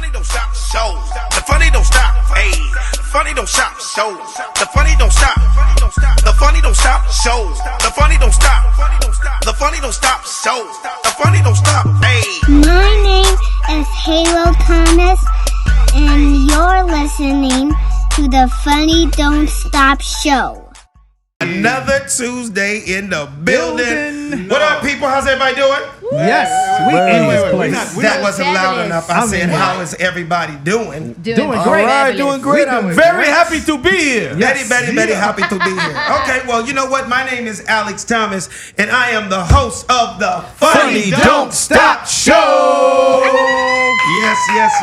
funny don't stop, show. The funny don't stop, hey. The funny don't stop, show. The funny don't stop. The funny don't stop, show. The funny don't stop. The funny don't stop, show. The funny don't stop, hey. My name is Halo Thomas, and you're listening to the Funny Don't Stop Show. Another Tuesday in the building. What up, people? How's everybody doing? Yes, we in this place. That wasn't loud enough. I said, how is everybody doing? Doing great. All right, doing great. I'm very happy to be here. Very happy to be here. Okay, well, you know what? My name is Alex Thomas, and I am the host of the Funny Don't Stop Show.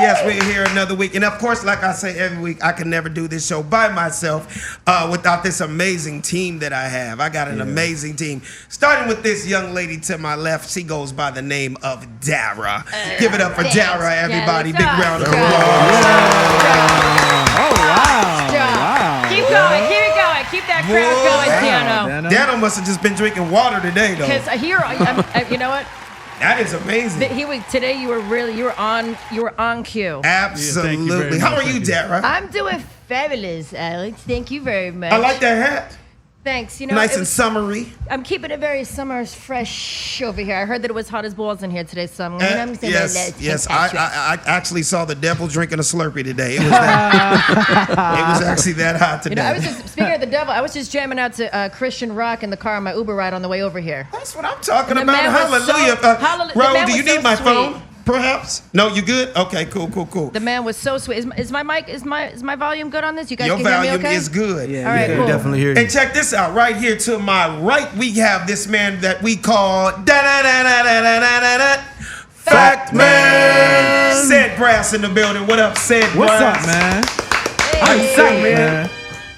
Yes. We're here another week. And of course, like I say every week, I can never do this show by myself without this amazing team that I have. I got an amazing team. Starting with this young lady to my left. She goes by the name of Dara. Give it up for Dara, everybody. Big round of applause. Oh, wow. Keep going. Keep that crowd going, Dano. Dano must have just been drinking water today, though. Because here, you know what? That is amazing. Today you were on cue. Absolutely. How are you, Dara? I'm doing fabulous, Alex. Thank you very much. I like that hat. Thanks. You know, Nice and summery. I'm keeping it very summer fresh over here. I heard that it was hot as balls in here today, so I'm gonna say yes. I actually saw the devil drinking a Slurpee today. It was it was actually that hot today. You know, I was just speaking of the devil. I was just jamming out to Christian rock in the car on my Uber ride on the way over here. That's what I'm talking The about. man was Hallelujah. the Ro, man do you was need so my sweet. phone? Perhaps? No, you good? Okay, cool. The man was so sweet. Is my mic? Is my volume good on this? You guys Your can hear me volume okay? is good. Yeah, All right, yeah. cool. Definitely hear you. And check this out. Right here to my right, we have this man that we call Fact Man. Sid Brass in the building. What up, Sid Brass? What's up, man? I'm Hey. excited, man.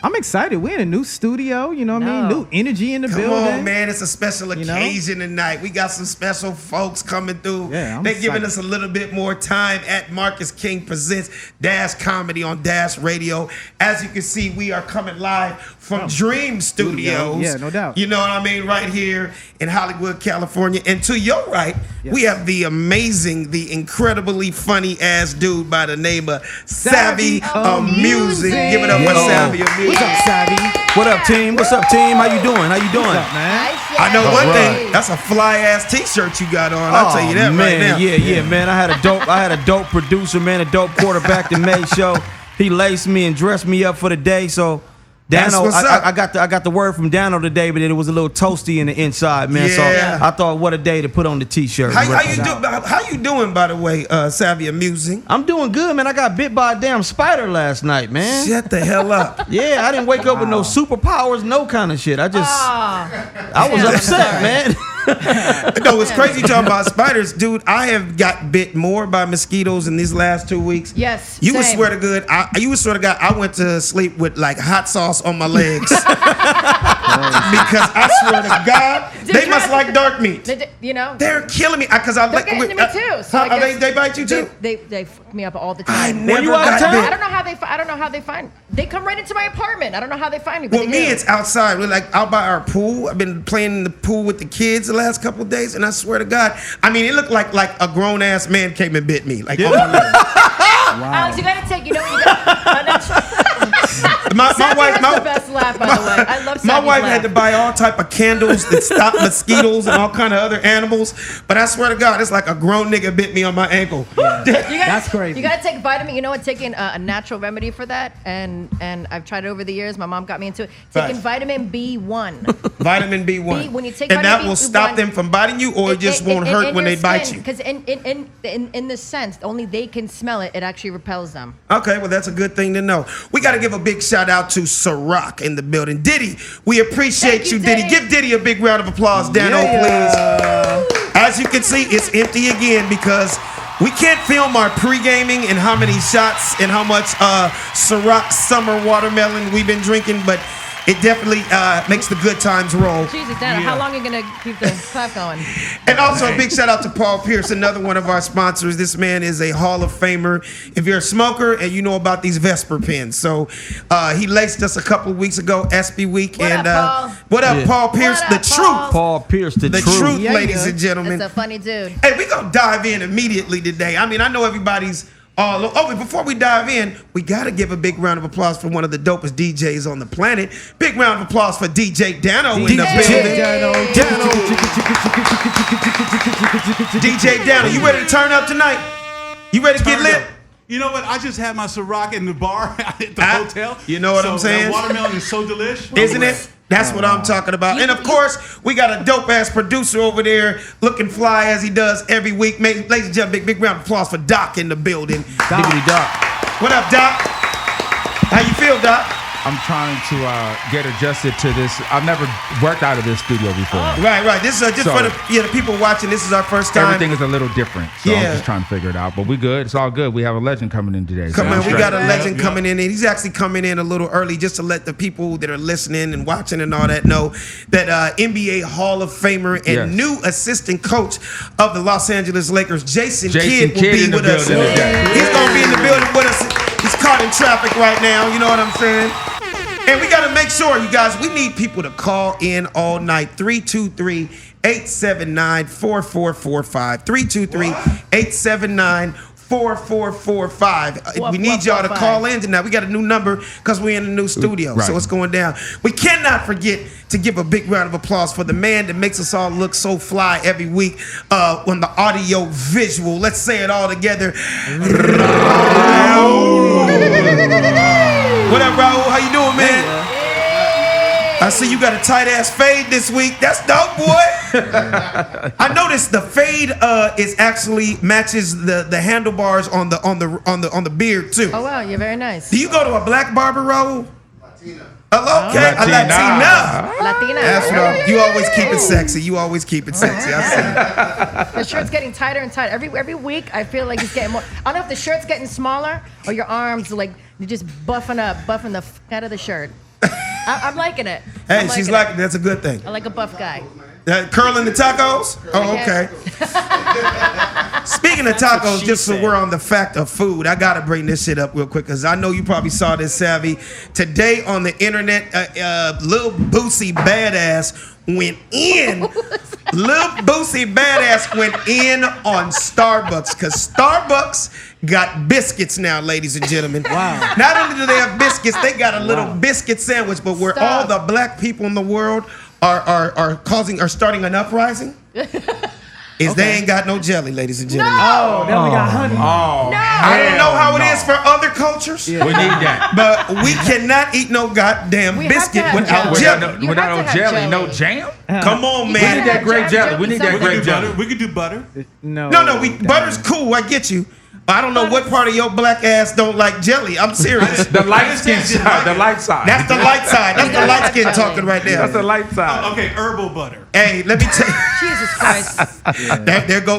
I'm excited. We're in a new studio, you know what I mean? No. New energy in the Come building. on, man. It's a special You know? occasion tonight. We got some special folks coming through. Yeah, I'm They're giving excited. us a little bit more time at Marcus King Presents Dash Comedy on Dash Radio. As you can see, we are coming live from Dream Studios. Yeah, no doubt. You know what I mean? Right here in Hollywood, California. And to your right, we have the amazing, the incredibly funny ass dude by the name of Savvy Amusing. Give it up for Yo. Savvy Amusing. What's up, Savvy? What up, team? What's up, team? How you doing? What's up, man? I know All one right. thing. That's a fly ass T-shirt you got on. I'll tell you that man, right now. Yeah, man. I had a dope producer, man, a dope quarterback that made show. He laced me and dressed me up for the day. So That's Dano, what's up. I got the word from Dano today, but it was a little toasty in the inside, man. Yeah. So I thought, what a day to put on the T-shirt. How you doing, by the way, Savvy Amusing? I'm doing good, man. I got bit by a damn spider last night, man. Shut the hell up. Yeah, I didn't wake up with no superpowers, no kind of shit. I was Yeah, I'm upset, sorry. man. No, it's crazy talking about spiders, dude. I have got bit more by mosquitoes in these last 2 weeks. Yes, You would same. swear to God. You would swear to God. I went to sleep with like hot sauce on my legs because I swear to God, they must like dark meat. You know, They're killing me because I they're like. getting to me too. So I guess they bite you too. They fuck me up all the I time. never you out of got town? bit. I don't know how they find. They come right into my apartment. I don't know how they find me. But Well, they me, do. it's outside. We're like out by our pool. I've been playing in the pool with the kids the last couple of days, and I swear to God, I mean, it looked like a grown ass man came and bit me. Like, on my leg. Alex, you gotta take. You know what you got. my wife, That's the best laugh, by the way. I love. my Sammy's wife laugh. had to buy all type of candles that stop mosquitoes and all kind of other animals. But I swear to God, it's like a grown nigga bit me on my ankle. That's crazy. You gotta take vitamin. You know what? Taking a natural remedy for that, and I've tried it over the years. My mom got me into it. Taking Right. vitamin B1. Vitamin B1. When you take and that vitamin will B1, stop them from biting you, or it just won't hurt when they bite you. Because in this sense, only they can smell it. It actually repels them. Okay, well, that's a good thing to know. We got to give a big shout out to Ciroc in the building. Diddy, we appreciate Thank you, you, Diddy. Diddy. Give Diddy a big round of applause, Dano, please. As you can see, it's empty again because we can't film our pre-gaming and how many shots and how much Ciroc summer watermelon we've been drinking, but it definitely makes the good times roll. Jesus, Dana, how long are you gonna keep the clap going? And also a big shout out to Paul Pierce, another one of our sponsors. This man is a Hall of Famer. If you're a smoker and you know about these Vesper pens, so he laced us a couple of weeks ago, SB Week. What and up, Paul? what up, Yeah. Paul Pierce? What The up, truth, Paul? Paul Pierce, the the truth. truth, Yeah, ladies yeah. and gentlemen. That's a funny dude. Hey, we gonna dive in immediately today. I mean, I know everybody's But before we dive in, we got to give a big round of applause for one of the dopest DJs on the planet. Big round of applause for DJ Dano in the building. DJ Dano, you ready to turn up tonight? You ready to get lit? You know what? I just had my Ciroc in the bar at the hotel. You know what I'm saying? That watermelon is so delicious. Isn't it? That's what I'm talking about. And of course, we got a dope-ass producer over there looking fly as he does every week. Ladies and gentlemen, big round of applause for Doc in the building. Doc. What up, Doc? How you feel, Doc? I'm trying to get adjusted to this. I've never worked out of this studio before. Right. This is just for the people watching. This is our first time. Everything is a little different, so I'm just trying to figure it out. But we good. It's all good. We have a legend coming in today. We got a legend coming in, and he's actually coming in a little early just to let the people that are listening and watching and all that know that NBA Hall of Famer and new assistant coach of the Los Angeles Lakers, Jason Kidd will be with us. He's going to be in the building with us. He's caught in traffic right now. You know what I'm saying? And we got to make sure, you guys, we need people to call in all night. 323-879-4445. 323-879-4445. We need y'all to call in tonight. We got a new number because we're in a new studio, so it's going down. We cannot forget to give a big round of applause for the man that makes us all look so fly every week on the audio visual. Let's say it all together. What up, Raul? How you doing, man? I see you got a tight ass fade this week. That's dope, boy. I noticed the fade is actually matches the handlebars on the beard too. Oh wow, you're very nice. Do you go to a black barber, Raul? Latina. Okay, a Latina. That's right. You always keep it sexy. I see. The shirt's getting tighter and tighter. Every week, I feel like it's getting more. I don't know if the shirt's getting smaller or your arms like you're just buffing the out of the shirt. I'm liking it. Hey, she's liking it. That's a good thing. I like a buff guy. Curling the tacos? Oh, okay. Speaking of tacos, just so we're on the fact of food, I got to bring this shit up real quick because I know you probably saw this, Savvy. Today on the internet, Lil Boosie Badass went in. Lil Boosie Badass went in on Starbucks because Starbucks got biscuits now, ladies and gentlemen. Wow. Not only do they have biscuits, they got a little biscuit sandwich, but where all the black people in the world are starting an uprising they ain't got no jelly, ladies and gentlemen. Oh, then we got honey. I don't know how it is for other cultures. We need that. But we cannot eat no goddamn biscuit without jelly. Without no jelly, no jam? Come on, man. We need that grape jelly. We need that grape jelly. We could do butter. No. Butter's cool. I get you. I don't know what part of your black ass don't like jelly. I'm serious. The light skin side. The light side. That's the light side. That's the light skin talking right there. That's the light side. Okay, herbal butter. Hey, let me tell you. Jesus Christ.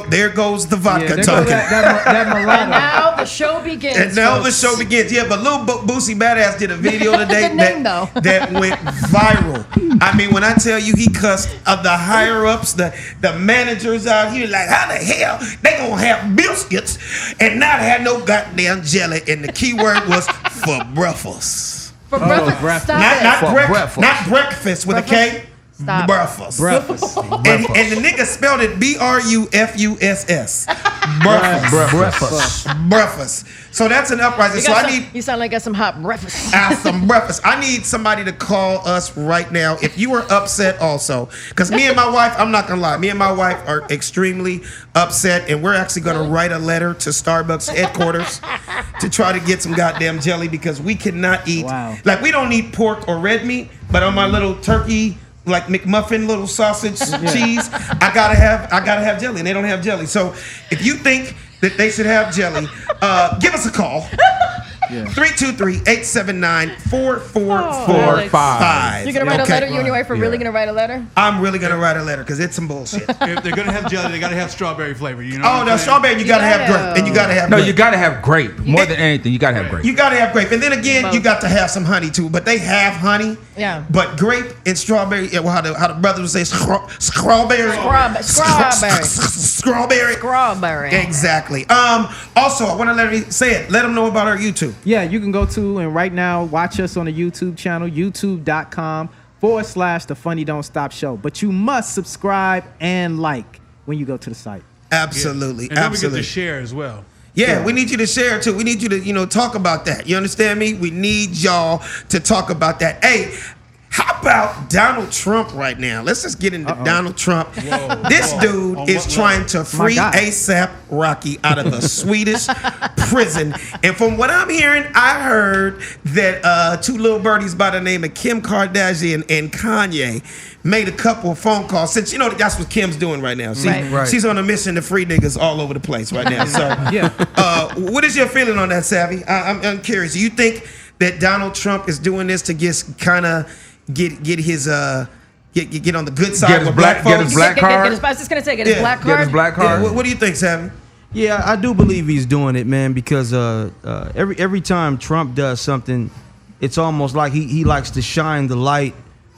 There goes the vodka there talking. goes that And mulatto. now the show begins. And now the show begins. Yeah, but Lil Boosie Badass did a video today that went viral. I mean, when I tell you he cussed the higher-ups, the managers out here, like, how the hell they gonna have biscuits and not have no goddamn jelly? And the key word was for breakfast. For breakfast. Stop Not breakfast with a K. Stop. Breakfast. Breakfast. And the nigga spelled it BRUFUSS. Breakfast. So that's an uprising. So you sound like I got some hot breakfast. Some breakfast. I need somebody to call us right now if you are upset also. Because me and my wife, I'm not going to lie, me and my wife are extremely upset, and we're actually going to write a letter to Starbucks headquarters to try to get some goddamn jelly because we cannot eat. Wow. Like, we don't eat pork or red meat, but on my little turkey, like McMuffin, little sausage, cheese, I gotta have jelly, and they don't have jelly. So if you think that they should have jelly, give us a call. 323-879-4445. You're gonna write a letter? You and your wife are really gonna write a letter? I'm really gonna write a letter because it's some bullshit. If they're gonna have jelly, they gotta have strawberry flavor. You know? Oh, no, strawberry, you gotta have grape, and you gotta have grape. No, you gotta have grape. More than anything, you gotta have grape. You gotta have grape, and then again, you got to have some honey too. But they have honey. Yeah. But grape and strawberry, how the brothers would say, strawberry. Strawberry. Exactly. Also, I want to let them know about our YouTube. Yeah, you can go to and right now watch us on the YouTube channel, youtube.com/The Funny Don't Stop Show. But you must subscribe and like when you go to the site. Absolutely. And then we get to share as well. Yeah, we need you to share it too. We need you to, talk about that. You understand me? We need y'all to talk about that. Hey, how about Donald Trump right now? Let's just get into Donald Trump. This dude is trying to free ASAP Rocky out of the Swedish prison. And from what I'm hearing, I heard that two little birdies by the name of Kim Kardashian and Kanye made a couple of phone calls. Since that's what Kim's doing right now. She's on a mission to free niggas all over the place right now. So, what is your feeling on that, Savvy? I'm curious. Do you think that Donald Trump is doing this to just kind of get his get on the good side Get his with black- black get folks? his black card? I was just gonna say, get his black Get card. his black card. Yeah, what do you think, Savvy? Yeah, I do believe he's doing it, man, because every time Trump does something, it's almost like he likes to shine the light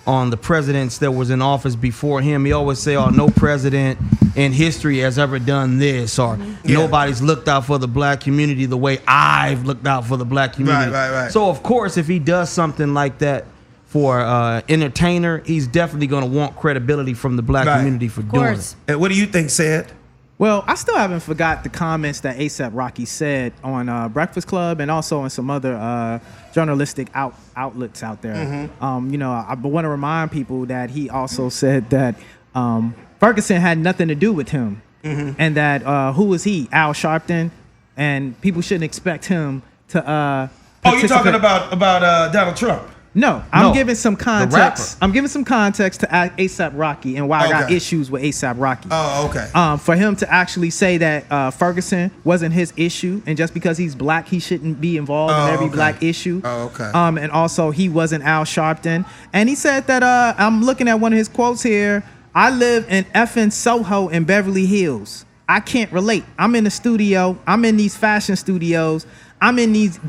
on the presidents that was in office before him. He always say, "Oh, no president in history has ever done this," or "Nobody's looked out for the black community the way I've looked out for the black community." Right. So of course, if he does something like that for entertainer, he's definitely going to want credibility from the black community for doing it. And what do you think, Sid? Well, I still haven't forgot the comments that ASAP Rocky said on Breakfast Club and also on some other journalistic outlets out there. I want to remind people that he also said that Ferguson had nothing to do with him, and that who was he? Al Sharpton, and people shouldn't expect him to. You're talking about Donald Trump. No, I'm giving some context. I'm giving some context to ASAP Rocky and why I got issues with ASAP Rocky. Oh, okay. For him to actually say that Ferguson wasn't his issue, and just because he's black, he shouldn't be involved in every black issue. Oh, okay. And also, he wasn't Al Sharpton. And he said that, I'm looking at one of his quotes here, "I live in effing Soho in Beverly Hills. I can't relate. I'm in the studio. I'm in these fashion studios. I'm in these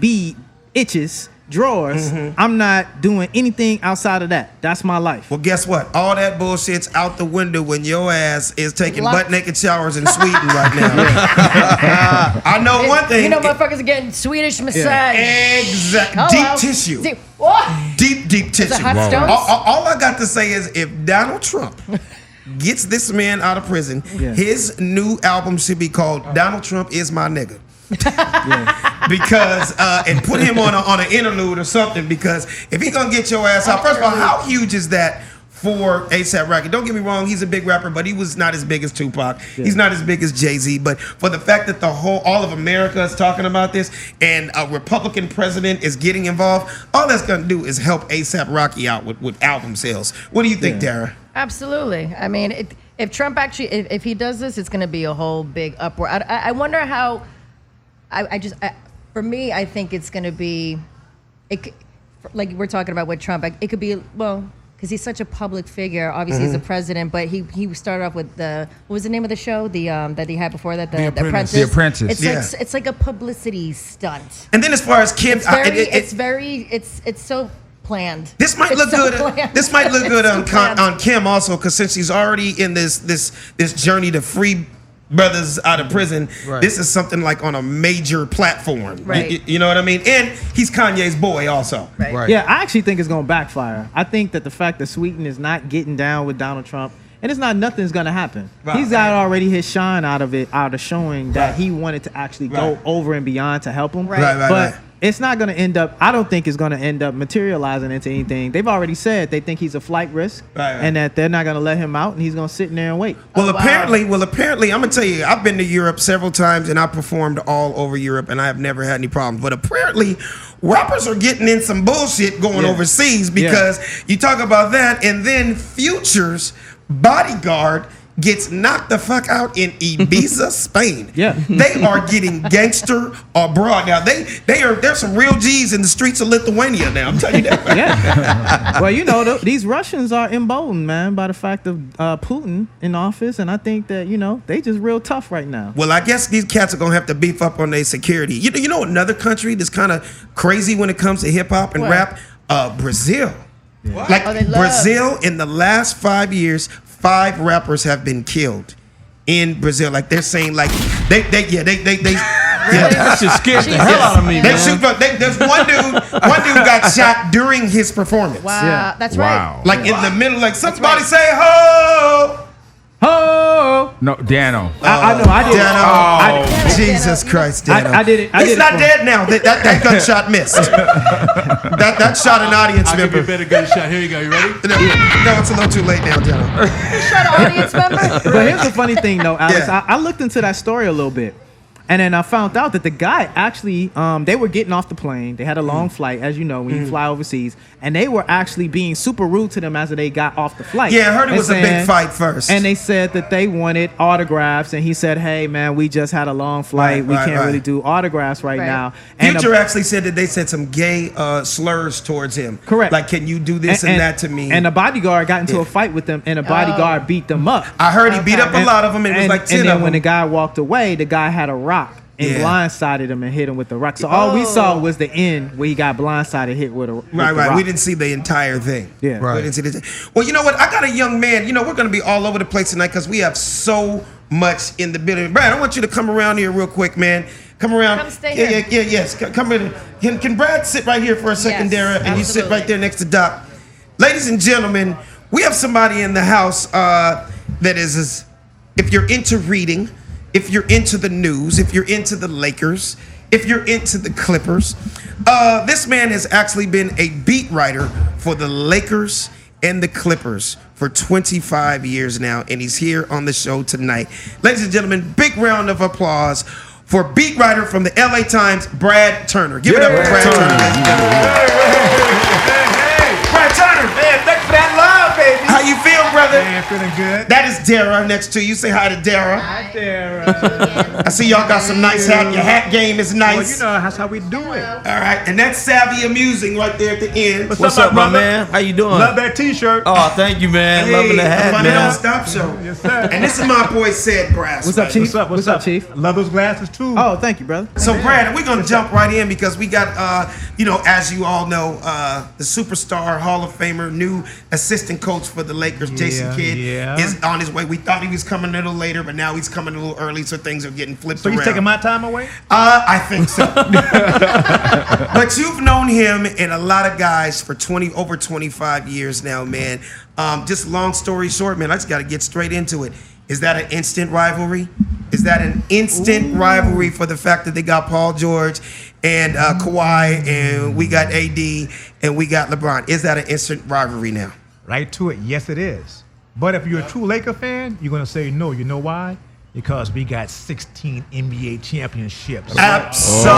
drawers. I'm not doing anything outside of that. That's my life." Well, guess what? All that bullshit's out the window when your ass is taking butt naked showers in Sweden right now. I know one thing. Motherfuckers are getting Swedish massage. Exactly. Deep tissue. Deep tissue. hot stones? All I got to say is, if Donald Trump gets this man out of prison, his new album should be called "Donald Trump Is My Nigga." Because and put him on an interlude or something, because if he's gonna get your ass out, first of all, how huge is that for ASAP Rocky? Don't get me wrong, he's a big rapper, but he was not as big as Tupac. He's not as big as Jay-Z. But for the fact that all of America is talking about this, and a Republican president is getting involved, all that's gonna do is help ASAP Rocky out with album sales. What do you think, Dara? Absolutely. I mean, if Trump actually, if he does this, it's going to be a whole big uproar. I wonder how. For me, I think it's going to be, like we're talking about with Trump. It could be because he's such a public figure. Obviously, he's the president, but he started off with what was the name of the show? That he had before that, The Apprentice. The Apprentice. It's like a publicity stunt. And then as far as Kim, it's so planned. This might look good. This might look good on Kim also, because since she's already in this journey to free brothers out of prison, this is something like on a major platform. Right. You know what I mean? And he's Kanye's boy also. Right. Yeah, I actually think it's going to backfire. I think that the fact that Sweden is not getting down with Donald Trump, and nothing's going to happen. He's got already his shine out of showing that he wanted to actually go over and beyond to help him. But it's not going to end up, I don't think it's going to end up materializing into anything. They've already said they think he's a flight risk, and that they're not going to let him out, and he's going to sit in there and wait. Well, apparently, I'm going to tell you, I've been to Europe several times, and I performed all over Europe, and I have never had any problems. But apparently, rappers are getting in some bullshit going overseas, because you talk about that, and then Future's bodyguard gets knocked the fuck out in Ibiza, Spain. They are getting gangster abroad now. There's some real G's in the streets of Lithuania now. I'm telling you that. Well, these Russians are emboldened, man, by the fact of Putin in office, and I think that they just real tough right now. Well, I guess these cats are gonna have to beef up on their security. You know another country that's kind of crazy when it comes to hip hop and rap? Brazil. Brazil, in the last 5 years, 5 rappers have been killed in Brazil. Like, they're saying, like, they That shit scared the hell out of me, man. There's one dude got shot during his performance. Wow, that's right. Like in the middle, like somebody say ho. Ho! No, Dano. I know. I did. Dano. Jesus Christ, Dano. I did it. He's not dead now. That gunshot missed. that shot an audience I'll give member. you a better gunshot. Here you go. You ready? No, it's a little too late now, Dano. Shut up, audience member. But here's the funny thing, though, Alex. Yeah. I looked into that story a little bit. And then I found out that the guy actually, they were getting off the plane. They had a long flight, as you know, when you fly overseas. And they were actually being super rude to them as they got off the flight. Yeah, I heard it And was a big saying- fight first. And they said that they wanted autographs. And he said, hey, man, we just had a long flight. We can't really do autographs right now. And Future actually said that they said some gay slurs towards him. Correct. Like, can you do this and that to me? And the bodyguard got into a fight with them, and the bodyguard beat them up. I heard he beat up a lot of them, and it was like 10 and then of when the them. guy walked away, the guy had a rock and Yeah. blindsided him and hit him with the rock. So all we saw was the end where he got blindsided, hit with a with the Right. rock. We didn't see the entire thing. Yeah. We didn't see the. Well, you know what? I got a young man. You know, we're going to be all over the place tonight because we have so much in the building. Brad, I want you to come around here real quick, man. Come around. Come stay yeah, here. yes. Come in. Can Brad sit right here for a second, Yes, Dara? And you sit absolutely. right there next to Doc. Ladies and gentlemen, we have somebody in the house that is, if you're into reading, if you're into the news, if you're into the Lakers, if you're into the Clippers, this man has actually been a beat writer for the Lakers and the Clippers for 25 years now, and he's here on the show tonight. Ladies and gentlemen, big round of applause for beat writer from the LA Times, Brad Turner. Give it up for Brad Turner. ladies and gentlemen. Brad Turner. Man, thanks for that love, baby. How you feel, brother? Man, feeling good. That is Dara next to you. Say hi to Dara. Hi there. I see y'all got some nice hat. Your hat game is Well, nice. you know, that's how we do it. All right, and that's Savvy Amusing right there at the end. What's up, my man? How you doing? Love that T-shirt. Oh, thank you, man. Hey, Loving the the hat, Funny Don't man. Stop show. Yes, sir. And this is my boy Sid Brass. What's up, right? Chief? What's up, Chief? Love those glasses, too. Oh, thank you, brother. So, Brad, we're going to jump right in because we got, as you all know, the superstar Hall of Famer, new assistant coach for the Lakers, Jason Kidd, is on his way. We thought he was coming a little later, but now he's coming a little early, so things are getting flipped So around. you taking my time away? I think so. But you've known him and a lot of guys for over 25 years now, man. Just long story short, man, I just got to get straight into it. Is that an instant rivalry? Is that an instant rivalry for the fact that they got Paul George and Kawhi and we got AD and we got LeBron? Is that an instant rivalry now? Right to it. Yes, it is. But if you're a true Laker fan, you're going to say no. You know why? Because we got 16 NBA championships.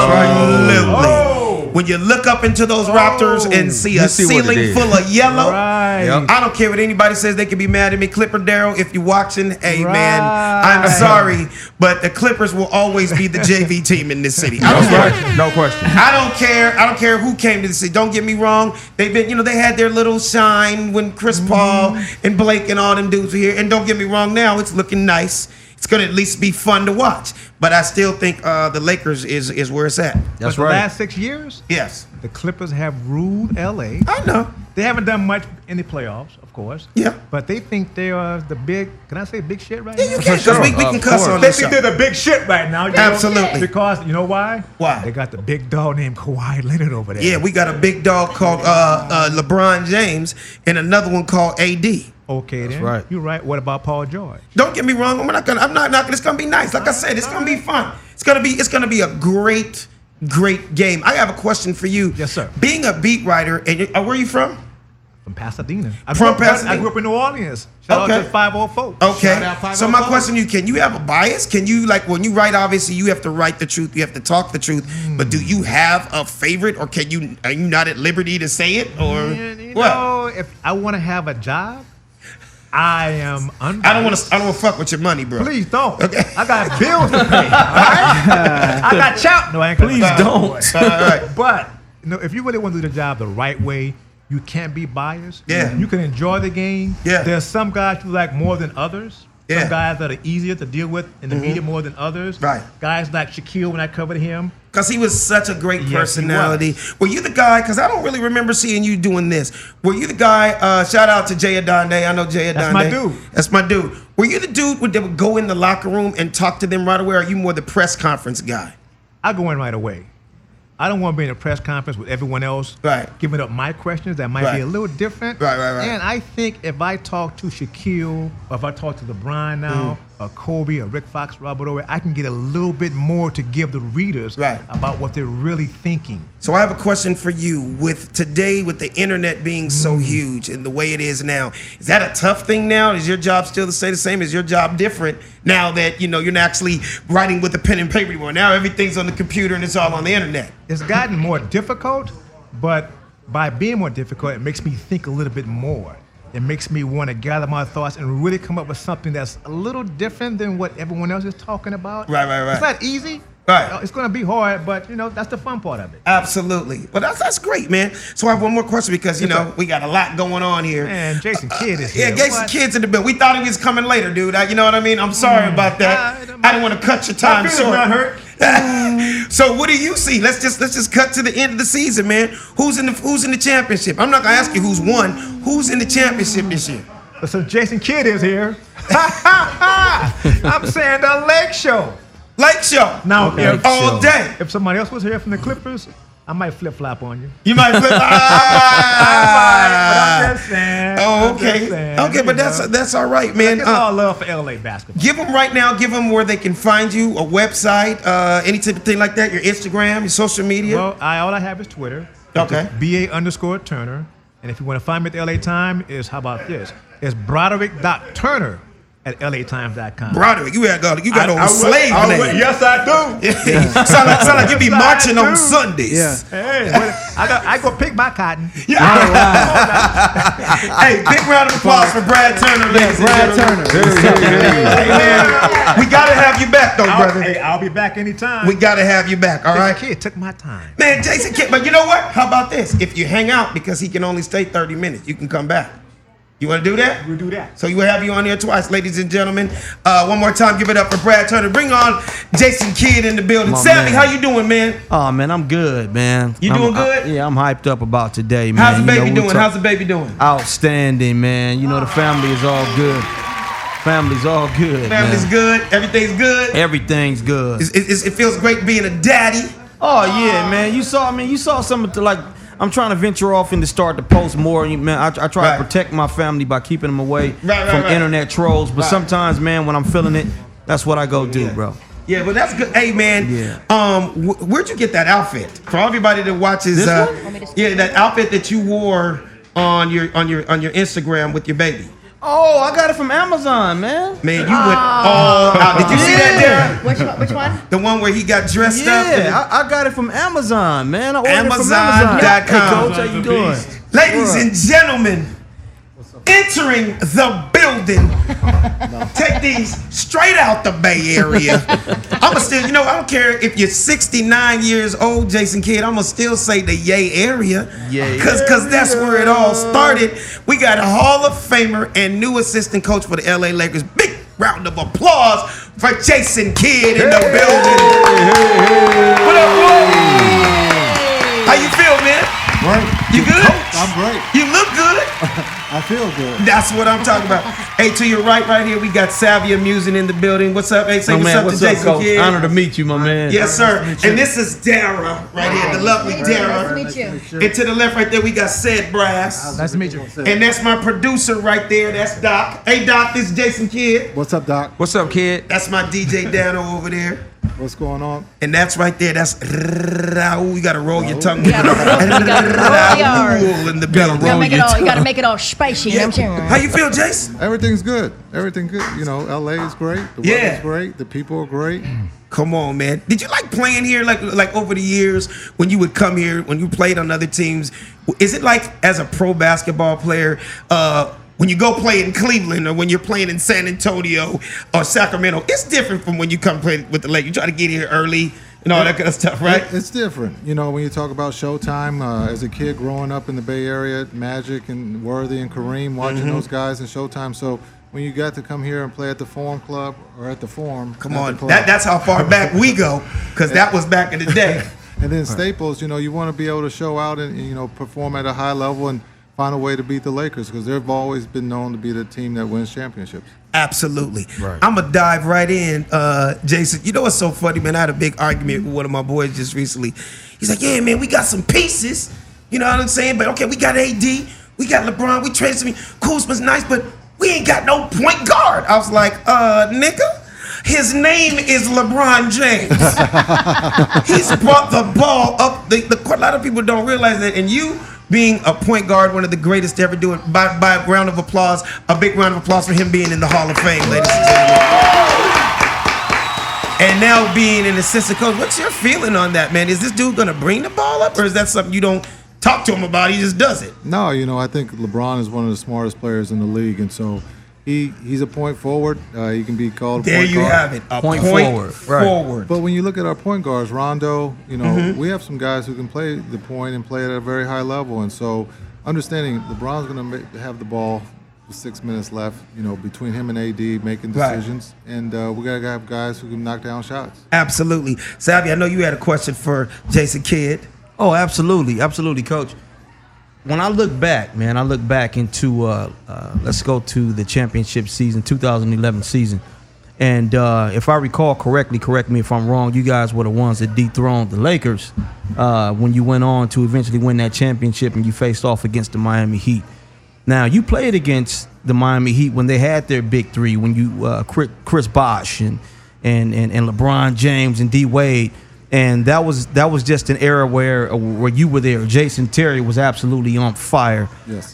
Absolutely. When you look up into those Raptors and see a see what it ceiling is. full of yellow, Right. Yep. I don't care what anybody says. They can be mad at me. Clipper Darryl, if you're watching, hey man, I'm Right. sorry, but the Clippers will always be the JV team in this city. I No don't care. question. No question. I don't care. I don't care who came to the city. Don't get me wrong. They've been, they had their little shine when Chris Paul and Blake and all them dudes were here. And don't get me wrong. Now it's looking nice. It's gonna at least be fun to watch. But I still think the Lakers is where it's at. That's but right. the last 6 years, Yes, the Clippers have ruled LA. I know. They haven't done much in the playoffs, of course. Yeah. But they think they are the big, can I say big shit right Yeah, now? you can, because we can Of cuss course. on They this think show. they're the big shit right now. You know? Absolutely. Because, you know why? Why? They got the big dog named Kawhi Leonard over there. Yeah, we got a big dog called LeBron James and another one called AD. Okay, then. right. You're right. What about Paul George? Don't get me wrong. I'm not knocking. It's gonna be nice. Like I said, it's gonna be fun. It's gonna be a great game. I have a question for you. Yes, sir. Being a beat writer, and where are you from? From Pasadena. From Pasadena? I grew up in New Orleans. Shout out to 504. Okay. Shout out 504. So my question to you, can you have a bias? Can you, like, when you write, obviously you have to write the truth, you have to talk the truth, but do you have a favorite, or are you not at liberty to say it, or You what? know, if I want to have a job, I am unbiased. I don't want to fuck with your money, bro. Please don't. Okay. I got bills to pay. All right? I got chout. No, I ain't gonna- Please don't. All right. But if you really want to do the job the right way, you can't be biased. Yeah. You can enjoy the game. Yeah. There's some guys you like more than others. Yeah. Some guys that are easier to deal with in the media more than others. Right. Guys like Shaquille when I covered him. Because he was such a great Yes, he personality. Were you the guy, because I don't really remember seeing you doing this. Were you the guy, shout out to Jay Adonde. I know Jay Adonde. That's my dude. That's my dude. Were you the dude that would go in the locker room and talk to them right away, or are you more the press conference guy? I go in right away. I don't want to be in a press conference with everyone else Right. giving up my questions that might Right. be a little different. Right. And I think if I talk to Shaquille, or if I talk to LeBron now, a Kobe, a Rick Fox, Robert Ory, I can get a little bit more to give the readers about what they're really thinking. So I have a question for you. With today, with the internet being so huge and the way it is now, is that a tough thing now? Is your job still to stay the same? Is your job different now that you're not actually writing with a pen and paper anymore? Now everything's on the computer and it's all on the internet. It's gotten more difficult, but by being more difficult, it makes me think a little bit more. It makes me want to gather my thoughts and really come up with something that's a little different than what everyone else is talking about. Right. It's not easy. Right. It's going to be hard, but that's the fun part of it. Absolutely. Well, that's great, man. So I have one more question because we got a lot going on here. And Jason Kidd is here. Yeah, Jason Kidd's in the bill. We thought he was coming later, dude. You know what I mean? I'm sorry about that. I didn't want to cut your time short. Not hurt. So what do you see? Let's just cut to the end of the season, man. Who's in the championship? I'm not gonna ask you who's won. Who's in the championship this year? So Jason Kidd is here. I'm saying the Lake Show. Lake Show. Now, all day. If somebody else was here from the Clippers, I might flip flop on you. You might flip. I might, but I'm just saying. Oh, okay. Okay, but that's all right, man. It's all love for LA basketball. Give them right now. Give them where they can find you, a website, any type of thing like that. Your Instagram, your social media. Well, all I have is Twitter. Okay. BA_Turner. And if you want to find me at the LA Times, how about this? It's Broderick.Turner at LATimes.com. Broderick, you got a slave name. Yes, I do. sound like you be marching on Sundays. Yeah. Hey, I go pick my cotton. Yeah. Hey, big round of applause for Brad Turner, ladies and gentlemen. Hey, man, we gotta have you back, though, brother. Hey, I'll be back anytime. We gotta have you back, all right? Jason Kidd took my time. Man, Jason Kidd, but you know what? How about this? If you hang out, because he can only stay 30 minutes, you can come back. You want to do that? We'll do that. So we'll have you on here twice, ladies and gentlemen. One more time, give it up for Brad Turner. Bring on Jason Kidd in the building. Sammy, how you doing, man? Oh man, I'm good, man. You doing good? Yeah, I'm hyped up about today, man. How's the baby doing? How's the baby doing? Outstanding, man. You know the family is all good. Family's all good. Family's good. Everything's good. Everything's good. It feels great being a daddy. Oh yeah, man. You saw some of the like. I'm trying to venture off and to start to post more. Man, I try to protect my family by keeping them away from internet trolls. But sometimes, man, when I'm feeling it, that's what I go do, bro. Yeah, but that's good. Hey, man. Yeah. Where'd you get that outfit? For everybody that watches, that outfit that you wore on your Instagram with your baby. Oh, I got it from Amazon, man. Man, you went all out. Did you see that, Darren? Which one? The one where he got dressed up? Yeah, I got it from Amazon, man. I ordered Amazon.com. it from Amazon. Hey, Coach, how you doing? Ladies and gentlemen, entering the building. Take these straight out the Bay Area. I'ma still, I don't care if you're 69 years old, Jason Kidd, I'ma still say the Yay area. Yay. Cause that's where it all started. We got a Hall of Famer and new assistant coach for the LA Lakers. Big round of applause for Jason Kidd in the building. What up, boy? How you feel, man? Great. You good? I'm great. You look good. I feel good. That's what I'm talking about. Hey, to your right here, we got Savvy Amusing in the building. What's up? Hey, say what's up to Jason Kidd. Honor to meet you, my man. Yes, sir. And this is Dara right here, the lovely Dara. Nice to meet you. And to the left right there, we got Sid Brass. Nice to meet you. And that's my producer right there. That's Doc. Hey, Doc, this is Jason Kidd. What's up, Doc? What's up, kid? That's my DJ Dano over there. What's going on? And that's right there. That's Raul. You got to roll your tongue. You gotta roll Raul in the building. You gotta make it all spicy. You know what I'm saying? How you feel, Jason? Everything's good. Everything good. LA is great. The weather's great. The people are great. Come on, man. Did you like playing here like over the years when you would come here, when you played on other teams? Is it like as a pro basketball player, when you go play in Cleveland or when you're playing in San Antonio or Sacramento, it's different from when you come play with the Lakers. You try to get here early and all that kind of stuff, right? It's different. When you talk about Showtime, as a kid growing up in the Bay Area, Magic and Worthy and Kareem, watching those guys in Showtime. So when you got to come here and play at the Forum Club or at the Forum. Come on, that's how far back we go, because that was back in the day. And then Staples, you want to be able to show out and perform at a high level and find a way to beat the Lakers, because they've always been known to be the team that wins championships. Absolutely. Right. I'm going to dive right in, Jason. You know what's so funny, man? I had a big argument with one of my boys just recently. He's like, yeah, man, we got some pieces. You know what I'm saying? But, okay, we got AD. We got LeBron. We traded some. Kuzma's nice, but we ain't got no point guard. I was like, nigga, his name is LeBron James. He's brought the ball up the court. A lot of people don't realize that. And you being a point guard, one of the greatest to ever do it, by a round of applause, a big round of applause for him being in the Hall of Fame, ladies and gentlemen. And now being an assistant coach, what's your feeling on that, man? Is this dude gonna bring the ball up, or is that something you don't talk to him about? He just does it. No, I think LeBron is one of the smartest players in the league, and so he's a point forward. He can be called. There point you guard. have it. A point forward. But when you look at our point guards, Rondo, we have some guys who can play the point and play at a very high level, and so understanding LeBron's going to have the ball with 6 minutes left, between him and AD making decisions, and we got to have guys who can knock down shots. Absolutely. Savvy, I know you had a question for Jason Kidd. Oh, absolutely, Coach. When I look back, man, into let's go to the championship season, 2011 season, and if I recall correctly, correct me if I'm wrong, you guys were the ones that dethroned the Lakers when you went on to eventually win that championship and you faced off against the Miami Heat. Now, you played against the Miami Heat when they had their big three, when you Chris Bosh and LeBron James and D Wade. And that was just an era where you were there. Jason Terry was absolutely on fire. Yes.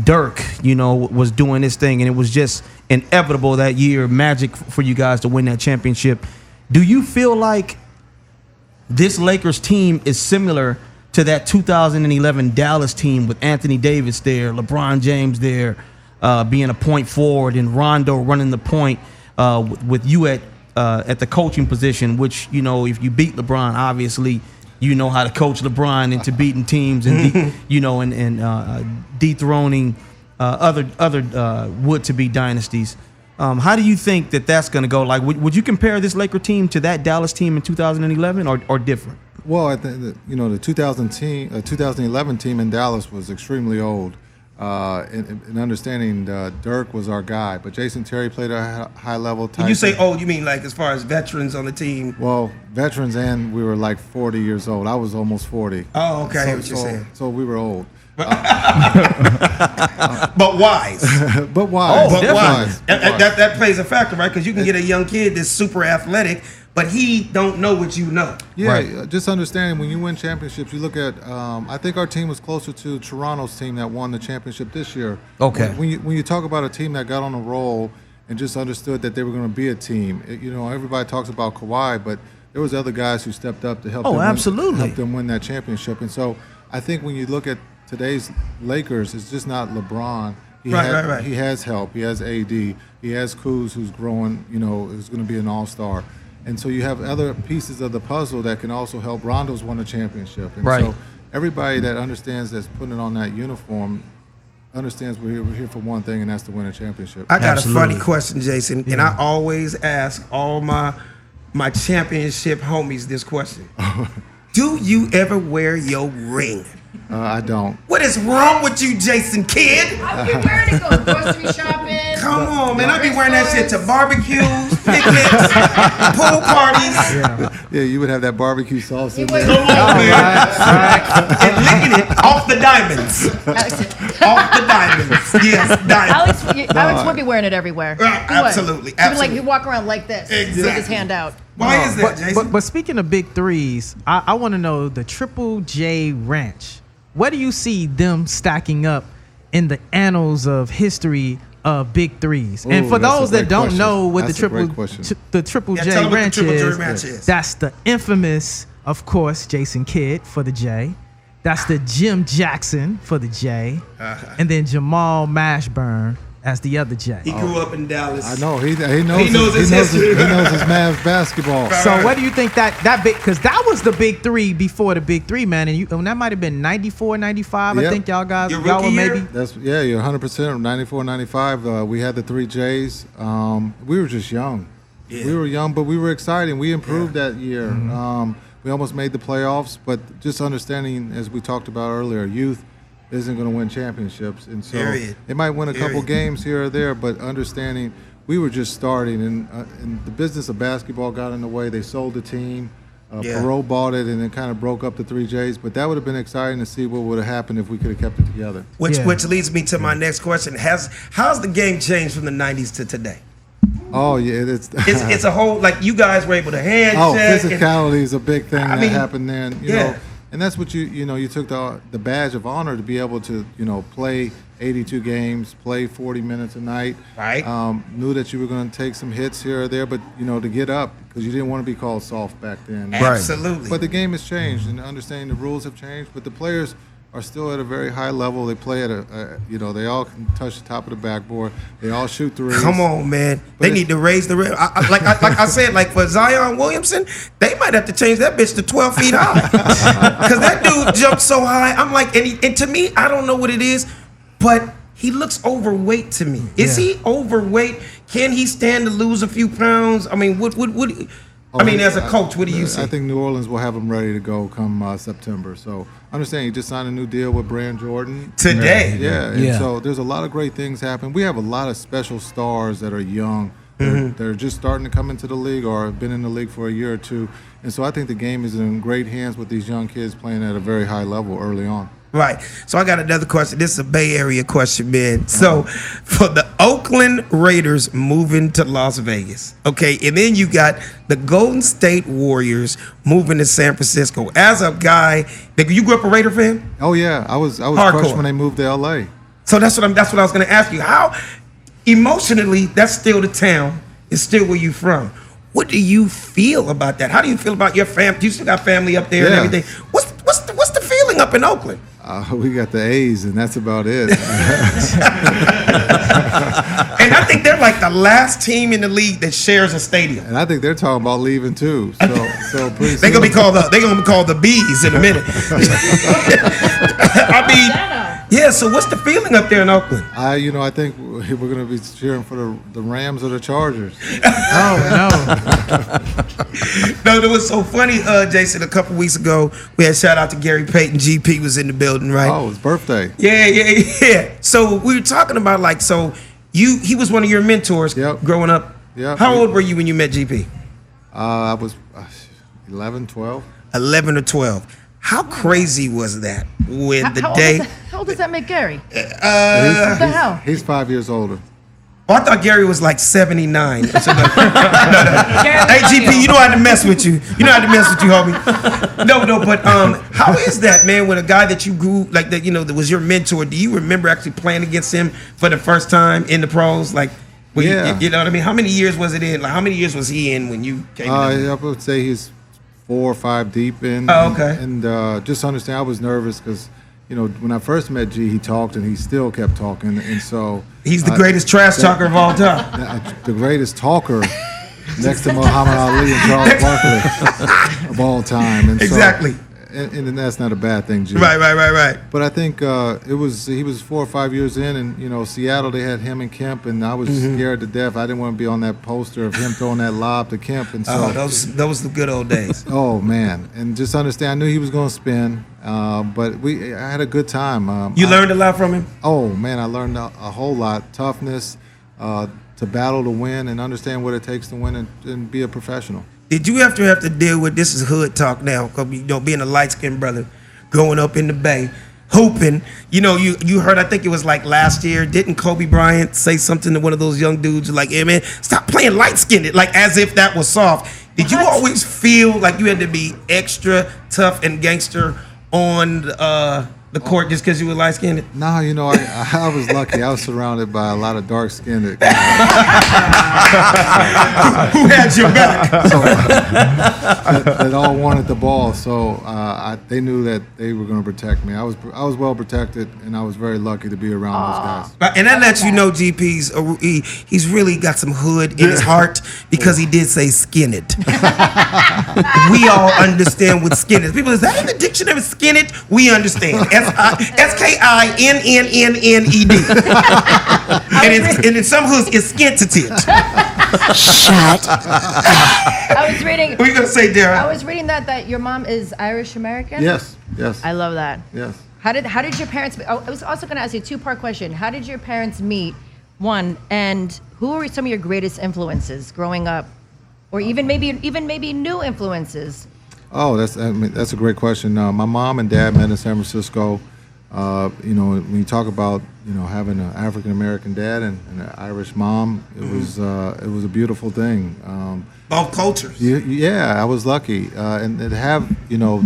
Dirk, was doing his thing, and it was just inevitable that year, magic for you guys to win that championship. Do you feel like this Lakers team is similar to that 2011 Dallas team with Anthony Davis there, LeBron James there, being a point forward, and Rondo running the point with you at the coaching position, which, if you beat LeBron, obviously, you know how to coach LeBron into beating teams and, dethroning other would-to-be dynasties. How do you think that's going to go? Like, would you compare this Laker team to that Dallas team in 2011 or different? Well, I think that, the 2011 team in Dallas was extremely old. In understanding Dirk was our guy, but Jason Terry played at a high level. When you say old, you mean like as far as veterans on the team? Well, veterans, and we were like 40 years old. I was almost 40. Oh, okay. I hear what you're saying. So we were old. But wise. But wise. Oh, but wise. That plays a factor, right? Because you can get a young kid that's super athletic, but he don't know what you know. Yeah, right. Just understanding when you win championships, you look at. I think our team was closer to Toronto's team that won the championship this year. Okay. When you talk about a team that got on a roll and just understood that they were going to be a team, everybody talks about Kawhi, but there was other guys who stepped up to help. Help them win that championship. And so I think when you look at today's Lakers, it's just not LeBron. He has help. He has AD. He has Kuz, who's growing. Who's going to be an all-star. And so you have other pieces of the puzzle that can also help. Rondo's won a championship. And so everybody that understands that's putting it on that uniform understands we're here for one thing, and that's to win a championship. I got a funny question, Jason, and I always ask all my championship homies this question. Do you ever wear your ring? I don't. What is wrong with you, Jason Kidd? I'll be wearing it, go grocery shopping. Come on, man. I be wearing that shit to barbecues, picnics, pool parties. Yeah, you would have that barbecue sauce in there. Come on, man. And licking it off the diamonds. Off the diamonds. Yes, diamonds. Alex would be wearing it everywhere. Absolutely. Like he'd walk around like this with his hand out. Why is that, Jason? But speaking of big threes, I want to know the Triple J Ranch. Where do you see them stacking up in the annals of history of big threes? And for those that don't know what the Triple J Ranch is, that's the infamous, of course, Jason Kidd for the J. That's the Jim Jackson for the J. And then Jamal Mashburn as the other J. He grew up in Dallas. I know. He knows his Mavs basketball. So what do you think that big, because that was the big three before the big three, man, and that might have been 94, 95. Yep. I think y'all were maybe. You're 100%. 94, 95. We had the three J's. We were just young. Yeah. We were young, but we were excited. We improved that year. Mm-hmm. We almost made the playoffs, but just understanding, as we talked about earlier, youth isn't going to win championships. And so they might win a couple games here or there, but understanding we were just starting, and the business of basketball got in the way. They sold the team. Yeah. Perot bought it, and it kind of broke up the 3Js. But that would have been exciting to see what would have happened if we could have kept it together. Which leads me to my next question: how's the game changed from the '90s to today? Oh yeah, It's a whole, like, you guys were able to hand check. Physicality is a big thing I that mean, happened then. You yeah. know, and that's what you took the badge of honor to be able to play 82 games, play 40 minutes a night. Right. Knew that you were going to take some hits here or there, but to get up because you didn't want to be called soft back then. Absolutely. But the game has changed, and understanding the rules have changed. But the players are still at a very high level. They play at they all can touch the top of the backboard. They all shoot threes. Come on, man. They need to raise the rim. Like I said, like for Zion Williamson, they might have to change that bitch to 12 feet high. Because that dude jumped so high. I'm like, and to me, I don't know what it is, but he looks overweight to me. Is he overweight? Can he stand to lose a few pounds? I mean, as a coach, what do you say? I think New Orleans will have him ready to go come September. So understand he just signed a new deal with Brand Jordan today. Yeah, and so there's a lot of great things happening. We have a lot of special stars that are young. They're just starting to come into the league or have been in the league for a year or two. And so I think the game is in great hands with these young kids playing at a very high level early on. Right. So I got another question. This is a Bay Area question, man. So for the Oakland Raiders moving to Las Vegas, okay, and then you got the Golden State Warriors moving to San Francisco. As a guy, you grew up a Raider fan? Oh yeah, I was Hardcore. crushed when they moved to LA. So that's what I was going to ask you. How emotionally, that's still the town. It's still where you from. What do you feel about that? How do you feel about your family? You still got family up there and everything. What's the feeling up in Oakland? We got the A's, and that's about it. And I think they're like the last team in the league that shares a stadium. And I think they're talking about leaving too. So pretty they're gonna be called the Bees in a minute. I mean, yeah. So what's the feeling up there in Oakland? I think we're gonna be cheering for the Rams or the Chargers. No, it was so funny, Jason. A couple weeks ago, we had shout out to Gary Payton. GP was in the building, right? Oh, his birthday. Yeah. So we were talking about he was one of your mentors growing up. Yeah. How old were you when you met GP? I was 11, 12. 11 or 12. How crazy was that when How old does that make Gary? What the hell? He's 5 years older. Oh, I thought Gary was like 79. No. Hey, GP, you know how to mess with you. You know how to mess with you, homie. No, but how is that, man, when a guy that you grew, like that, that was your mentor, do you remember actually playing against him for the first time in the pros? Like, you know what I mean? How many years was it in? Like, how many years was he in when you came in? I would say he's 4 or 5 deep in. Oh, okay. And just understand, I was nervous because, when I first met G, he talked and he still kept talking. And so he's the greatest trash talker of all time. The greatest talker next to Muhammad Ali and Charles Barkley of all time. And exactly. And that's not a bad thing, G. Right. But I think he was 4 or 5 years in, and Seattle, they had him and Kemp, and I was scared to death. I didn't want to be on that poster of him throwing that lob to Kemp. And so those the good old days. Oh man, and just understand, I knew he was going to spin, but I had a good time. You learned a lot from him? Oh man, I learned a whole lot. Toughness, to battle to win, and understand what it takes to win and be a professional. Did you have to deal with, this is hood talk now, because being a light-skinned brother, growing up in the Bay, hooping, you heard, I think it was like last year, didn't Kobe Bryant say something to one of those young dudes, like, hey man, stop playing light-skinned, like as if that was soft. Did you always feel like you had to be extra tough and gangster on the court just because you were light-skinned? No, I was lucky. I was surrounded by a lot of dark-skinned Who had your back? That all wanted the ball, so they knew that they were going to protect me. I was well protected, and I was very lucky to be around those guys. And that lets you know GP's he's really got some hood in his heart because he did say skin it. We all understand what skin is. People, is that in the dictionary? Skin it? We understand. SKINNNNED. And in some hoods, it's skintity. Shut I was reading. What are you gonna say, Dara? I was reading that your mom is Irish American. Yes. I love that. Yes. How did your parents? I was also going to ask you a 2-part question. How did your parents meet? One, and who were some of your greatest influences growing up, or even maybe new influences? Oh, that's a great question. My mom and dad met in San Francisco. When you talk about having an African American dad and an Irish mom, it was a beautiful thing. Both cultures. Yeah, I was lucky, and to have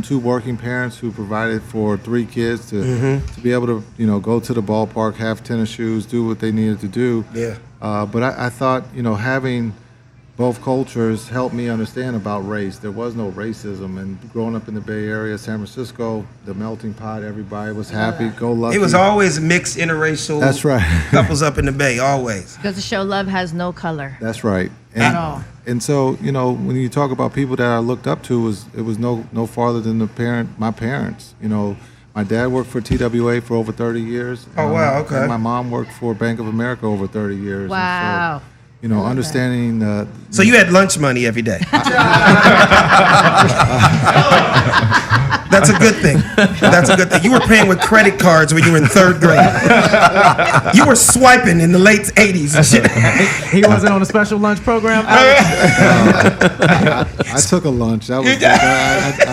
two working parents who provided for 3 kids to be able to go to the ballpark, have tennis shoes, do what they needed to do. Yeah. But I thought having both cultures helped me understand about race. There was no racism, and growing up in the Bay Area, San Francisco, the melting pot, everybody was happy, go lucky. It was always mixed interracial. That's right. Couples up in the Bay, always. Because the show love has no color. That's right. At all. And so, when you talk about people that I looked up to, it was no farther than my parents. My dad worked for TWA for over 30 years. Oh, wow, okay. And my mom worked for Bank of America over 30 years. Wow. And so, understanding. So you had lunch money every day. That's a good thing. That's a good thing. You were paying with credit cards when you were in 3rd grade. You were swiping in the late 80s and shit. He wasn't on a special lunch program. I took a lunch. I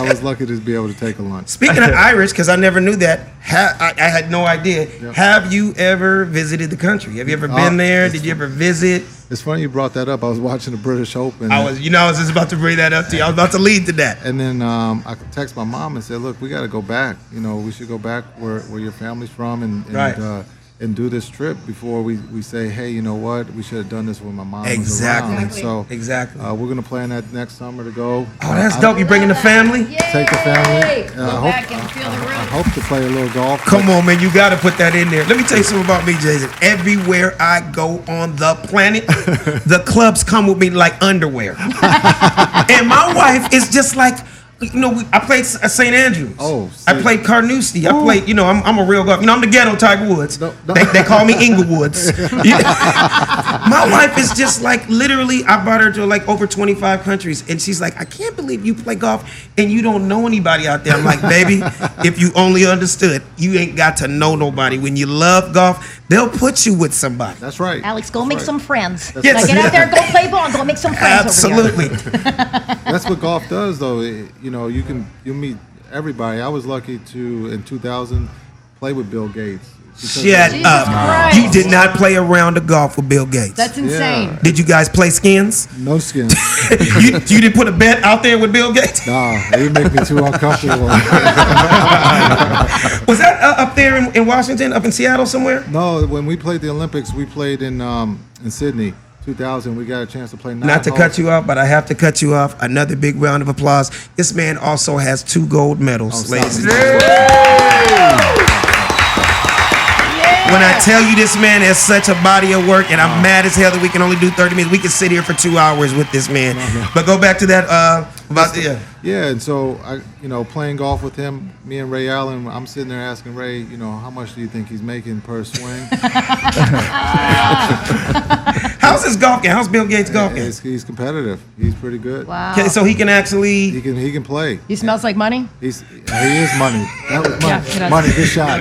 was lucky to be able to take a lunch. Speaking of Irish, because I never knew that, I had no idea. Yep. Have you ever visited the country? Have you ever been there? Did you ever visit? It's funny you brought that up. I was watching the British Open. I was just about to bring that up to you. I was about to lead to that. And then I text my mom and said, "Look, we got to go back. We should go back where your family's from and do this trip before we say, hey, you know what? We should have done this when my mom was around." And so we're gonna plan that next summer to go. Oh, that's dope. You bringing the family? Take the family. Go back and feel the room. I hope to play a little golf. Come on, man. You got to put that in there. Let me tell you something about me, Jason. Everywhere I go on the planet, the clubs come with me like underwear. And my wife is just like, I played St. Andrews. Oh, I played Carnoustie. I played, I'm a real golf. I'm the ghetto Tiger Woods. No. They call me Inglewoods. My wife is just like, literally, I brought her to like over 25 countries. And she's like, I can't believe you play golf and you don't know anybody out there. I'm like, baby, if you only understood, you ain't got to know nobody. When you love golf, they'll put you with somebody. That's right. Alex, go make some friends. Yes. Get out there, go play ball, and go make some friends. Absolutely. Over here. That's what golf does, though. You meet everybody. I was lucky to, in 2000, play with Bill Gates. Shut up. Christ. You did not play a round of golf with Bill Gates. That's insane. Yeah. Did you guys play skins? No skins. you didn't put a bet out there with Bill Gates? Nah, they make me too uncomfortable. Was that up there in Washington, up in Seattle somewhere? No, when we played the Olympics, we played in Sydney. 2000, we got a chance to play 9 Not to cut you off, but I have to cut you off. Another big round of applause. This man also has 2 gold medals, ladies and gentlemen. When I tell you this man has such a body of work, and I'm mad as hell that we can only do 30 minutes. We could sit here for 2 hours with this man. But go back to that Yeah, and so playing golf with him, me and Ray Allen, I'm sitting there asking Ray, how much do you think he's making per swing? How's his golf game? How's Bill Gates' golf game? He's competitive. He's pretty good. Wow. Okay, so he can actually. He can play. He smells like money. He is money. That was money. Yeah, money. Good shot.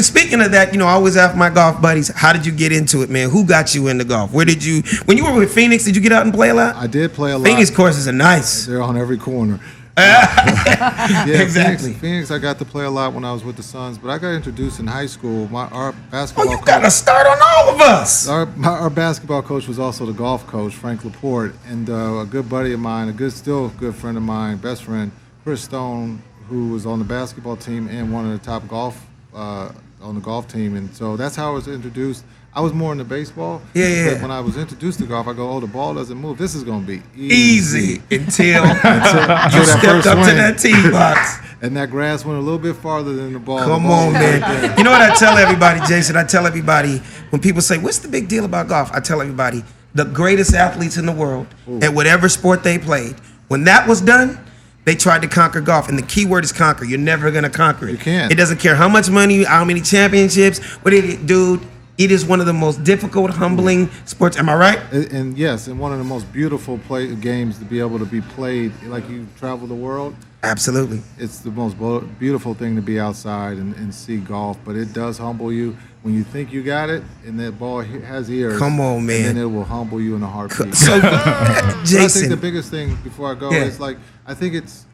Speaking of that, I always ask my golf buddies, how did you get into it, man? Who got you into golf? When you were with Phoenix, did you get out and play a lot? I did play a lot. Phoenix courses are nice. They're on every corner. Exactly. Phoenix, I got to play a lot when I was with the Suns, but I got introduced in high school. Our basketball you got to start on all of us. Our basketball coach was also the golf coach, Frank Laporte, and a good buddy of mine, still a good friend of mine, best friend, Chris Stone, who was on the basketball team and one of the top golf on the golf team, and so that's how I was introduced. I was more into baseball. Yeah. But when I was introduced to golf, I go, the ball doesn't move. This is going to be easy until you stepped up to that tee box. And that grass went a little bit farther than the ball. Come on, man. You know what I tell everybody, Jason? I tell everybody, when people say, what's the big deal about golf? I tell everybody, the greatest athletes in the world at whatever sport they played, when that was done, they tried to conquer golf, and the key word is conquer. You're never going to conquer it. You can't. It doesn't care how much money, how many championships, dude. It is one of the most difficult, humbling sports. Am I right? And yes, and one of the most beautiful games to be able to be played. Like you travel the world. Absolutely. It's the most beautiful thing to be outside and see golf, but it does humble you when you think you got it, and that ball has ears. Come on, man. And then it will humble you in a heartbeat. So, I Jason. think the biggest thing before I go Yeah. is like I think it's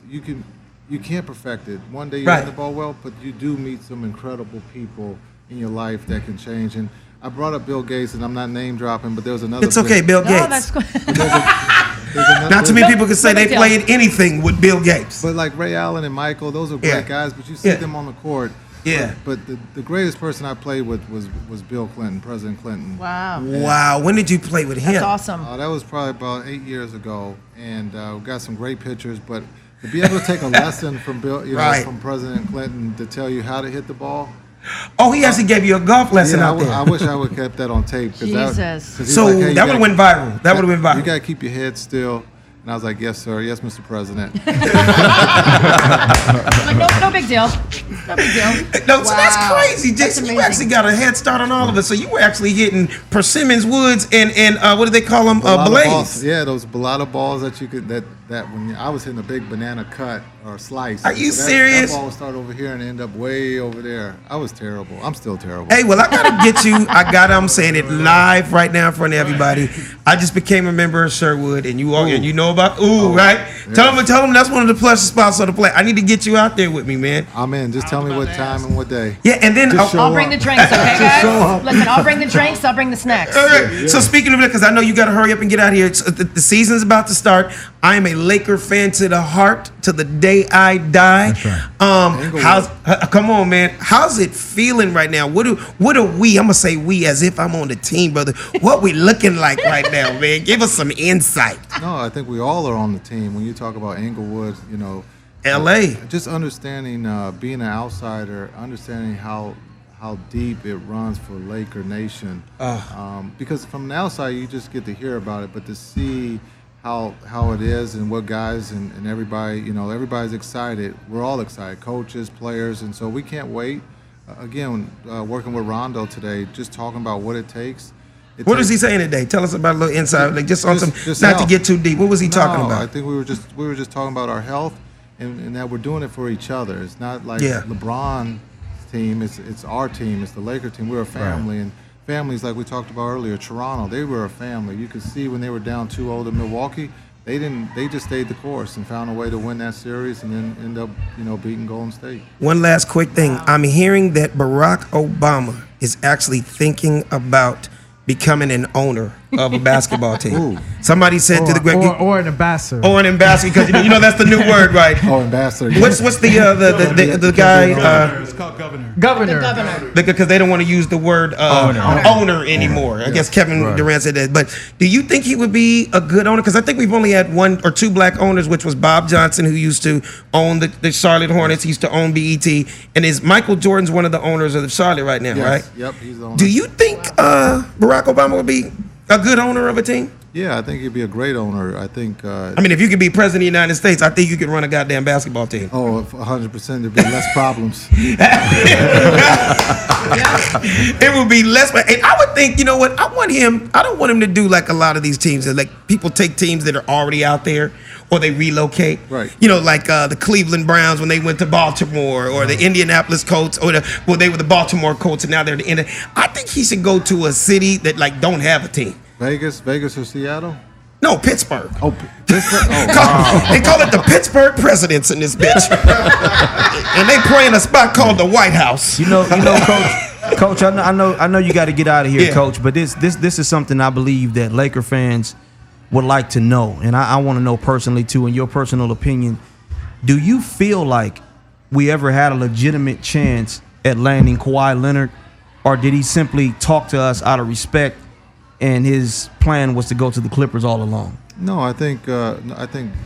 you can't perfect it. One day you Right. hit the ball well, but you do meet some incredible people in your life that can change. And I brought up Bill Gates, and I'm not name dropping, but there was another. It's okay, Bill No, Gates. that's good. Not too many people can say No they big deal. played anything with Bill Gates. But like Ray Allen and Michael, those are great Yeah. guys, but you see Yeah. them on the court. Yeah. But the greatest person I played with was Bill Clinton, President Clinton. Wow. Wow. When did you play with him? That's awesome. That was probably about 8 years ago, and we got some great pictures. But to be able to take a lesson from Bill, Right. from President Clinton to tell you how to hit the ball. Oh, he actually gave you a golf lesson out there. I wish I would have kept that on tape. 'Cause Jesus. 'cause he's So like, "Hey, you that would have gotta- went viral. That would have been You viral. got to keep your head still. And I was like, yes, sir. Yes, Mr. President. Like, no big deal. No big deal. No, so that's Wow. crazy, That's Jason. You amazing. actually got a head start on all of us. So you were actually hitting Persimmons Woods and what do they call them? Balata Blaze. balls. Yeah, those balata balls that you could that when I was hitting a big banana cut or slice. Are you that, serious? That ball would start over here and end up way over there. I was terrible. I'm still terrible. Hey, well, I gotta get you. I'm saying it live right now in front of everybody. I just became a member of Sherwood, and you all, and you know about right? Yeah. Tell them that's one of the plush spots on the play. I need to get you out there with me, man. I'm in. Just tell me what time and what day. Yeah, and then Just show I'll bring the drinks, okay, Just show guys? up. Listen, I'll bring the drinks. I'll bring the snacks. all right. So speaking of it, because I know you got to hurry up and get out of here. The season's about to start. I am a Laker fan to the heart, to the day I die. That's right. Come on, man. How's it feeling right now? What are we? I'm gonna say we as if I'm on the team, brother. What we looking like right now, man? Give us some insight. No, I think we all are on the team. When you talk about Inglewood, L.A. just understanding being an outsider, understanding how deep it runs for Laker Nation. Because from the outside, you just get to hear about it, but to see how it is and what guys and everybody, everybody's excited. We're all excited, coaches, players, and so we can't wait. Again, working with Rondo today, just talking about what it takes. What is he saying today? Tell us about a little insight, like just on some, just not to health. get too deep. What was he talking No, about? I think we were just talking about our health and that we're doing it for each other. It's not like Yeah. LeBron's team. It's our team. It's the Laker team. We're a family, and families like we talked about earlier. Toronto, they were a family. You could see when they were down 2-0 to Milwaukee, they just stayed the course and found a way to win that series and then end up beating Golden State. One last quick thing. I'm hearing that Barack Obama is actually thinking about becoming an owner of a basketball team. Ooh. Somebody said to the great or an ambassador. or an ambassador, because you know that's the new word, right? Oh, ambassador. What's the guy? It's called Governor. Governor. Because they don't want to use the word owner anymore. I guess Kevin Durant said that. But do you think he would be a good owner? Because I think we've only had one or two black owners, which was Bob Johnson, who used to own the Charlotte Hornets. He used to own BET. And is Michael Jordan's one of the owners of the Charlotte right now, Yes. right? Yep, he's the owner. Do you think Barack Obama would be a good owner of a team? Yeah, I think he'd be a great owner. I think. I mean, if you could be president of the United States, I think you could run a goddamn basketball team. Oh, 100%. There'd be less problems. It would be less. And I would think, you know what? I don't want him to do like a lot of these teams that like people take teams that are already out there or they relocate. Right. You know, like the Cleveland Browns when they went to Baltimore, or the Indianapolis Colts, or they were the Baltimore Colts and now they're the Indian. I think he should go to a city that like don't have a team. Vegas or Seattle? No, Pittsburgh. Oh, Pittsburgh. Oh, They call it the Pittsburgh Presidents in this bitch. And they play in a spot called the White House. You know, Coach. I know you got to get out of here, Yeah. Coach. But this is something I believe that Laker fans would like to know, and I want to know personally too. In your personal opinion, do you feel like we ever had a legitimate chance at landing Kawhi Leonard, or did he simply talk to us out of respect, and his plan was to go to the Clippers all along? No, I think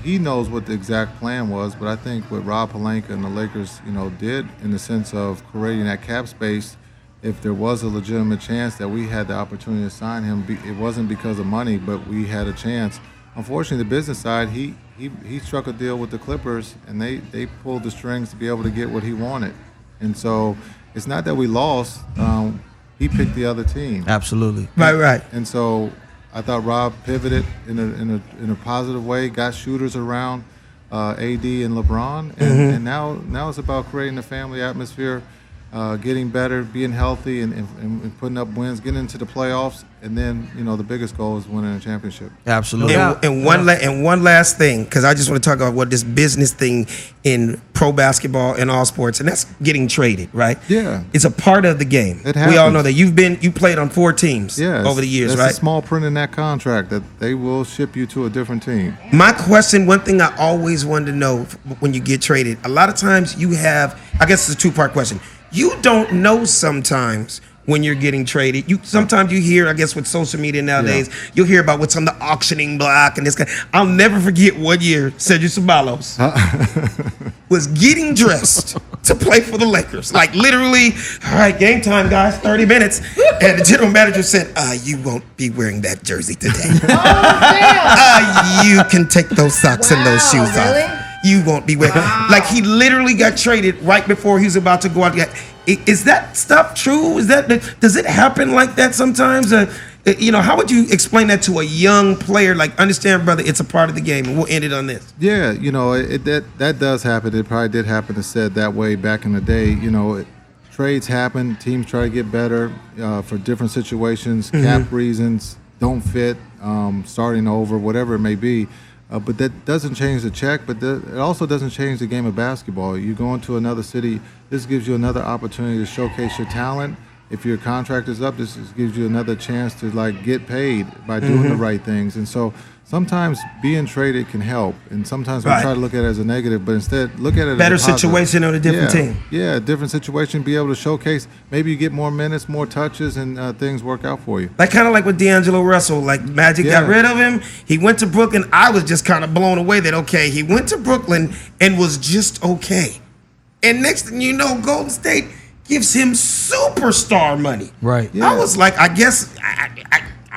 he knows what the exact plan was, but I think what Rob Pelinka and the Lakers, did in the sense of creating that cap space, if there was a legitimate chance that we had the opportunity to sign him, it wasn't because of money, but we had a chance. Unfortunately, the business side, he struck a deal with the Clippers, and they pulled the strings to be able to get what he wanted. And so it's not that we lost. He picked the other team. Absolutely. Right. And so I thought Rob pivoted in a positive way, got shooters around. AD and LeBron, and now it's about creating a family atmosphere, getting better, being healthy, and putting up wins, getting into the playoffs, and then the biggest goal is winning a championship. Absolutely. And one last thing, because I just want to talk about what this business thing in pro basketball and all sports, and that's getting traded, right? Yeah. It's a part of the game. It happens. We all know that you played on 4 teams over the years, there's right? a small print in that contract that they will ship you to a different team. My question, one thing I always wanted to know when you get traded, a lot of times you have, I guess it's a 2-part question. You don't know sometimes when you're getting traded. Sometimes you hear, I guess with social media nowadays, you'll hear about what's on the auctioning block and this guy. I'll never forget one year Sergio Ceballos was getting dressed to play for the Lakers. Like literally, all right, game time, guys, 30 minutes. And the general manager said, you won't be wearing that jersey today. You can take those socks and those shoes off. You won't be wearing. Like he literally got traded right before he was about to go out. Is that stuff true? Does it happen like that sometimes? How would you explain that to a young player? Like, understand, brother, it's a part of the game, and we'll end it on this. Yeah, that does happen. It probably did happen. It's said that way back in the day. Trades happen. Teams try to get better for different situations, cap reasons, don't fit, starting over, whatever it may be. But that doesn't change the check, but it also doesn't change the game of basketball. You go into another city, this gives you another opportunity to showcase your talent. If your contract is up, this gives you another chance to get paid by doing the right things. And so sometimes being traded can help, and sometimes we try to look at it as a negative, but instead look at it better as a positive. situation on a different team. Yeah, different situation, be able to showcase. Maybe you get more minutes, more touches, and things work out for you. Kind of like with D'Angelo Russell, Magic got rid of him. He went to Brooklyn. I was just kind of blown away that, okay, he went to Brooklyn and was just okay. And next thing you know, Golden State gives him superstar money. Right. Yeah. I was like, I guess, I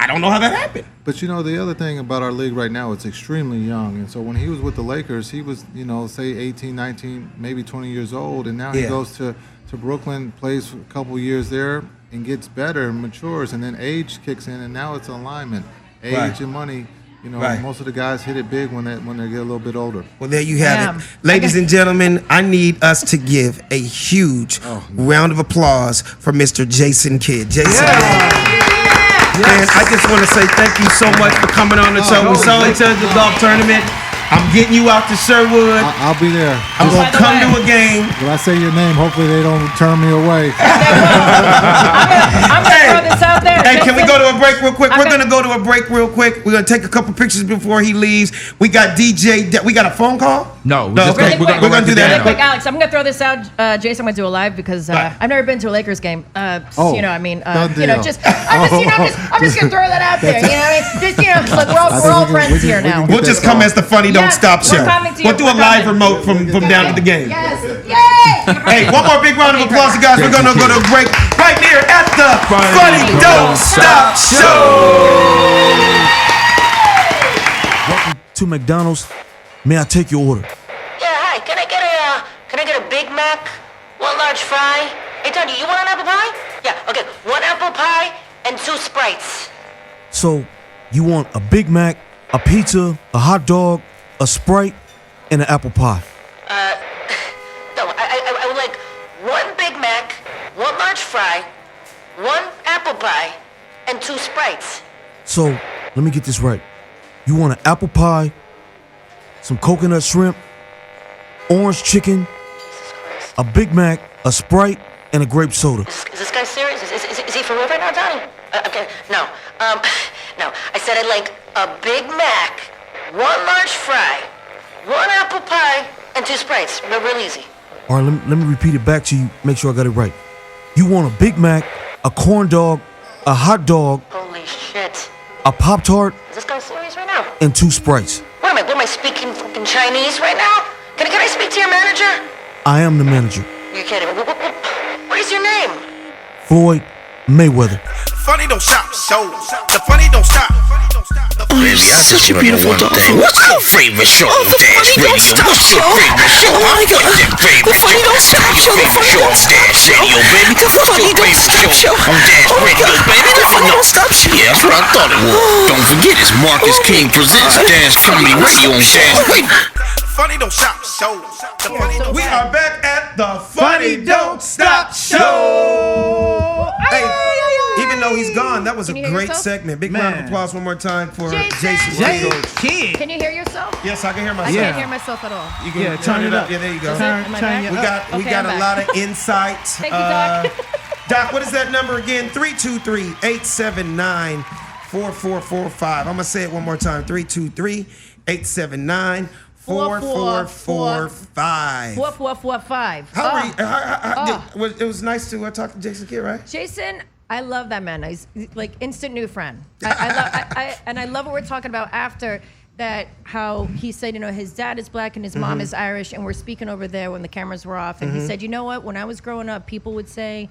don't know how that happened. But the other thing about our league right now, it's extremely young. And so when he was with the Lakers, he was, say 18, 19, maybe 20 years old. And now he goes to Brooklyn, plays for a couple years there, and gets better and matures. And then age kicks in, and now it's alignment. Age and money. Most of the guys hit it big when they get a little bit older. Well, there you have it. Ladies and gentlemen, I need us to give a huge round of applause for Mr. Jason Kidd. Jason, man, I just want to say thank you so much for coming on the show. We saw each other at the golf tournament. I'm getting you out to Sherwood. I'll be there. I'm going to come to a game. When I say your name, hopefully they don't turn me away. I'm going to throw this out there. Hey, can we go to a break real quick? We're going to go to a break real quick. We're going to take a couple pictures before he leaves. We got DJ. We got a phone call? No. We're going to do that. Really quick, Alex, I'm going to throw this out. Jason, I'm going to do a live because I've never been to a Lakers game. I'm just going to throw that out there. Look, we're all friends here now. We'll just come as the Funny Don't Stop show. We'll do a live remote from down to the game. Yes. Yay! Hey, one more big round of applause, guys. We're going to go to a break right here at the Funny Don't Stop show. Welcome to McDonald's. May I take your order? Yeah, hi. Can I get a Big Mac, 1 large fry? Hey, Tony, you want an apple pie? Yeah, okay. 1 apple pie and 2 Sprites. So, you want a Big Mac, a pizza, a hot dog, a Sprite, and an apple pie? No, I would like 1 Big Mac, 1 large fry, 1 apple pie, and 2 Sprites. So, let me get this right. You want an apple pie, some coconut shrimp, orange chicken, a Big Mac, a Sprite, and a grape soda. Is this guy serious? Is he for real right now, Donnie? Okay, no. No. I said I'd like a Big Mac, 1 large fry, 1 apple pie, and 2 Sprites. Real easy. All right, let me repeat it back to you, make sure I got it right. You want a Big Mac, a corn dog, a hot dog, Holy shit. a Pop-Tart, Is this guy serious right now? and 2 Sprites. What am I speaking fucking Chinese right now? Can I speak to your manager? I am the manager, You're kidding me. What is your name? Floyd Mayweather. Funny Don't Stop show. The Funny Don't Stop. Baby, I just remember one thing. What's your favorite show on Dash Radio? What's your favorite show? Oh my God. The Funny Don't Stop show. The Funny Don't Stop Radio, baby. What's your favorite show on Dash Radio, baby? The Funny Don't Stop show. Yeah, that's what I thought it was. Don't forget, it's Marcus King presents Dash Comedy Radio on Dash Radio. Funny Don't Stop Show. The Funny Don't We Stop. are back at the Funny Don't Stop Show. Hey, even though he's gone, that was a Can you hear great yourself? segment. Big round of applause one more time for Jason Kid. Can you hear yourself? Yes, I can hear I myself. can't hear myself at all. You can turn it up. Yeah, there you go. Am I back? We got Okay, a I'm lot back. of insight. Thank you, Doc. Doc, what is that number again? 323-879-4445. I'm gonna say it one more time. 323-879-4445. 4445. How are you? It was nice to talk to Jason Kidd, right? Jason, I love that man. He's like instant new friend. I love what we're talking about after that. How he said, his dad is black and his mom is Irish, and we're speaking over there when the cameras were off. And he said, you know what? When I was growing up, people would say,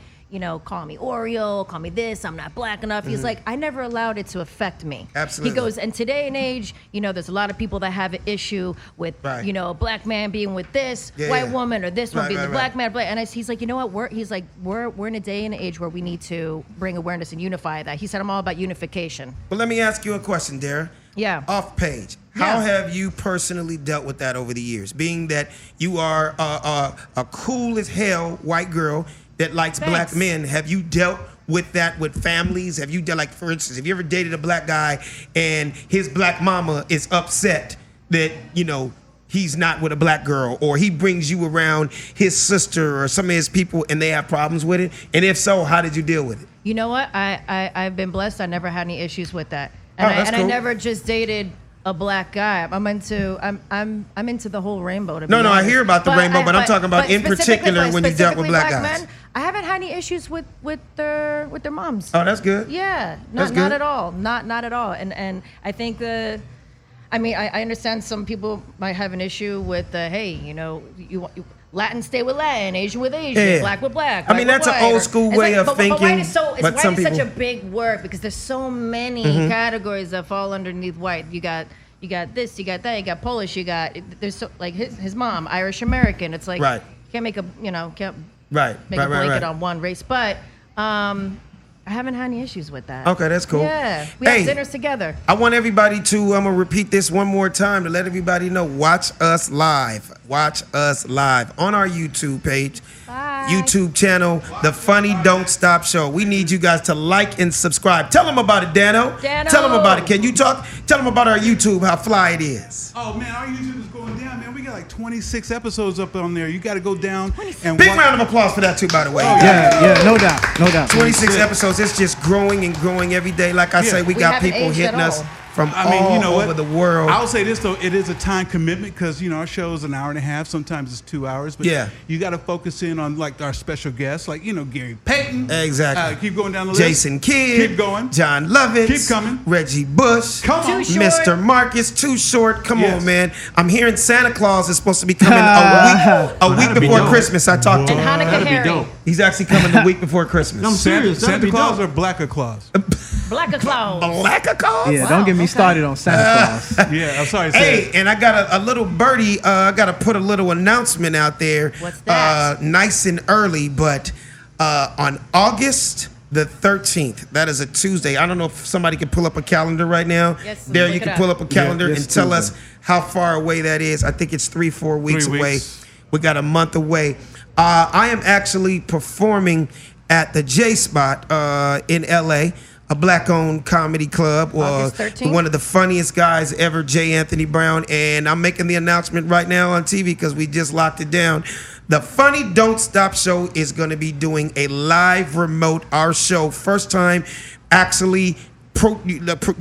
call me Oreo, call me this. I'm not black enough. He's like, I never allowed it to affect me. Absolutely. He goes, and today and age, there's a lot of people that have an issue with, Right. a black man being with this Yeah, white yeah. woman or this one Right, being right, the black right. man. Black. And he's like, you know what? We're in a day and age where we need to bring awareness and unify that. He said, I'm all about unification. But let me ask you a question, Dara. Yeah. Off page. How have you personally dealt with that over the years? Being that you are a cool as hell white girl that likes black men, have you dealt with that with families? Have you dealt, like, for instance, have you ever dated a black guy and his black mama is upset that, he's not with a black girl, or he brings you around his sister or some of his people and they have problems with it? And if so, how did you deal with it? You know what? I've been blessed. I never had any issues with that. And I cool. never just dated a black guy. I'm into the whole rainbow. To be No, I honest. hear about the rainbow, but I'm talking about in particular when you dealt with black guys. Men, I haven't had any issues with their moms. Oh, that's good. Yeah, That's not good. at all. Not at all. And I think I understand some people might have an issue with Latin stay with Latin, Asian with Asian, Yeah. black with black. I mean, white with that's an white, old school it's way of but thinking, white is so, but white some is such people- a big word because there's so many categories that fall underneath white. You got this, you got that, you got Polish, there's so, like his mom, Irish American. It's like Right. you can't make a can't Right. make a blanket on one race, but I haven't had any issues with that. Okay, that's cool. Yeah, we Hey, have dinners together. I want everybody to, I'm going to repeat this one more time to let everybody know, watch us live. Watch us live on our YouTube page. Bye. YouTube channel, The Funny Don't Stop Show. We need you guys to like and subscribe. Tell them about it, Dano. Tell them about it. Can you talk? Tell them about our YouTube, how fly it is. Oh man, our YouTube is going down, man. We got like 26 episodes up on there. You got to go down and Big watch- round of applause for that too, by the way. Yeah, no doubt. 26 episodes. It's just growing and growing every day. Like I say, we got haven't people aged hitting at us all. from you know all what? over the world. I'll say this though, it is a time commitment because our show is an hour and a half. Sometimes it's 2 hours, but Yeah. you got to focus in on like our special guests, like Gary Payton. Exactly. Keep going down the list. Jason Kidd. Keep going. John Lovitz. Keep coming. Reggie Bush. Come on. Too short. Mr. Marcus, Too Short. Come Yes. on, man. I'm hearing Santa Claus is supposed to be coming a week that'd be before dope. Christmas. I talked to And him. Hanukkah That'd be Harry. dope. He's actually coming the week before Christmas. I'm serious. that'd Santa be Claus dope. or Blacker Claus? Black Claus. Black Claus? Yeah, don't get me started on Santa Claus. Yeah, I'm sorry. Hey, and I got a little birdie. I got to put a little announcement out there. What's that? Nice and early, but on August the 13th, that is a Tuesday. I don't know if somebody can pull up a calendar right now. Yes, There, look you it can up. pull up a calendar Yeah, and this tell us Tuesday. how far away that is. I think it's 3-4 weeks 3 away. weeks. We got a month away. I am actually performing at the J Spot in LA, a black-owned comedy club, August 13th? one of the funniest guys ever, J. Anthony Brown, and I'm making the announcement right now on TV because we just locked it down. The Funny Don't Stop Show is going to be doing a live remote, our show, first time actually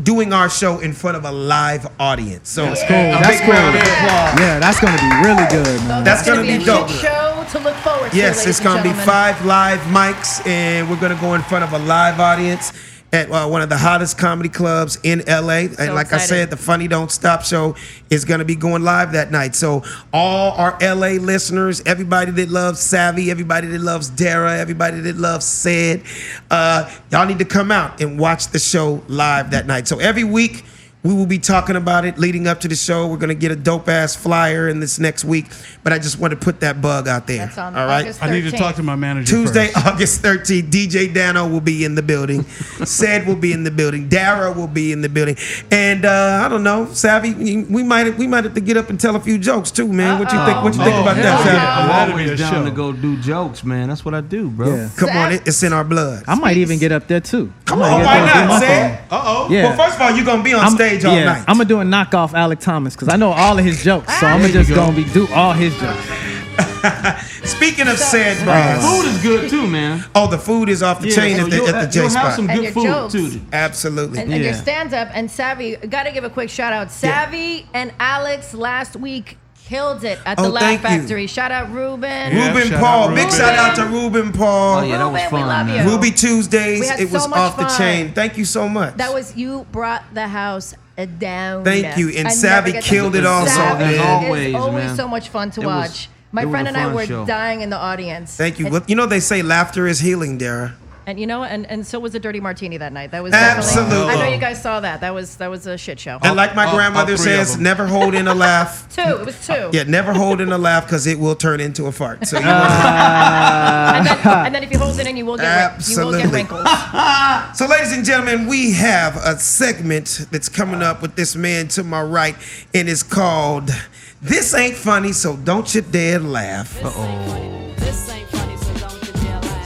doing our show in front of a live audience. So That's cool. a That's big round of cool. applause. Yeah, that's gonna be really good, man. That's gonna be a dope. shit show to look forward to. Yes, ladies it's and going to be gentlemen. 5 live mics, and we're going to go in front of a live audience at one of the hottest comedy clubs in LA. And like I excited. said, the Funny Don't Stop Show is going to be going live that night. So all our LA listeners, everybody that loves Savvy, everybody that loves Dara, everybody that loves Sid, y'all need to come out and watch the show live that night. So every week, We will be talking about it leading up to the show. We're going to get a dope-ass flyer in this next week, but I just want to put that bug out there. That's on all right? August I need to 13th. talk to my manager Tuesday, first. August 13th, DJ Dano will be in the building. Ced will be in the building. Dara will be in the building. And I don't know, Savvy, we might have to get up and tell a few jokes too, man. What you think? What you think about that, Savvy? I'm That'll be always a down show. to go do jokes, man. That's what I do, bro. Yeah. Come on, it's in our blood. I might even get up there too. Come I on, might why get up there not, and do my Ced? Uh-oh. thing. Yeah. Well, first of all, you're gonna be on stage all night. I'm gonna do a knockoff Alec Thomas because I know all of his jokes, so I'm just gonna do all his jokes. Speaking of Ced, Food Brian. is good too, man. Oh, the food is off the chain so at the you'll J have spot. some And good your food jokes. too. Absolutely. And your Yeah. stand-up and Savvy, got to give a quick shout-out. Savvy and Alex last week killed it at the Oh, Laugh thank you. Factory. Shout out Ruben. Yeah. Ruben shout Paul. out Big Ruben. shout out to Ruben Paul. Oh, yeah, that was Ruben, we fun, love man. you. Ruby Tuesdays. We had It was so much off the fun. chain. Thank you so much. That was, you brought the house down. Thank you. And I Savvy never get killed to- it also, Savvy man. is Always, always man. so much fun to It was- watch. My it was friend a and I fun were show. dying in the audience. Thank you. And, Well, you know they say laughter is healing, Dara. and you know, and so was the Dirty Martini that night. That was Absolutely. definitely. I know you guys saw that. That was a shit show. And like my grandmother all three of says, them. never hold in a laugh. Two. It was two. Yeah, never hold in a laugh because it will turn into a fart. So you want And then if you hold it in, you will get Absolutely. wrinkles. So, ladies and gentlemen, we have a segment that's coming up with this man to my right, and it's called "This Ain't Funny, So Don't You Dare Laugh."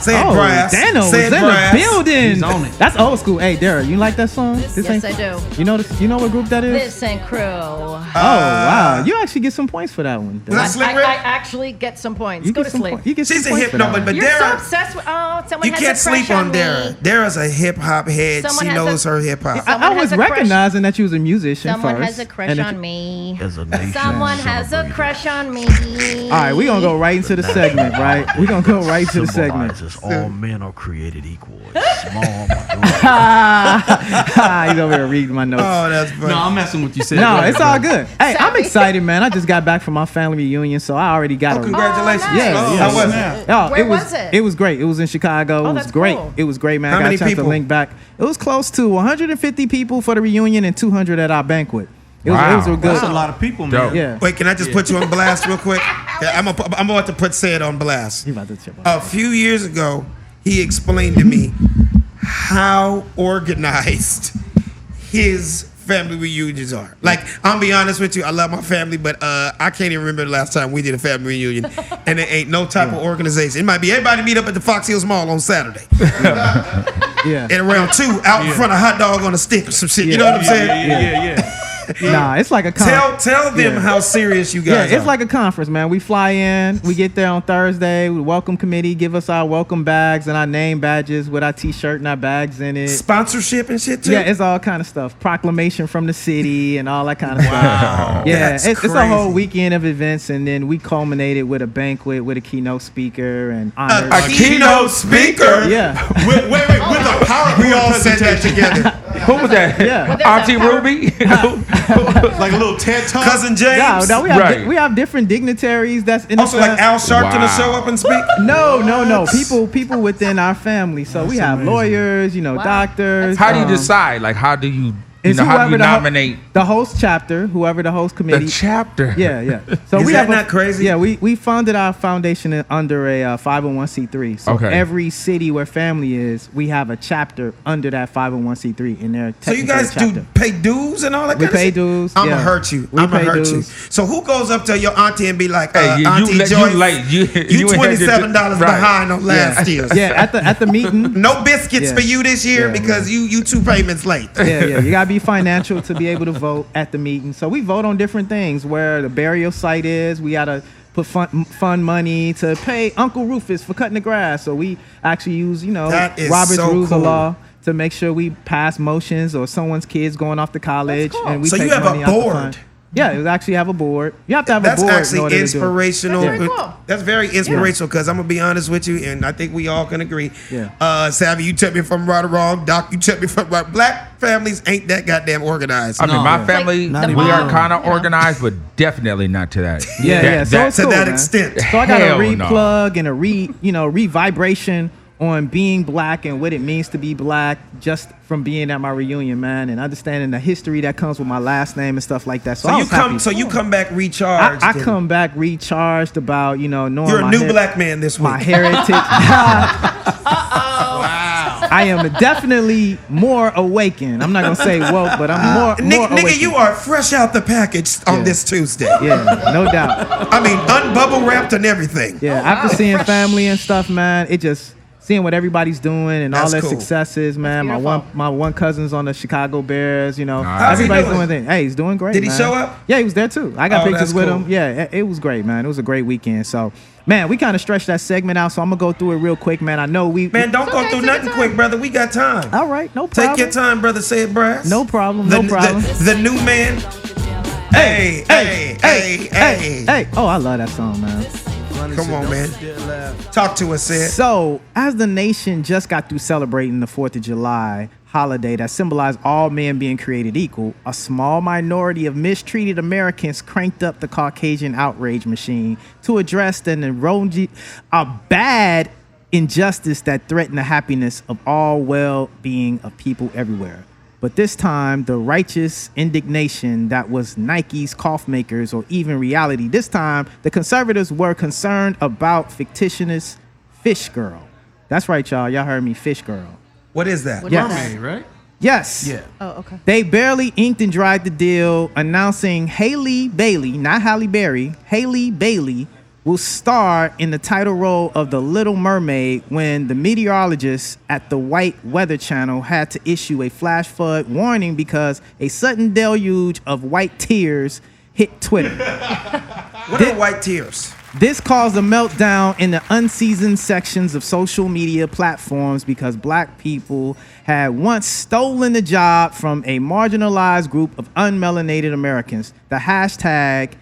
Say it, Oh, Brass. Dano was Say in it, Brass. the building. He's on it. That's old school. Hey, Dara, you like that song? This Yes, I do. You know this, you know what group that is? This ain't crew. Oh wow, you actually get some points for that one. Dara. That's Slick I Rick? actually get some points. You Go get to some sleep. points. You get some She's a points hip for no, that one. but You're so Dara, obsessed with. Oh, someone you has can't a crush sleep on me. Dara. Dara's a hip hop head. Someone She has knows a- her hip hop. Someone I has was a crush. recognizing that you was a musician Someone first. has a crush and if on you- me. As a nation Someone has a celebrated, crush on me. All right, we're gonna go right into the segment, right? We're gonna go right to the segment. symbolizes all men are created equal. Small He's over here reading my notes. Oh, that's funny. No, I'm messing with you. Sid. No, Go ahead, it's all bro. good. Hey, I'm Savvy. excited, man. I just got back from my family reunion, so I already got Oh, a. congratulations. Oh, nice. Yeah, Oh, yeah. how was snap. it? Oh, Where was it? It was great. It was in Chicago. Oh, It was that's great. cool. It was great, man. How I got many a chance people? to link back. It was close to 150 people for the reunion and 200 at our banquet. It was a Wow. good. That's a lot of people, man. Dope. Yeah. Wait, can I just put you on blast real quick? Yeah, I'm about to put Ced on blast. You about to chip A few years ago, he explained to me how organized his family reunions are. Like, I'll be honest with you, I love my family, but I can't even remember the last time we did a family reunion, and there ain't no type of organization. It might be everybody meet up at the Fox Hills Mall on Saturday, Yeah. and around 2 out in front of hot dog on a stick or some shit. You know what I'm saying? Yeah. Nah, it's like a Tell them how serious you Yeah, guys it's are. like a conference, man. We fly in, we get there on Thursday. The welcome committee give us our welcome bags and our name badges with our T-shirt and our bags in it. Sponsorship and shit too. Yeah, it's all kind of stuff. Proclamation from the city and all that kind of stuff. Yeah, That's it's a whole crazy. weekend of events, and then we culminated with a banquet with a keynote speaker and honors. A keynote speaker. Yeah, Wait, with a PowerPoint We all said that together. Who was that? yeah. Auntie Ruby? like a little TED talk. Cousin James. No, we have Right. we have different dignitaries that's in Also, the like Al Sharpton to show up and speak. No. People within our family. So we have lawyers, doctors. How do you decide? Like, how do you, It's how do whoever you the ho- nominate the host chapter, whoever the host committee. the chapter? Yeah. So Is we that have not crazy? Yeah, we funded our foundation under a 501c3. So Okay. every city where family is, we have a chapter under that 501c3 in their. So you technical guys chapter. do pay dues and all that We kind of pay shit? dues, I'm yeah. gonna hurt you. We I'm gonna pay hurt you. dues. So who goes up to your auntie and be like, Hey, you Auntie late- Joyce, you late. You $27 right. behind on last year's. Yeah, at the meeting. No biscuits Yeah. for you this year Yeah, because you 2 payments late. Yeah. You gotta be financial to be able to vote at the meeting. So we vote on different things. Where the burial site is, we gotta put fund money to pay Uncle Rufus for cutting the grass. So we actually use, That is Robert's so Rules cool. of Law to make sure we pass motions or someone's kids going off to college. That's cool. And we So take you have a money out the board. fund. Yeah, you actually have a board. You have to have That's a board. actually in order to do it. inspirational. That's very cool. That's very inspirational because I'm gonna be honest with you, and I think we all can agree. Yeah. Savvy, you tell me if I'm right or wrong. Doc, you tell me if I'm right. Black families ain't that goddamn organized. I mean, my yeah. family, Like the we are mom, kind of you know. organized, but definitely not to that. Yeah. So it's to cool, that man. extent. So I got a Hell no. replug and a re-vibration on being black and what it means to be black just from being at my reunion, man, and understanding the history that comes with my last name and stuff like that. So, I was happy. You come back recharged. I come back recharged about, knowing you're a new black man this week. My heritage. I am definitely more awakened. I'm not gonna say woke, but I'm more nigga, awakened. you are fresh out the package on this Tuesday. Yeah, no doubt. I mean, unbubble wrapped and everything. Yeah, after seeing family and stuff, man, it just seeing what everybody's doing and all their successes, man. My one cousin's on the Chicago Bears. Everybody's doing things. Hey, he's doing great. Did he man. show up? Yeah, he was there too. I got pictures with cool. him. Yeah, it was great, man. It was a great weekend. So, man, we kind of stretched that segment out, so I'm gonna go through it real quick, man. I know Man, don't go through nothing quick, brother. We got time. All right, no problem. Take your time, brother. Say it, Brass. No problem. No problem. The new man. Hey. Oh, I love that song, man. Come on, man. Talk to us, Sid. So, as the nation just got through celebrating the 4th of July holiday that symbolized all men being created equal, a small minority of mistreated Americans cranked up the Caucasian outrage machine to address a bad injustice that threatened the happiness of all well-being of people everywhere. But this time, the righteous indignation that was Nike's cough makers or even reality, this time, the conservatives were concerned about fictitious Fish Girl. That's right, y'all. Y'all heard me, Fish Girl. What is that? Yes. Mermaid, right? Yes. Yeah. Oh, okay. They barely inked and dried the deal, announcing Halle Bailey, not Halle Berry, Halle Bailey will star in the title role of The Little Mermaid when the meteorologists at the White Weather Channel had to issue a flash flood warning because a sudden deluge of white tears hit Twitter. What are white tears? This caused a meltdown in the unseasoned sections of social media platforms because black people had once stolen the job from a marginalized group of unmelanated Americans. The hashtag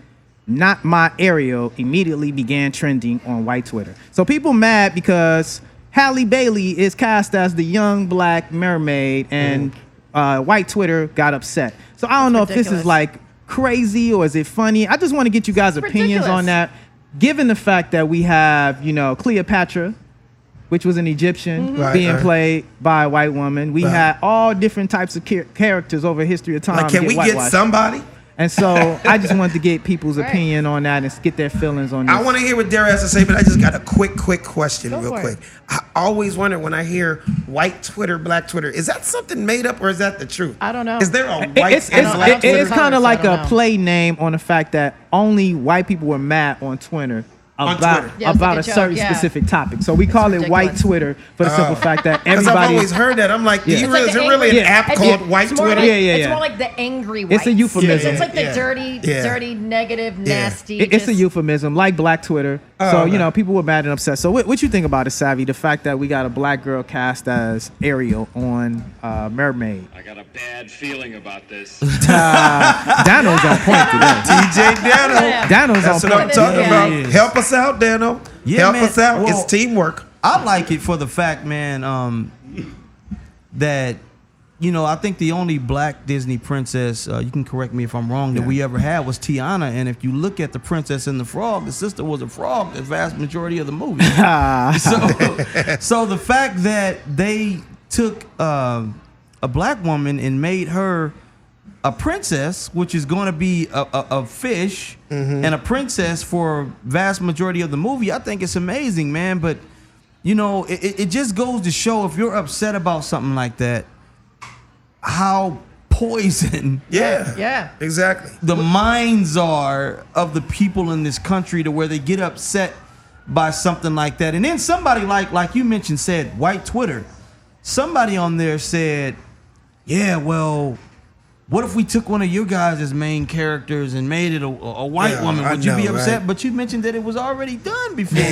Not My Ariel immediately began trending on white Twitter. So people mad because Halle Bailey is cast as the young black mermaid and white Twitter got upset. So I don't know if this is like crazy or is it funny. I just want to get you guys' opinions on that. Given the fact that we have, Cleopatra, which was an Egyptian being played by a white woman. We had all different types of characters over history of time. Like, can we get somebody? And so I just wanted to get people's opinion on that and get their feelings on this. I want to hear what Dara has to say, but I just got a quick question real quick. I always wonder when I hear white Twitter, black Twitter, is that something made up or is that the truth? I don't know. Is there a white and black It's Twitter? kind of like a play name on the fact that only white people were mad on Twitter about a certain specific topic. So we call it white Twitter for the simple fact that everybody. I've always heard that. I'm like, is there really an app called white Twitter? It's more like the angry white. It's a euphemism. It's like the dirty, negative, nasty. It's a euphemism, like black Twitter. So, people were mad and upset. So what you think about it, Savvy? The fact that we got a black girl cast as Ariel on Mermaid. I got a bad feeling about this. Dano's on point today. TJ Dano. Dano's That's on what point. I'm talking about. Help us out, Dano. Help us out. It's teamwork. I like it for the fact, man, that, I think the only black Disney princess, you can correct me if I'm wrong, that we ever had was Tiana. And if you look at The Princess and the Frog, the sister was a frog the vast majority of the movie. So the fact that they took a black woman and made her a princess, which is going to be a fish, and a princess for vast majority of the movie, I think it's amazing, man. But, it just goes to show if you're upset about something like that, how poison exactly the minds are of the people in this country to where they get upset by something like that. And then somebody like you mentioned said white Twitter. Somebody on there said, yeah, well, what if we took one of your guys as main characters and made it a white woman? Would you be upset? Right? But you mentioned that it was already done before.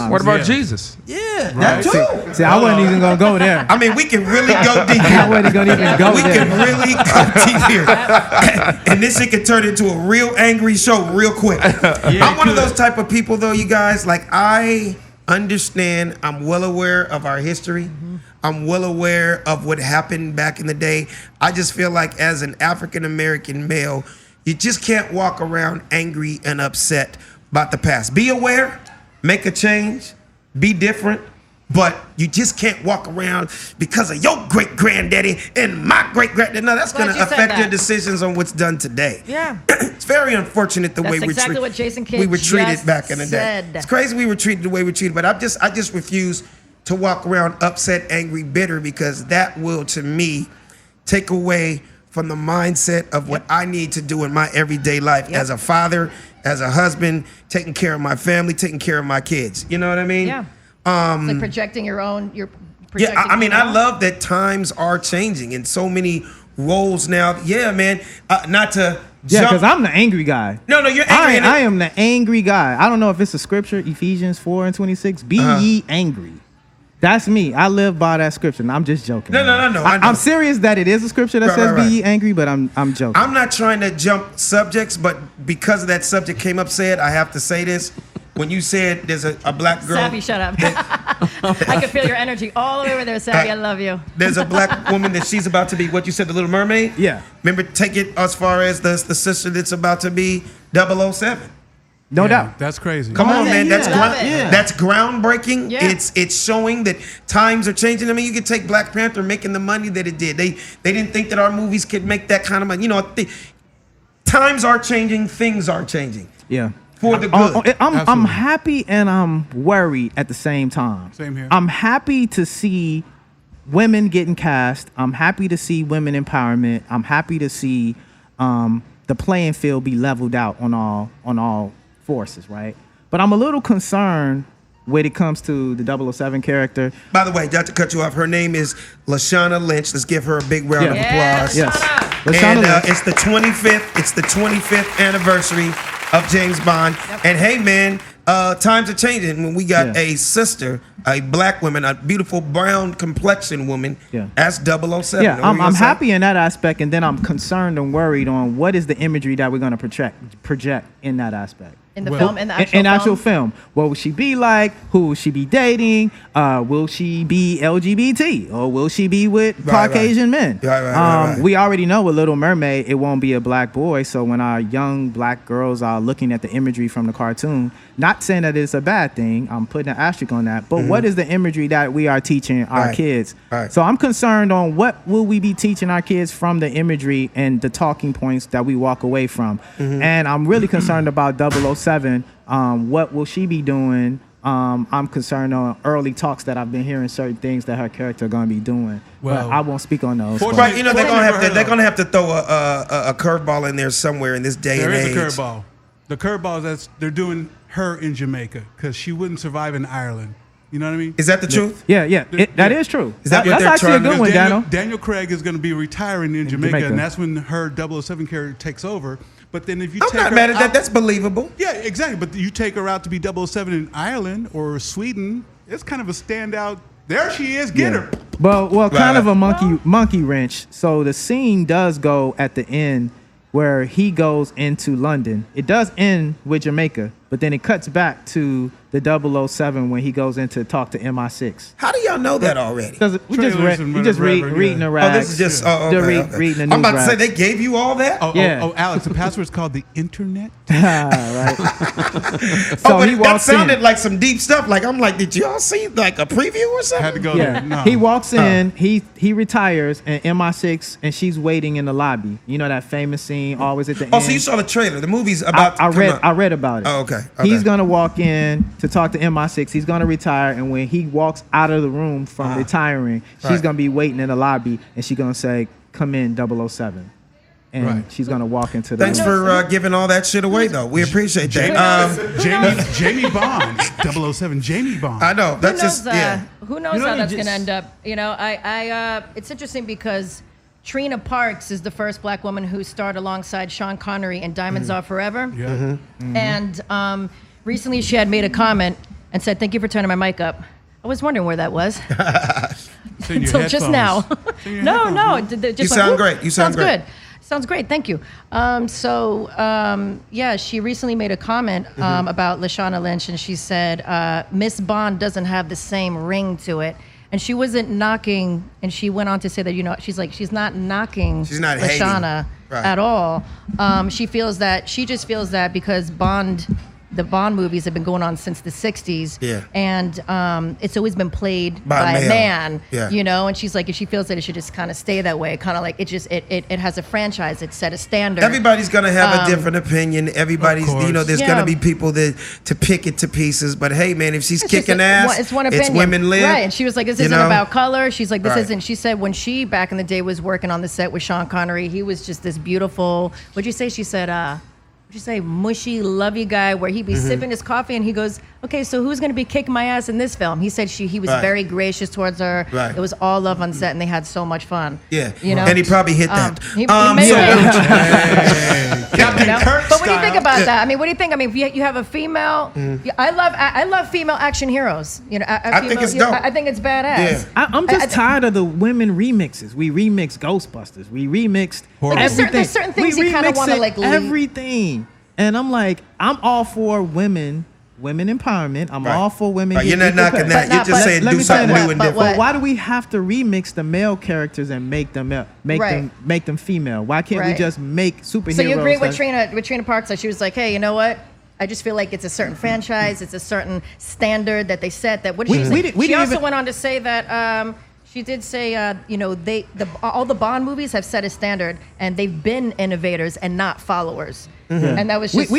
What about Jesus? Yeah, that too. See, I wasn't even gonna go there. I mean, we can really go deep. I wasn't gonna even go we there. can really go deep here. And this shit can turn into a real angry show real quick. I'm one of those type of people, though, you guys. Like, I understand. I'm well aware of our history. I'm well aware of what happened back in the day. I just feel like as an African-American male, you just can't walk around angry and upset about the past. Be aware, make a change, be different, But you just can't walk around because of your great granddaddy and my great granddaddy. No, that's going to affect your decisions on what's done today. Yeah. It's very unfortunate the way That's exactly what Jason Kidd we were treated just back in the day. said. It's crazy we were treated the way we treated, but I just refuse to walk around upset, angry, bitter, because that will, to me, take away from the mindset of what I need to do in my everyday life as a father, as a husband, taking care of my family, taking care of my kids. You know what I mean? Yeah. It's like projecting your own. I mean, I love that times are changing in so many roles now. Yeah, man. Not to Yeah, because I'm the angry guy. No, you're angry. I am the angry guy. I don't know if it's a scripture, Ephesians 4:26. Be ye angry. That's me. I live by that scripture, and I'm just joking. No. I'm serious that it is a scripture that says be ye angry, but I'm joking. I'm not trying to jump subjects, but because that subject came up, I have to say this. When you said there's a black girl. Savvy, shut up. I can feel your energy all the way over there, Savvy. I love you. There's a black woman that she's about to be, what you said, the Little Mermaid? Yeah. Remember, take it as far as the sister that's about to be 007. No doubt. That's crazy. Come on, man. That's Yeah. that's groundbreaking. Yeah. It's showing that times are changing. I mean, you can take Black Panther making the money that it did. They didn't think that our movies could make that kind of money. You know, times are changing. Things are changing. Yeah. For the good. I'm happy and I'm worried at the same time. Same here. I'm happy to see women getting cast. I'm happy to see women empowerment. I'm happy to see the playing field be leveled out on all forces, right? But I'm a little concerned when it comes to the 007 character. By the way, not to cut you off, her name is Lashana Lynch. Let's give her a big round of applause. Yes. And it's the 25th. It's the 25th anniversary of James Bond. Yep. And hey, man, times are changing. When we got a sister, a black woman, a beautiful brown complexion woman, that's 007. Yeah, I'm happy in that aspect, and then I'm concerned and worried on what is the imagery that we're going to project in that aspect. In the film, in the actual film. What will she be like? Who will she be dating? Will she be LGBT? Or will she be with Caucasian men? Right. We already know with Little Mermaid, it won't be a black boy. So when our young black girls are looking at the imagery from the cartoon, not saying that it's a bad thing, I'm putting an asterisk on that, but what is the imagery that we are teaching our kids? Right. So I'm concerned on what will we be teaching our kids from the imagery and the talking points that we walk away from. And I'm really concerned about 007. What will she be doing? I'm concerned on early talks that I've been hearing certain things that her character going to be doing. Well, but I won't speak on those. Right, you know they're gonna have to throw a curveball in there somewhere in this day and age. There is a curveball. The curveball is they're doing her in Jamaica because she wouldn't survive in Ireland. You know what I mean? Is that the truth? Yeah. That is true. Is that what that's they're actually trying a good one, Daniel. Daniel Craig is going to be retiring in Jamaica, and that's when her 007 character takes over. But then if you I'm not mad at that. That's believable. Yeah, exactly. But you take her out to be 007 in Ireland or Sweden, it's kind of a standout. There she is. Get her. Well, kind of a monkey wrench. So the scene does go at the end where he goes into London. It does end with Jamaica, but then it cuts back to the 007 when he goes in to talk to MI6. How do y'all know that already? We just reading the rags. Oh, this is just reading the news. I'm about to rags. say they gave you all that. Oh, Alex, the password's called the internet. Right. So but that sounded like some deep stuff. Like I'm like, did y'all see like a preview or something? Had to go there. No. He walks in, he retires, and MI6, and she's waiting in the lobby. You know that famous scene, always at the end. Oh, so you saw the trailer? The movie's about. I read about it. Oh, okay. He's gonna walk in to talk to MI6. He's gonna retire, and when he walks out of the room from retiring, she's gonna be waiting in the lobby, and she's gonna say, "Come in, 007." And she's gonna walk into the. Thanks for giving all that shit away, though. We appreciate that. Jamie Bond, 007, Jamie Bond. I know. That's who knows how that's gonna end up? You know, it's interesting because Trina Parks is the first black woman who starred alongside Sean Connery in Diamonds Are Forever. Yeah. And recently she had made a comment and said, "Thank you for turning my mic up." I was wondering where that was until just now. No. You sound great. You sound great. Good. Sounds great. Thank you. She recently made a comment about Lashana Lynch, and she said, Miss Bond doesn't have the same ring to it. And she wasn't knocking, and she went on to say that, you know, she's not knocking hating. Lashana at all. She just feels that because Bond the Bond movies have been going on since the 60s. Yeah. And it's always been played by a male. man. Yeah. You know, and she's like, if she feels that it should just kind of stay that way, kind of like it has a franchise, it set a standard. Everybody's gonna have a different opinion. Everybody's, there's gonna be people that to pick it to pieces. But hey, man, if she's kicking ass, it's one opinion. it's women live. Right. And she was like, this isn't about color. She's like, this Right. isn't. She said when she back in the day was working on the set with Sean Connery, he was just this beautiful. What'd you say? She said, what'd you say, mushy, lovey guy, where he'd be sipping his coffee and he goes, okay, so who's going to be kicking my ass in this film? He said he was Right. very gracious towards her. Right. It was all love on set and they had so much fun. Yeah. You know? And he probably hit that. He may have. Captain Kirk But what do you think style. about that? I mean, what do you think? I mean, if you have a female, I love female action heroes. You know, I think it's dope. I think it's badass. Yeah. I'm just tired of the women remixes. We remixed Ghostbusters. We remixed everything. There's certain things we you kinda remixed wanna, it, like, leave. everything. And I'm like, I'm all for women empowerment. I'm Right. all for women. Right, you're getting not equal knocking pay. that. You're just saying Let do me say something that. new and But different. But why do we have to remix the male characters and make them female? Why can't we Right. just make superheroes? So you agree with that- Trina Parks? Like she was like, hey, you know what? I just feel like it's a certain franchise, it's a certain standard that they set. That what did she say? She also went on to say that she did say, all the Bond movies have set a standard, and they've been innovators and not followers. Mm-hmm. And that was just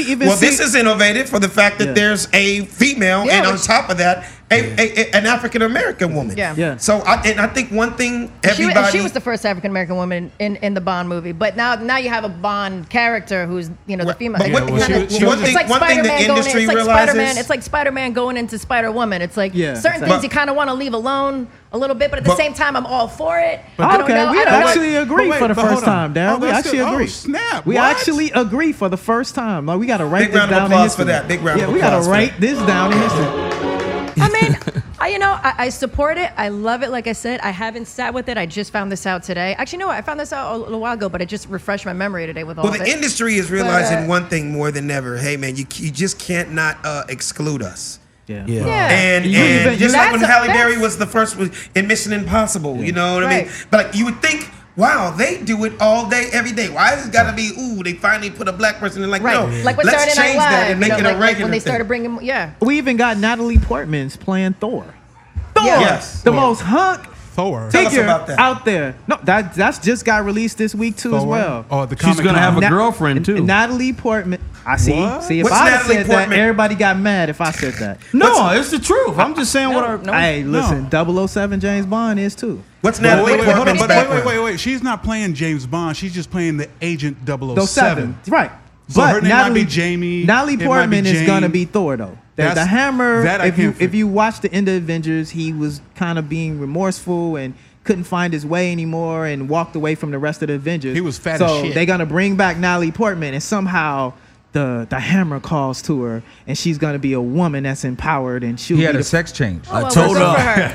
This is innovative for the fact that there's a female, Yeah, and on which- top of that, an African American woman. Yeah. So I think one thing everybody. she was the first African American woman in the Bond movie, but now you have a Bond character who's the female. But one thing the industry realizes. It's like Spider-Man going into Spider-Woman. It's like Yeah, certain exactly. things you kind of want to leave alone a little bit, but at the same time, I'm all for it. Okay, we actually agree for the first time, Darren. We actually agree. Snap! We what? actually agree for the first time. Like we got to write Big this round of down in applause for history. that. Big round Yeah, of we got applause to for write this down in history. I mean, I support it. I love it. Like I said, I haven't sat with it. I just found this out today. Actually, no, I found this out a little while ago, but it just refreshed my memory today with all Well, of the it. industry is realizing one thing more than ever. Hey, man, you just can't not exclude us. Yeah. And just like when Halle Berry was the first in Mission Impossible, you know what I mean? Right. But like, you would think, wow, they do it all day, every day. Why has it got to be, they finally put a black person in? Like, Right. no, Like with let's Saturday Night change Live, that and make it a like regular when they thing. started bringing, We even got Natalie Portman's playing Thor. Thor, Yes. the most hunk Thor. Tell us figure about that. out there. No, that's just got released this week too as Thor? well. Oh, the She's Comic-Con. gonna have a Na- girlfriend too. Natalie Portman. I see. What? See, if What's I Natalie said Portman? that, everybody got mad if I said that. No, it's the truth. I'm just saying what our. Hey, listen, 007 James Bond is too. What's Wait, Natalie hold on, Portman's but background? wait. She's not playing James Bond. She's just playing the Agent 007. 07. Right. So her name might be Jamie. Natalie it might be Portman is Jane. gonna be Thor though. The That's- Hammer. that I can't If you watch the end of Avengers, he was kind of being remorseful and couldn't find his way anymore and walked away from the rest of the Avengers. He was fat so as shit. they're gonna bring back Natalie Portman and somehow the Hammer calls to her and she's gonna be a woman that's empowered and she'll He be had the a sex change. I told her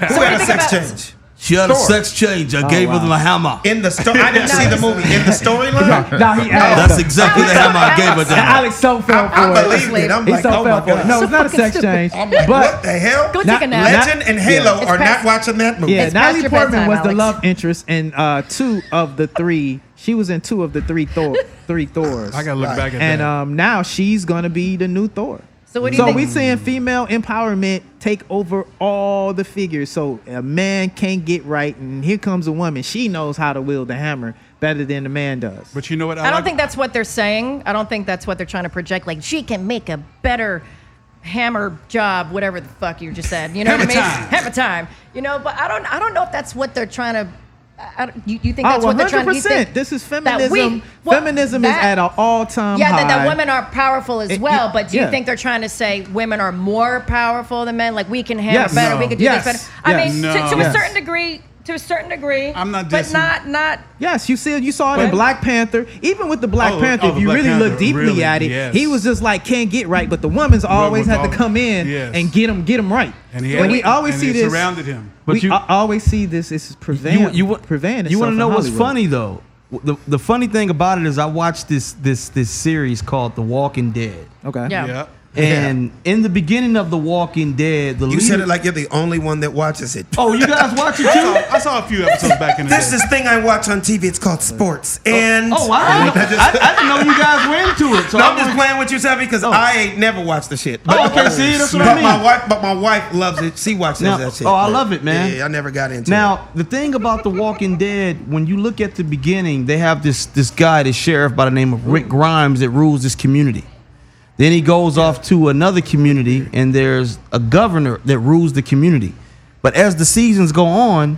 Who had a sex change? she had a Thor. sex change. I gave her the hammer. In the story, I didn't see the movie. In the storyline, No, he asked. That's exactly the hammer I gave her. And Then. Alex so fell for I it. believed it. I'm He like, so oh fell my for it. god. No, it's not a sex change. I'm like, but what the hell? Go take a nap. Legend and Halo It's are past- not watching that movie. Yeah, It's past Natalie your Portman bedtime, was the Alex. love interest in two of the three. She was in two of the three Thors. I gotta look back at And that. now she's gonna be the new Thor. So what do you think? we seeing female empowerment take over all the figures. So a man can't get right, and here comes a woman. She knows how to wield the hammer better than the man does. But you know what? I don't think that's what they're saying. I don't think that's what they're trying to project. Like she can make a better hammer job, whatever the fuck you just said. You know what I mean? Hammer time. You know, but I don't know if that's what they're trying to. You think that's what they're trying to? You 100%. think This is that feminism. Feminism is at an all-time high. Yeah, that women are powerful as well. But do you yeah. think they're trying to say women are more powerful than men? Like we can hammer Yes. better, No. we can do Yes. this better. I Yes. mean, No. to a Yes. certain degree. To a certain degree. I'm not But dissing. not. Yes, you saw it in Right. Black Panther. Even with the Black Oh, Panther, oh, if the you Black really Panther, look deeply really, at it, yes. he was just like can't get right, but the woman's always had to come in yes. and get him right. And he and had- we always and see they this. surrounded him. But We always see this. It's prevalent. You want to know what's funny though? The funny thing about it is I watched this series called The Walking Dead. Okay. Yeah. Yeah. And in the beginning of The Walking Dead, You said it like you're the only one that watches it. Oh, you guys watch it too? I saw a few episodes back in the There's day. this thing I watch on TV. It's called sports. And Oh, I didn't know you guys were into it. So no, I'm just playing with you, Savvy, because I ain't never watched the shit. Oh, okay, see, that's what I But mean. my wife loves it. She watches Now- that shit. oh, I love it, man. Yeah, I never got into it. Now, the thing about The Walking Dead, when you look at the beginning, they have this guy, this sheriff by the name of Rick Grimes that rules this community. Then he goes off to another community, and there's a governor that rules the community. But as the seasons go on,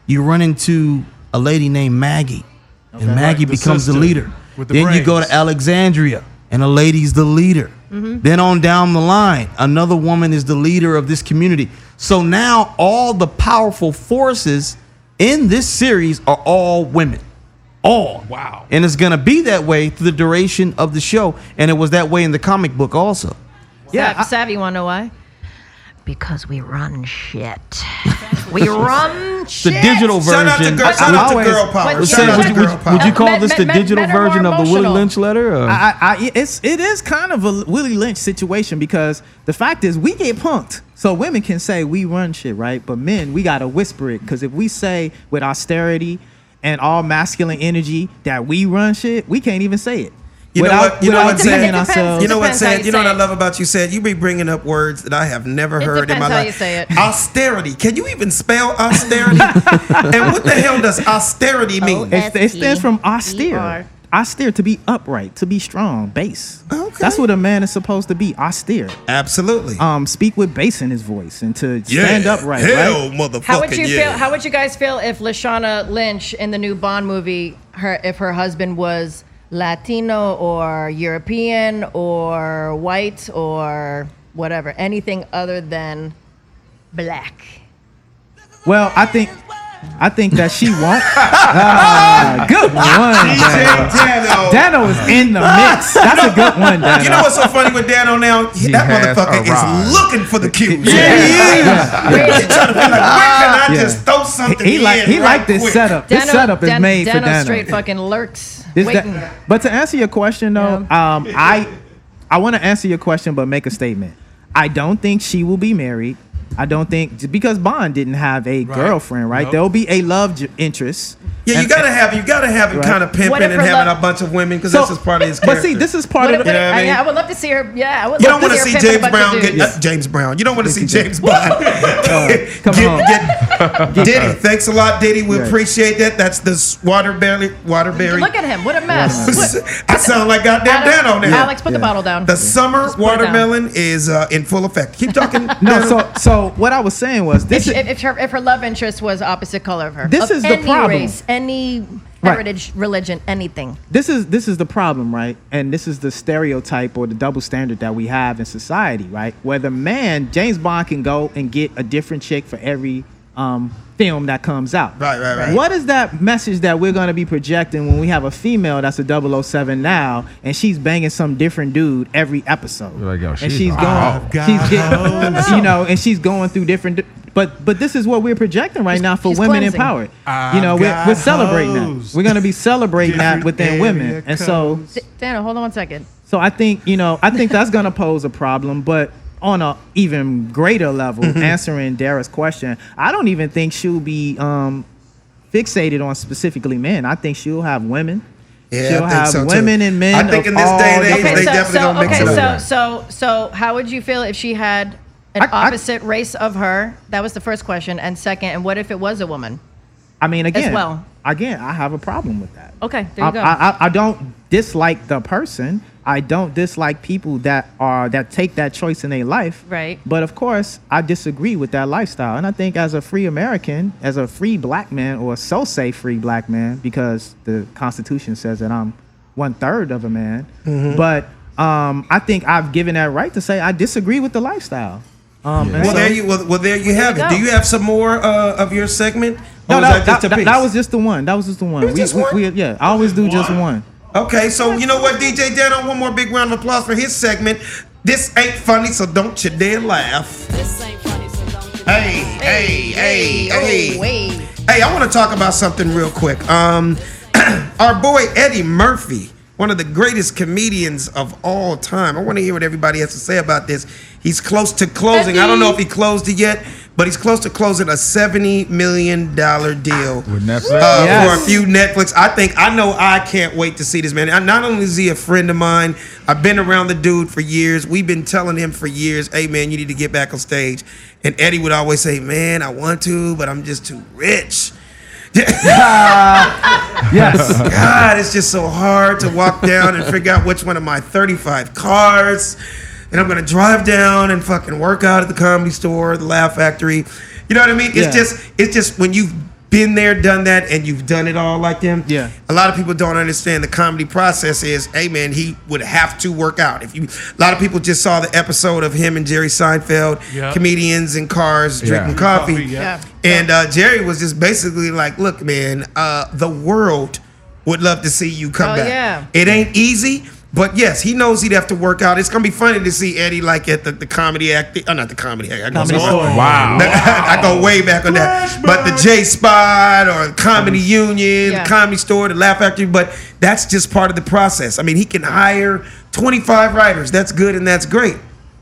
you run into a lady named Maggie, and Maggie The becomes the sister leader. with the Then you go braids. to Alexandria, and a lady's the leader. Then on down the line, another woman is the leader of this community. So now all the powerful forces in this series are all women. All. Wow. And it's going to be that way through the duration of the show. And it was that way in the comic book also. Yeah, Savvy, want to know why? Because we run shit. We run shit. The digital version. Shout out to Girl Power. But- Shout out to Girl Power. Would you call this the Men- digital men are more version of the Willie emotional. Lynch letter? Or? It is kind of a Willie Lynch situation because the fact is we get punked. So women can say we run shit, right? But men, we gotta whisper it because if we say with austerity and all masculine energy that we run shit, we can't even say it. You know what? You know what, defending Zed? ourselves. You know what, Depends how Zed? you You know what say I it. love about you, Zed? You be bringing up words that I have never It heard in my depends how life. you say it. Austerity. Can you even spell austerity? And what the hell does austerity mean? It stands from E austere. Austere, to be upright, to be strong, base. Okay. That's what a man is supposed to be, austere. Absolutely. Speak with bass in his voice and to stand upright, Hell, right? motherfucking How would you yeah. feel? How would you guys feel if Lashana Lynch in the new Bond movie, if her husband was Latino or European or white or whatever, anything other than black? Well, I think that she won't. Good one, DJ Dano. Dano is in the mix. That's a good one, Dano. You know what's so funny with Dano now? He That has motherfucker arrived. is looking for the cues. Yeah, he is. He's trying to feel like, where can I Yeah. just throw something He in like right this quick? setup. This setup is made for Dano Dano. straight fucking lurks, This waiting. but to answer your question though, I want to answer your question, but make a statement. I don't think she will be married. I don't think because Bond didn't have a girlfriend, right? Nope. There'll be a love interest. Yeah, you gotta have him Right. kind of What pimping if and her having love- a bunch of women because So- this is part of his But character. see, this is part What of if- the. You know what I mean? I would love to see her. Yeah, I would You love don't want to her see pimping a James bunch Brown of get dudes. James Brown. You don't want to see James Bond. Come on. Get Diddy. Thanks a lot, Diddy. We Right. appreciate that. That's the Waterbury. Look at him. What a mess. What- I sound like goddamn Dano now. Alex, put the bottle down. The summer Just put it down. watermelon is in full effect. Keep talking. No, Dano. so what I was saying was this. If her love interest was opposite color of her, This of is the any problem. race, any heritage, religion, anything. This is the problem, right? And this is the stereotype or the double standard that we have in society, right? Where the man, James Bond, can go and get a different chick for every film that comes out. Right. What is that message that we're going to be projecting when we have a female that's a 007 now and she's banging some different dude every episode? You're like, yo, and she's she's a going, hoe. she's getting, and she's going through different. But this is what we're projecting right now for she's women cleansing. empowered. I've You know, we're got celebrating that. hoes. We're going to be celebrating that Different within area women, and so. Dana, hold on one second. So I think that's going to pose a problem, but on a even greater level, answering Dara's question, I don't even think she'll be fixated on specifically men. I think she'll have women. Yeah, She'll I think have so, too. women and men. I think of in this day and all age, different- they definitely gonna mix it up. So how would you feel if she had an I- opposite race of her? That was the first question. And second, and what if it was a woman? I mean, again, well. I have a problem with that. Okay, there you go. I don't dislike the person. I don't dislike people that take that choice in their life. Right. But of course, I disagree with that lifestyle. And I think as a free American, as a free black man, or so say free black man, because the Constitution says that I'm 1/3 of a man. Mm-hmm. But I think I've given that right to say I disagree with the lifestyle. And Well, so- there you have it. go. Do you have some more of your segment? No, Or was that, just a piece? that was just the one. That was just the one. It was just one? Yeah, I always do just one. Okay, so you know what, DJ Dano, one more big round of applause for his segment. This ain't funny, so don't you dare laugh. Hey. Hey. Hey, I want to talk about something real quick. Our boy Eddie Murphy one of the greatest comedians of all time. I want to hear what everybody has to say about this. He's close to closing. I don't know if he closed it yet, but he's close to closing a $70 million deal With Netflix? for a few Netflix. I can't wait to see this man. And not only is he a friend of mine, I've been around the dude for years. We've been telling him for years, hey man, you need to get back on stage. And Eddie would always say, man, I want to, but I'm just too rich. Yes. God, it's just so hard to walk down and figure out which one of my 35 cars. And I'm gonna drive down and fucking work out at the Comedy Store, the Laugh Factory. You know what I mean? It's just when you've been there, done that, and you've done it all like them. Yeah. A lot of people don't understand the comedy process is, hey man, he would have to work out. A lot of people just saw the episode of him and Jerry Seinfeld, comedians in cars drinking coffee. And Jerry was just basically like, look, man, the world would love to see you come back. Yeah. It ain't easy. But yes, he knows he'd have to work out. It's gonna be funny to see Eddie like at the comedy act. Not the comedy act. Comedy Store. Wow. I go way back on that. But the J Spot or the Comedy Union, the Comedy Store, the Laugh Factory. But that's just part of the process. I mean, he can hire 25 writers. That's good and that's great.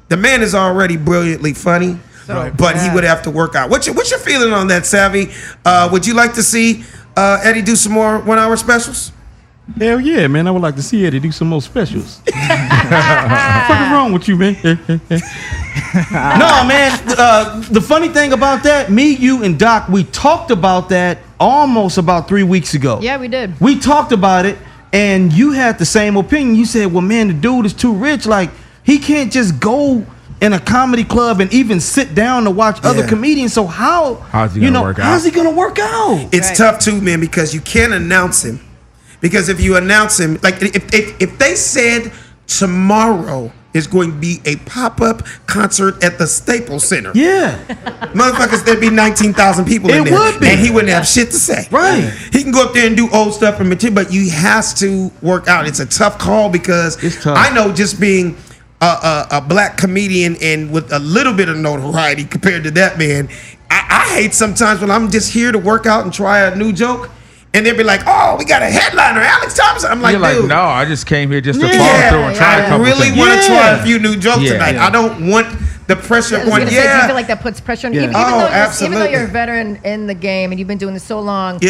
The man is already brilliantly funny, but he would have to work out. What's your feeling on that, Savvy? Would you like to see Eddie do some more 1 hour specials? Hell yeah, man. I would like to see Eddie do some more specials. What's wrong with you, man? No, man. The funny thing about that, me, you, and Doc, we talked about that almost about 3 weeks ago. Yeah, we did. We talked about it, and you had the same opinion. You said, well, man, the dude is too rich. Like, he can't just go in a comedy club and even sit down to watch other comedians. So how's he gonna work out? How's he gonna work out? It's tough too, man, because you can't announce him. Because if you announce him, like if they said tomorrow is going to be a pop-up concert at the Staples Center, motherfuckers, there'd be 19,000 people in there, would be. and he wouldn't have shit to say. Right. He can go up there and do old stuff and material, but you has to work out. It's a tough call because It's tough. I know just being a black comedian and with a little bit of notoriety compared to that man, I hate sometimes when I'm just here to work out and try a new joke. And they'd be like, "Oh, we got a headliner, Alex Thompson." I'm like, You're like, dude, no, I just came here just to follow through and try a I couple really things. want to try a few new jokes tonight. Yeah. I don't want the pressure of I was going, gonna say, do you feel like that puts pressure on you? Even though you're a veteran in the game and you've been doing this so long,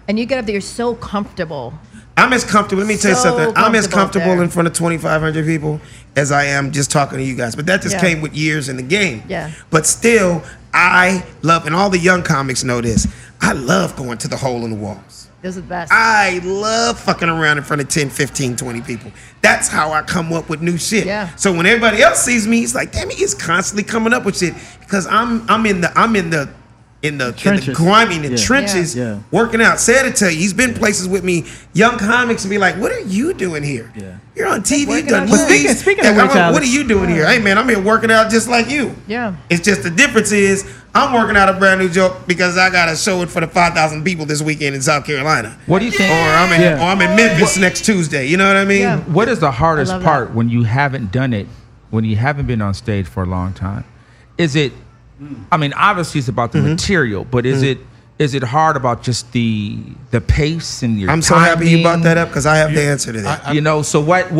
and you get up there, you're so comfortable. I'm as comfortable. Let me tell you So something. I'm as comfortable there. in front of 2,500 people as I am just talking to you guys. But that just Yeah. came with years in the game. Yeah. But still, I love, and all the young comics know this, I love going to the hole in the walls. Those are the best. I love fucking around in front of 10, 15, 20 people. That's how I come up with new shit. Yeah. So when everybody else sees me, it's like, damn, he is constantly coming up with shit because I'm in the grimy, in the trenches, working out. Sad to tell you, he's been places with me, young comics, and be like, what are you doing here? You're on TV, you've done movies. Speaking of which, what are you doing here? Hey man, I'm here working out just like you. Yeah. It's just the difference is I'm working out a brand new joke because I got to show it for the 5,000 people this weekend in South Carolina. What do you think? Or I'm in Memphis next Tuesday. You know what I mean? Yeah. What is the hardest love part when you haven't done it, when you haven't been on stage for a long time? Is it, I mean, obviously it's about the material, but is it hard about just the pace and your I'm so happy you brought that up because I have the answer to that. So what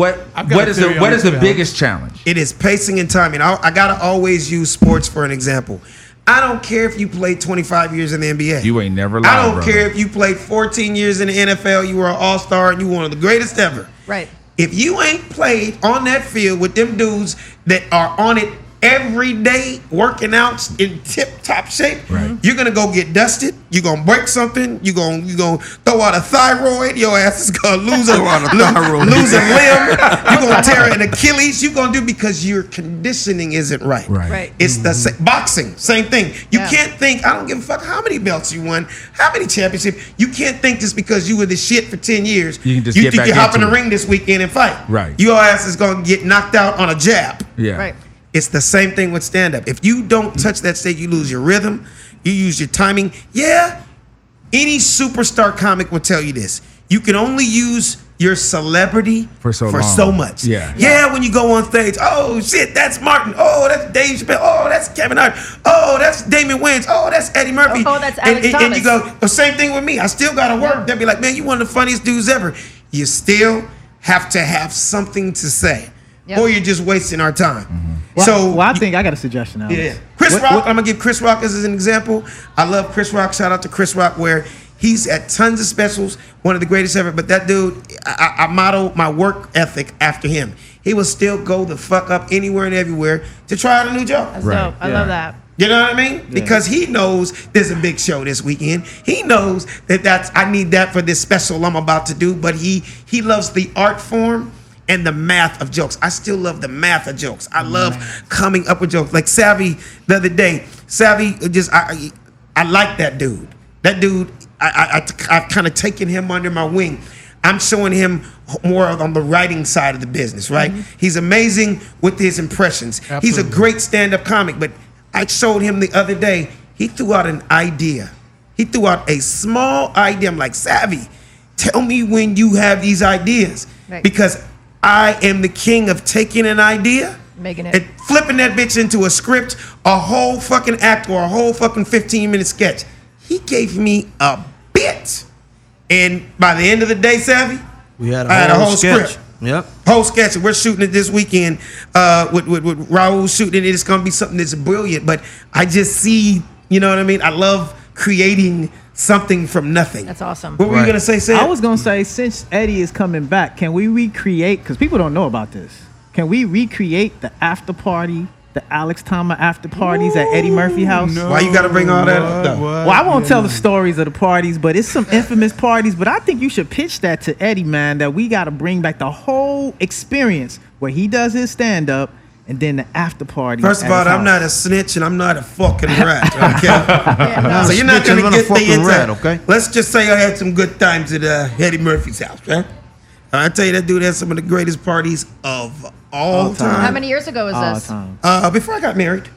is the biggest challenge? It is pacing and timing. I gotta always use sports for an example. I don't care if you played 25 years in the NBA. You ain't never lied, I don't brother. care if you played 14 years in the NFL. You were an all-star and you were one of the greatest ever. Right. If you ain't played on that field with them dudes that are on it every day, working out in tip-top shape, you're gonna go get dusted. You're gonna break something. You're gonna throw out a thyroid. Your ass is gonna lose a limb. You're gonna tear an Achilles. You're gonna do because your conditioning isn't right. Right. It's the boxing, same thing. You can't think. I don't give a fuck how many belts you won, how many championships. You can't think just because you were the shit for 10 years. You can just you get think back you hop in into the it. ring this weekend and fight. Right. Your ass is gonna get knocked out on a jab. Yeah. Right. It's the same thing with stand-up. If you don't touch that stage, you lose your rhythm, you use your timing. Yeah, any superstar comic will tell you this. You can only use your celebrity For so long. much. Yeah. When you go on stage, oh shit, that's Martin. Oh, that's Dave Chappelle. Oh, that's Kevin Hart. Oh, that's Damon Wayans. Oh, that's Eddie Murphy. Oh, that's Alex and you Thomas. go, the same thing with me. I still gotta work. Yeah. They'll be like, man, you one of the funniest dudes ever. You still have to have something to say, Yep. or you're just wasting our time. Well, I think I got a suggestion. Alex. Yeah, Chris Rock. I'm gonna give Chris Rock as an example. I love Chris Rock. Shout out to Chris Rock, where he's at tons of specials, one of the greatest ever. But that dude, I model my work ethic after him. He will still go the fuck up anywhere and everywhere to try out a new joke. That's dope. I love that. You know what I mean? Because he knows there's a big show this weekend. He knows that I need that for this special I'm about to do. But he loves the art form and the math of jokes. I still love the math of jokes. I love coming up with jokes. Like Savvy the other day. Savvy I like that dude. That dude, I've kind of taken him under my wing. I'm showing him more on the writing side of the business, right? He's amazing with his impressions. Absolutely. He's a great stand-up comic, but I showed him the other day, he threw out an idea. He threw out a small idea. I'm like, Savvy, tell me when you have these ideas. Right. Because I am the king of taking an idea Making it. and flipping that bitch into a script, a whole fucking act, or a whole fucking 15-minute sketch. He gave me a bit. And by the end of the day, Savvy, We had I had a whole sketch. script. Yep. Whole sketch. We're shooting it this weekend with Raul shooting it. It's going to be something that's brilliant. But I just see, you know what I mean? I love creating something from nothing. That's awesome. What were you going to say, Sam? I was gonna say, since Eddie is coming back, can we recreate? Because people don't know about this. Can we recreate the after party, the Alex Tama after parties at Eddie Murphy house? No. Why you got to bring all that up, though? Well, I won't tell the stories of the parties, but it's some infamous parties. But I think you should pitch that to Eddie, man, that we got to bring back the whole experience where he does his stand up and then the after party. First of at all, his I'm house. not a snitch and I'm not a fucking rat, okay? Yeah, no. So you're not Snitch going and to I'm a get me fucking into rat, okay? Let's just say I had some good times at Eddie Murphy's house, right? I tell you, that dude had some of the greatest parties of all time. How many years ago was All this? time. Before I got married.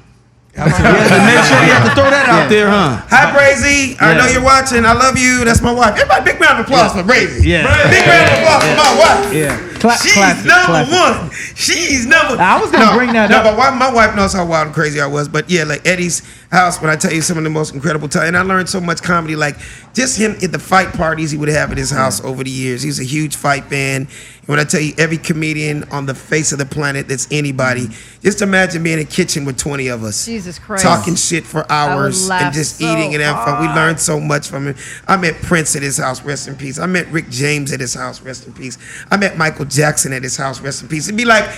Make sure you have to throw that out there, huh? Hi, Brazy. I know you're watching. I love you. That's my wife. Everybody, big round of applause for Brazy. Yeah. Big round of applause for my wife. Yeah. She's Classic, number classic. one. She's number. I was gonna bring that up. No, but my wife knows how wild and crazy I was. But yeah, like Eddie's house, when I tell you some of the most incredible time, and I learned so much comedy. Like just him at the fight parties he would have at his house over the years. He's a huge fight fan. And when I tell you, every comedian on the face of the planet that's anybody, just imagine being in a kitchen with 20 of us. Jesus Christ. Talking shit for hours laugh and just so eating and having fun. We hard. learned so much from him. I met Prince at his house, rest in peace. I met Rick James at his house, rest in peace. I met Michael Jackson at his house, rest in peace. It'd be like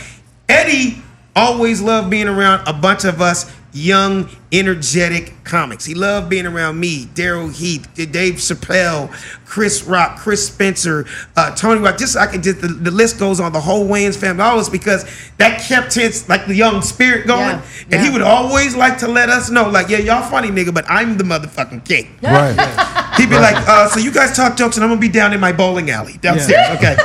Eddie always loved being around a bunch of us young, energetic comics. He loved being around me, Daryl Heath, Dave Chappelle, Chris Rock, Chris Spencer, Tony Rock. Just I can just the list goes on. The whole Wayans family, always, because that kept his like the young spirit going. Yeah, And he yeah. would always like to let us know, like, yeah, y'all funny nigga, but I'm the motherfucking king. Right. He'd be like, so you guys talk jokes, and I'm gonna be down in my bowling alley downstairs. Okay.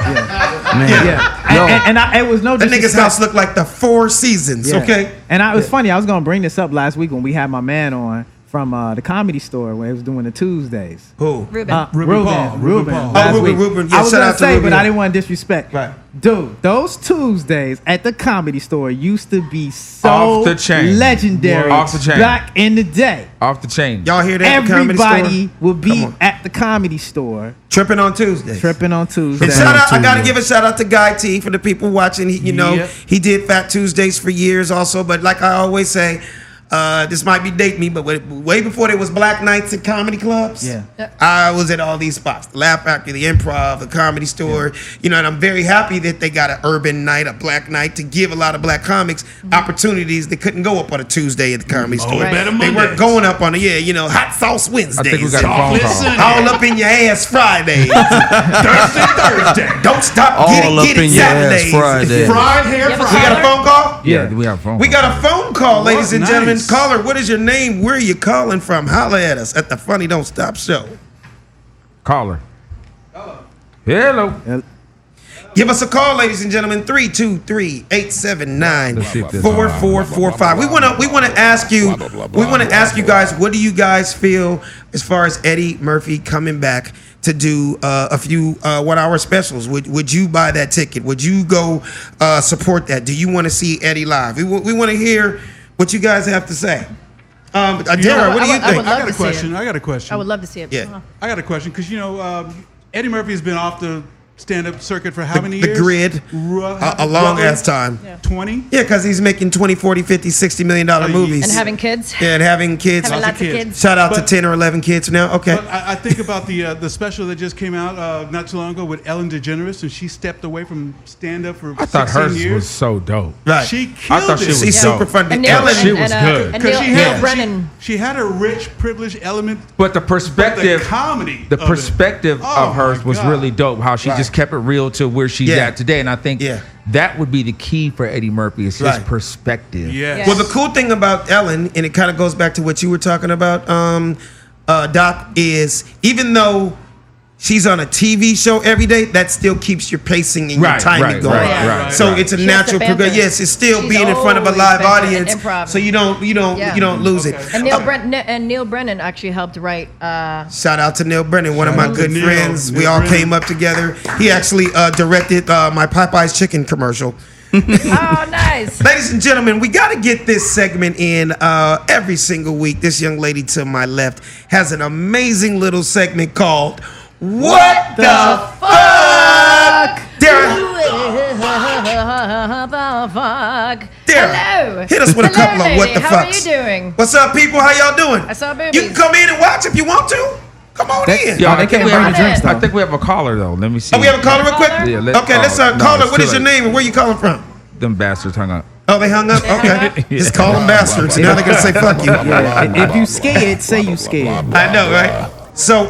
Man. Yeah. It was no That nigga's disrespect. house looked like the Four Seasons. Yeah. Okay. And it was funny. I was gonna bring this up last week when we had my man on from the Comedy Store when he was doing the Tuesdays. Who? Ruben. Ruben Paul. Ruben. Paul. last Oh, Ruben, week. Ruben. Yeah, I was shout gonna out to say, Ruben, but yeah. I didn't want to disrespect. Right. Dude, those Tuesdays at the Comedy Store used to be so Off the chain. legendary Off the chain. back in the day. Off the chain. Y'all hear that? at the Comedy Everybody Store? would Come be on. at the Comedy Store Tripping on Tuesdays. tripping on And Tuesdays. shout out, I gotta give a shout out to Guy T for the people watching. He, Yep. he did Fat Tuesdays for years also. But like I always say, this might be date me, but way before there was black nights at comedy clubs, Yeah. I was at all these spots: the Laugh Factory, the Improv, the Comedy Store. You know, and I'm very happy that they got an urban night, a black night, to give a lot of black comics opportunities that couldn't go up on a Tuesday at the Comedy Store. Right. better They Mondays. weren't going up on hot sauce Wednesdays. I think we got a phone Listen. call. All up in your ass Fridays. Thursday. Don't stop. All Get it, up get it in your ass Saturdays. Friday. Fried hair You have a We got a Friday. phone call? Yeah, we have a phone We call. got a phone call, ladies and Nice. gentlemen. Caller, what is your name? Where are you calling from? Holla at us at the Funny Don't Stop show. Caller. Hello. Give us a call, ladies and gentlemen. 323-879-4445. We want to ask you. We want to ask you guys. What do you guys feel as far as Eddie Murphy coming back to do a few 1 hour specials? Would you buy that ticket? Would you go support that? Do you want to see Eddie live? We want to hear what you guys have to say. Dara, what do you I think? would I love got a to see it. question. I got a question. I would love to see it. Yeah. I got a question because Eddie Murphy has been off the stand-up circuit for how many The years? Grid, a long ass time. 20? Yeah, because he's making 20, 40, 50, $60 million movies. And having kids. Yeah, and having kids. Having lots of kids. Shout out to But- 10 or 11 kids now. Okay. But I think about the special that just came out not too long ago with Ellen DeGeneres, and she stepped away from stand-up for I thought 16 hers years. was so dope. Right. She I killed thought she it. was She's dope. super fun. And Neil, Ellen, She was good. And Because Neil, Neil Brennan. she had a rich, privileged element, But the but perspective, the comedy, the of it. perspective Oh of hers my was God. really dope. How she just kept it real to where she's Yeah. at today, and I think Yeah. that would be the key for Eddie Murphy is his Right. perspective. Yes. Well, the cool thing about Ellen, and it kind of goes back to what you were talking about, Doc, is even though she's on a TV show every day, that still keeps your pacing and your Right, timing right, going. right, So right. it's a She has to natural banter. progression. Yes, it's still She's being in front of a always live banter and audience, improv. so you don't lose it. And Neil Brennan actually helped write. Shout out to Neil Brennan, one of my good Neil. friends. We Neil all Brennan. came up together. He actually directed my Popeye's chicken commercial. Oh, nice. Ladies and gentlemen, we got to get this segment in every single week. This young lady to my left has an amazing little segment called What the Fuck? Darren, The fuck. Darren, Hello. hit us with a Hello, couple of what lady. the How fucks. are you doing? What's up, people? How y'all doing? I saw You boobies. can come in and watch if you want to. Come on in. Yeah, they I can't think we bring have the drinks, I though. think we have a caller though. Let me see. Oh, we have a caller real quick? Yeah, Okay, let's no, call her. it's What too is your late. name and where you calling from? Them bastards hung up. Oh, they hung up? Okay. Just call them bastards. Now they're going to say fuck you. If you scared, say you scared. I know, right? So,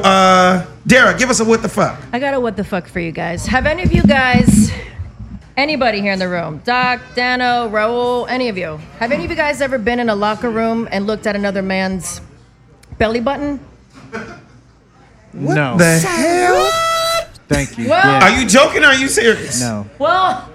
Dara, give us a what the fuck. I got a what the fuck for you guys. Have any of you guys, anybody here in the room, Doc, Dano, Raul, any of you, have any of you guys ever been in a locker room and looked at another man's belly button? No. The hell? Thank you. Well- Yeah. Are you joking or are you serious? No. Well,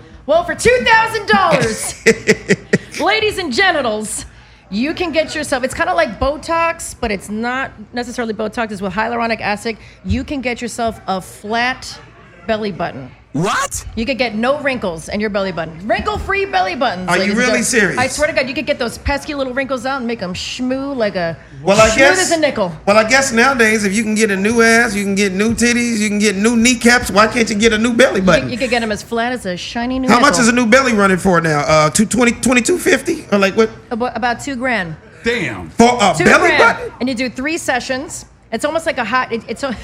for $2,000, ladies and genitals, you can get yourself, it's kind of like Botox, but it's not necessarily Botox, it's with hyaluronic acid. You can get yourself a flat belly button. What? You could get no wrinkles in your belly button. Wrinkle-free belly buttons. Are you ladies and really gentlemen. serious? I swear to God, you could get those pesky little wrinkles out and make them schmoo like a Well, I smooth guess. as a nickel. Well, I guess nowadays, if you can get a new ass, you can get new titties, you can get new kneecaps. Why can't you get a new belly button? You could get them as flat as a shiny new How nickel. much is a new belly running for now? $22.50 or like what? About $2,000. Damn. For a belly $2,000. button? And you do 3 sessions. It's almost like a hot. It's a.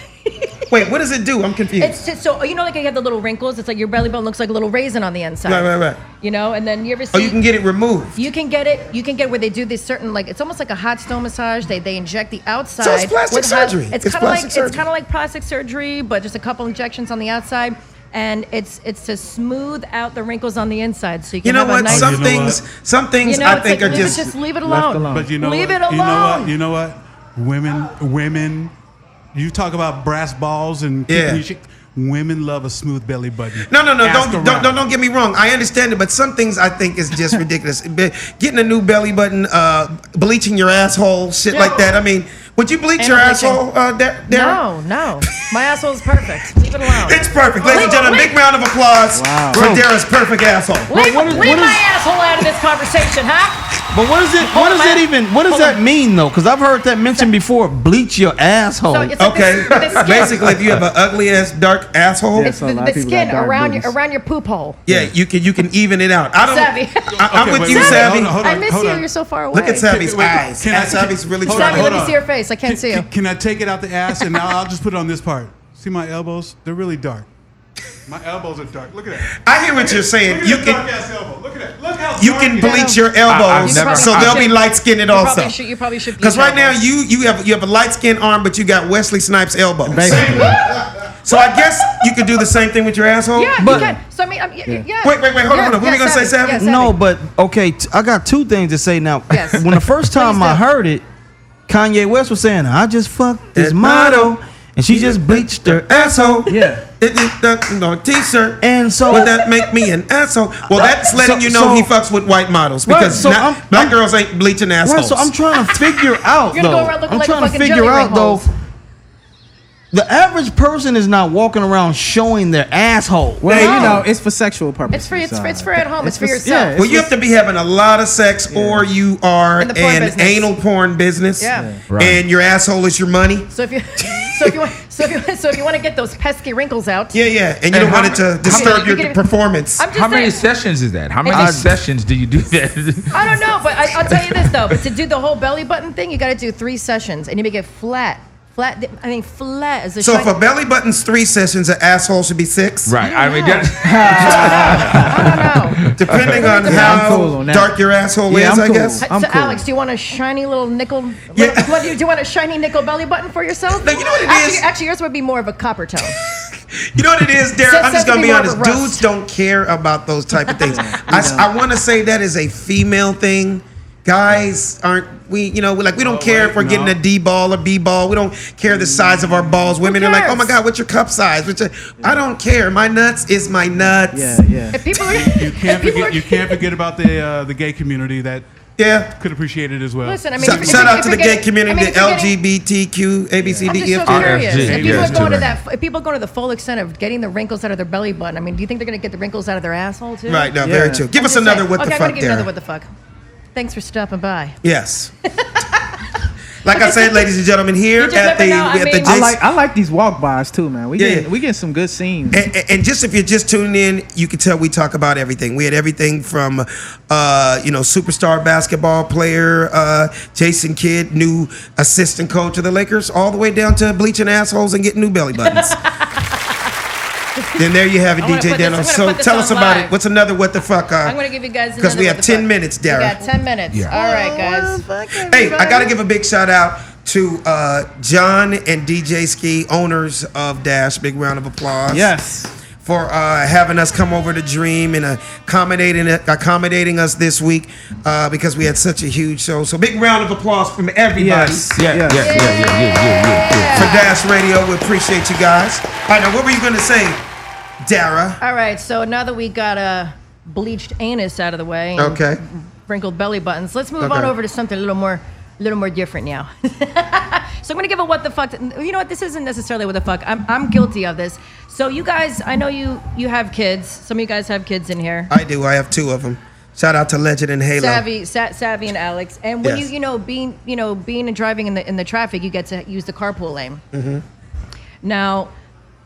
Wait, what does it do? I'm confused. It's just, so you know, like you have the little wrinkles. It's like your belly button looks like a little raisin on the inside. Right. You know, and then you ever see? Oh, you can get it removed. You can get it. You can get where they do this certain like it's almost like a hot stone massage. They inject the outside. So it's plastic with hot- surgery. It's It's kind of like plastic surgery. it's kind of like plastic surgery, but just a couple injections on the outside. And it's to smooth out the wrinkles on the inside, so you can You know have a what? nice. Some You know things, what? some things You know, I it's think like, are just. leave it left alone. alone. But you know Leave what? it You know alone. what? You know what? Women. You talk about brass balls and Yeah. music. Women love a smooth belly button. No. Ask around. Don't get me wrong. I understand it, but some things I think is just ridiculous. Getting a new belly button, bleaching your asshole, shit like that. I mean, would you bleach Ain't your no bleaching. asshole, Darren? No. My asshole is perfect. Leave it alone. It's perfect, ladies and gentlemen. Big round of applause for Darren's perfect asshole. Leave what is my asshole out of this conversation, huh? But what is it? What does that even? What does that mean though? Because I've heard that mentioned before. Bleach your asshole. So it's like Okay, the skin. basically, if you have an ugly ass dark asshole, It's So a lot the of people skin got dark around booties. your poop hole. yeah, you can even it out. I don't. Savvy. I'm Okay, with wait, you, wait, Savvy. hold on, I miss hold you. on. You're so far away. Look at Savvy's Wait, eyes. can I- Savvy's really hold trying Savvy, to let hold me on. see your face. I can't see you. Can I take it out the ass and I'll just put it on this part? See my elbows? They're really dark. My elbows are dark. Look at that. I hear what you're saying. Look You at that can dark ass elbow. Look at that. Look how you dark can it is. bleach your I've elbows never- so I they'll be should- light skinned also. You probably should. Because right now you have a light skinned arm, but you got Wesley Snipes elbows. Basically. So I guess you could do the same thing with your asshole. Yeah, But- you can. So I mean, yeah. Wait, hold on. What were we gonna say, Savvy? Yeah, No, but okay, I got two things to say now. Yes. When the first time Please I do. heard it, Kanye West was saying, "I just fucked this That model," model. and she just bleached her Asshole. Yeah. No t-shirt. And so, Would that make me an asshole? Well, that's letting you know so- he fucks with white models Right, because so black girls ain't bleaching assholes. right, so I'm trying to figure out You're gonna though. go around looking I'm like a trying to fucking figure jelly out ring though. holes. The average person is not walking around showing their asshole. Well, you know, it's for sexual purposes. It's for at home. It's for yourself. Well, you have to be having a lot of sex, or you are In the porn an business. anal porn business, Yeah. and your asshole is your money. So if you want to get those pesky wrinkles out. Yeah, and you don't want it to disturb your performance. I'm just How many saying. sessions is that? How many sessions do you do that? I don't know, but I'll tell you this though. But to do the whole belly button thing, you got to do 3 sessions, and you make it flat. Flat as a So shiny- if a belly button's 3 sessions, an asshole should be 6. Right. I mean, depending on I'm how cool on that. dark your asshole Yeah, is, I'm I cool. guess. So Alex, do you want a shiny little nickel? Yeah. Do you want a shiny nickel belly button for yourself? No, you know what it actually, is? Actually, yours would be more of a copper tone. You know what it is, Derek? So- I'm just so gonna be more of a honest. rust. Dudes don't care about those type of things. I want to say that is a female thing. Guys aren't we don't care if we're getting a D ball or B ball. We don't care the size of our balls. Women are like, oh my god, what's your cup size? I don't care. My nuts is my nuts. Yeah. If people are, You can't forget about the gay community that could appreciate it as well. Listen, I mean, Shout out to the gay community, the LGBTQ, I'm ABCDE. just so curious. If people yes, are going to too, that, if people go to the full extent of getting the wrinkles out of their belly button, I mean, do you think they're going to get the wrinkles out of their asshole too? Right, no, very true. Give us I'm just another saying. what the Okay, I'm fuck, gonna give you another Darren. what the fuck. Thanks for stopping by. Yes. Like I said, ladies and gentlemen, here just at never the know. I mean- Jake's. I like these walk bys too, man. We Yeah. get some good scenes. And just if you're just tuning in, you can tell we talk about everything. We had everything from, superstar basketball player Jason Kidd, new assistant coach of the Lakers, all the way down to bleaching assholes and getting new belly buttons. Then there you have it, I'm gonna DJ put this- Dano. I'm gonna So put this tell on us about live. it. What's another what the fuck? I'm going to give you guys because we another have what the 10 fuck. minutes, We Darren. got 10 minutes. Yeah. All right, guys. Hey, I got to give a big shout out to John and DJ Ski, owners of Dash. Big round of applause. Yes. For having us come over to Dream and accommodating us this week because we had such a huge show. So big round of applause from everybody. Yes. Yeah. For Dash Radio, we appreciate you guys. All right, now what were you going to say, Dara? All right, so now that we got a bleached anus out of the way, and Okay. wrinkled belly buttons, let's move Okay. on over to something a little more different now. So I'm gonna give a what the fuck. You know what? This isn't necessarily what the fuck. I'm guilty of this. So you guys, I know you have kids. Some of you guys have kids in here. I do. I have 2 of them. Shout out to Legend and Halo. Savvy and Alex. And when Yes. being and driving in the traffic, you get to use the carpool lane. Mm-hmm. Now,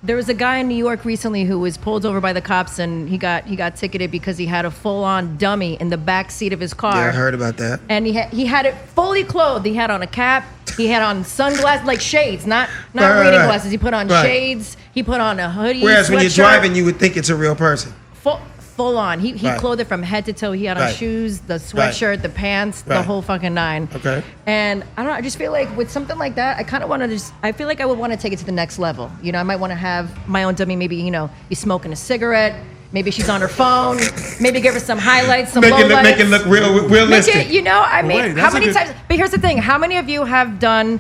there was a guy in New York recently who was pulled over by the cops, and he got ticketed because he had a full-on dummy in the back seat of his car. Yeah, I heard about that. And he had it fully clothed. He had on a cap. He had on sunglasses, like shades, not Right, reading right. glasses. He put on Right. shades. He put on a hoodie. Whereas when you're sweatshirt. driving, you would think it's a real person. Full on. He Right. clothed it from head to toe. He had on Right. shoes, the sweatshirt, the pants, the Right. whole fucking nine. Okay. And I don't know. I just feel like with something like that, I kind of want to I feel like I would want to take it to the next level. You know, I might want to have my own dummy. Maybe be smoking a cigarette. Maybe she's on her phone. Maybe give her some highlights, some Make lowlights. it look realistic. Make it, I mean, wait, how that's a many good- times? But here's the thing: how many of you have done